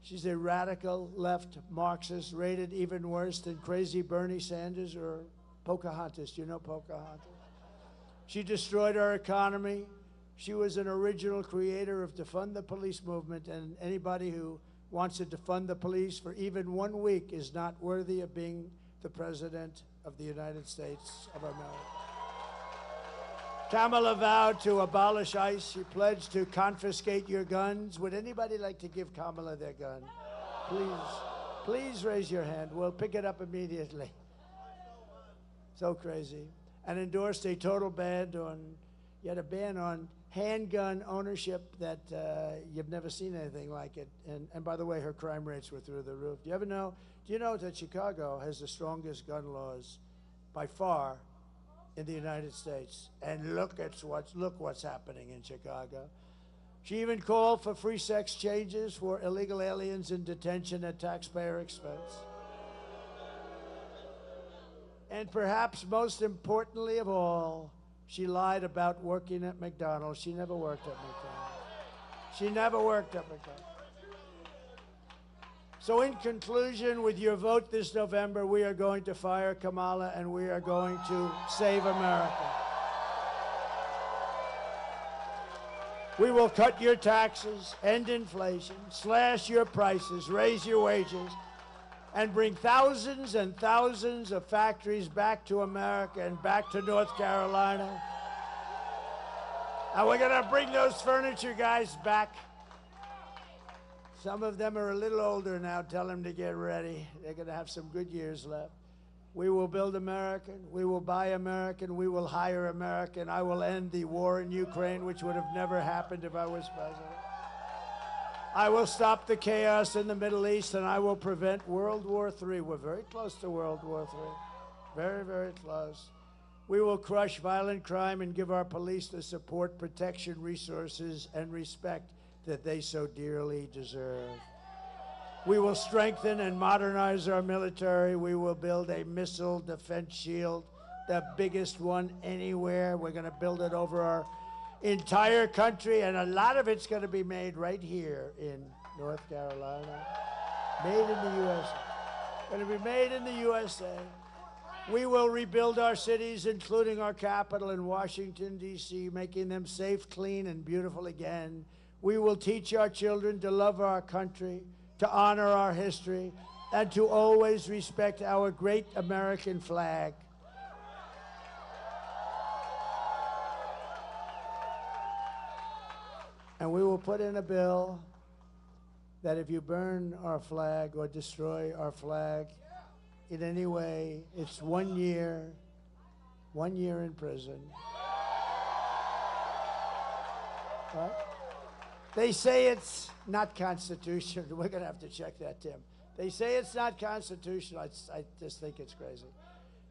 She's a radical left Marxist, rated even worse than crazy Bernie Sanders or Pocahontas. You know Pocahontas? She destroyed our economy. She was an original creator of defund the police movement, and anybody who wants to defund the police for even 1 week is not worthy of being the President of the United States of America. Kamala vowed to abolish ICE. She pledged to confiscate your guns. Would anybody like to give Kamala their gun? Please raise your hand. We'll pick it up immediately. So crazy. And endorsed a total ban on, yet a ban on handgun ownership that you've never seen anything like it. And by the way, her crime rates were through the roof. Do you know that Chicago has the strongest gun laws by far in the United States? And look what's happening in Chicago. She even called for free sex changes for illegal aliens in detention at taxpayer expense. And perhaps most importantly of all, she lied about working at McDonald's. She never worked at McDonald's. She never worked at McDonald's. So in conclusion, with your vote this November, we are going to fire Kamala and we are going to save America. We will cut your taxes, end inflation, slash your prices, raise your wages, and bring thousands and thousands of factories back to America and back to North Carolina. And we're gonna bring those furniture guys back. Some of them are a little older now. Tell them to get ready. They're gonna have some good years left. We will build American. We will buy American. We will hire American. I will end the war in Ukraine, which would have never happened if I was president. I will stop the chaos in the Middle East, and I will prevent World War III. We're very close to World War III. Very, very close. We will crush violent crime and give our police the support, protection, resources, and respect that they so dearly deserve. We will strengthen and modernize our military. We will build a missile defense shield, the biggest one anywhere. We're going to build it over our entire country, and a lot of it's going to be made right here in North Carolina. Made in the USA. Going to be made in the USA. We will rebuild our cities, including our capital in Washington, D.C., making them safe, clean, and beautiful again. We will teach our children to love our country, to honor our history, and to always respect our great American flag. And we will put in a bill that if you burn our flag or destroy our flag in any way, it's 1 year in prison. Right? They say it's not constitutional. We're going to have to check that, Tim. They say it's not constitutional. I just think it's crazy.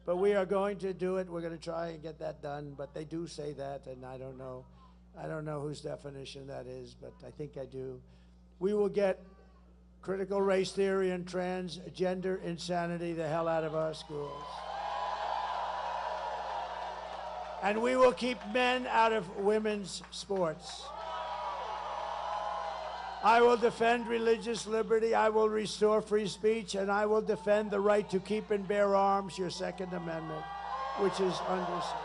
But we are going to do it. We're going to try and get that done. But they do say that, and I don't know. I don't know whose definition that is, but I think I do. We will get critical race theory and transgender insanity the hell out of our schools. And we will keep men out of women's sports. I will defend religious liberty, I will restore free speech, and I will defend the right to keep and bear arms, your Second Amendment, which is understood.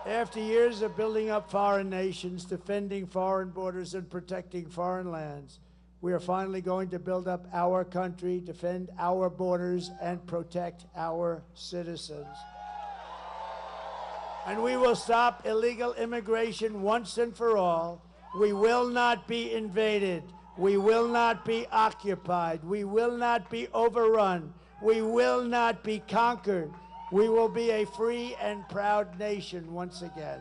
After years of building up foreign nations, defending foreign borders, and protecting foreign lands, we are finally going to build up our country, defend our borders, and protect our citizens. And we will stop illegal immigration once and for all. We will not be invaded. We will not be occupied. We will not be overrun. We will not be conquered. We will be a free and proud nation once again.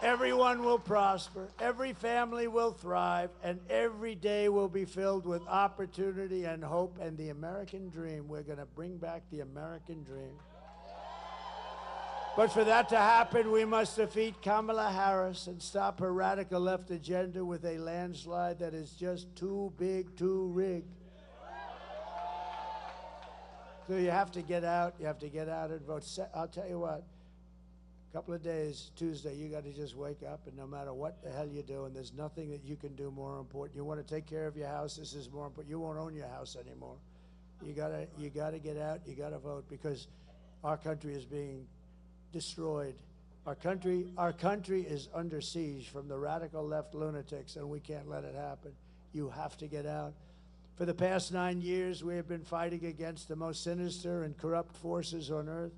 Everyone will prosper, every family will thrive, and every day will be filled with opportunity and hope and the American dream. We're going to bring back the American dream. But for that to happen, we must defeat Kamala Harris and stop her radical left agenda with a landslide that is just too big to rig. So you have to get out. You have to get out and vote. I'll tell you what. A couple of days, Tuesday, you got to just wake up, and no matter what the hell you're doing, there's nothing that you can do more important. You want to take care of your house. This is more important. You won't own your house anymore. You gotta get out. You gotta vote, because our country is being destroyed. Our country is under siege from the radical left lunatics, and we can't let it happen. You have to get out. For the past 9 years, we have been fighting against the most sinister and corrupt forces on earth.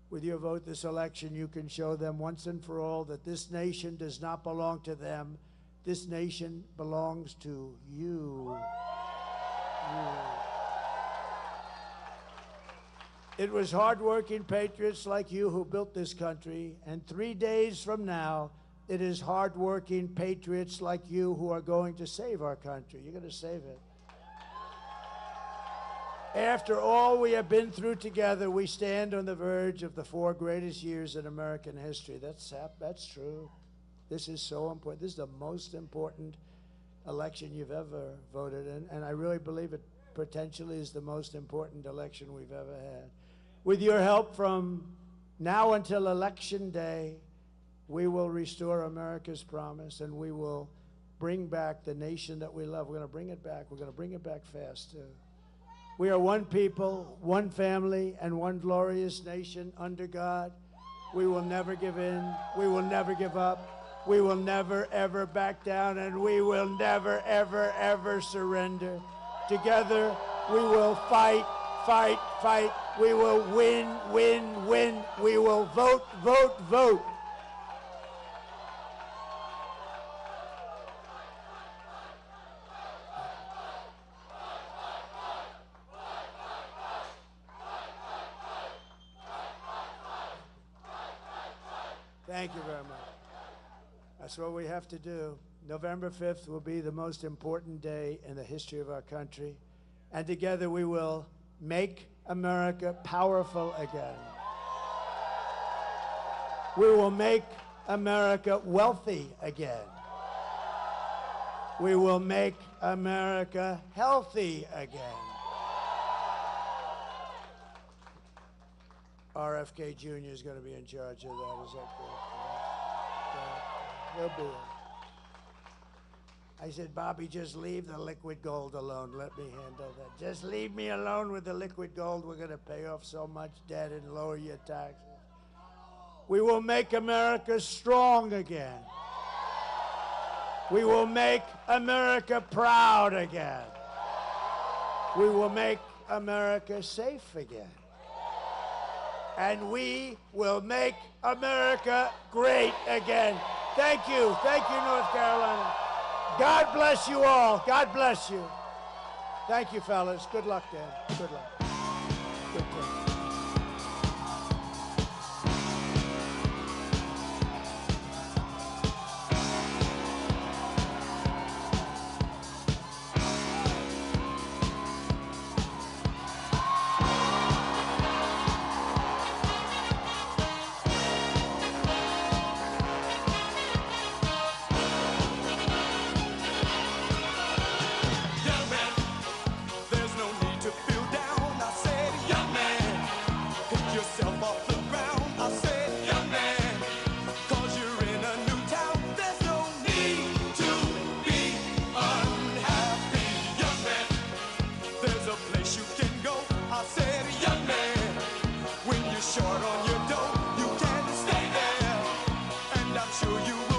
With your vote this election, you can show them once and for all that this nation does not belong to them. This nation belongs to you. It was hardworking patriots like you who built this country, and 3 days from now, it is hardworking patriots like you who are going to save our country. You're going to save it. After all we have been through together, we stand on the verge of the 4 greatest years in American history. That's true. This is so important. This is the most important election you've ever voted in, and I really believe it potentially is the most important election we've ever had. With your help from now until Election Day, we will restore America's promise, and we will bring back the nation that we love. We're going to bring it back. We're going to bring it back fast, too. We are one people, one family, and one glorious nation under God. We will never give in. We will never give up. We will never, ever back down, and we will never, ever, ever surrender. Together, we will fight, fight, fight. We will win, win, win. We will vote, vote, vote. Thank you very much. That's what we have to do. November 5th will be the most important day in the history of our country. And together we will make America powerful again. We will make America wealthy again. We will make America healthy again. RFK Jr. is going to be in charge of that. Is that good? He'll be it. I said, Bobby, just leave the liquid gold alone. Let me handle that. Just leave me alone with the liquid gold. We're going to pay off so much debt and lower your taxes. We will make America strong again. We will make America proud again. We will make America safe again. And we will make America great again. Thank you. Thank you, North Carolina. God bless you all. God bless you. Thank you, fellas. Good luck, Dan. Good luck. Good luck. Short on your dough, you can't stay there, and I'm sure you will.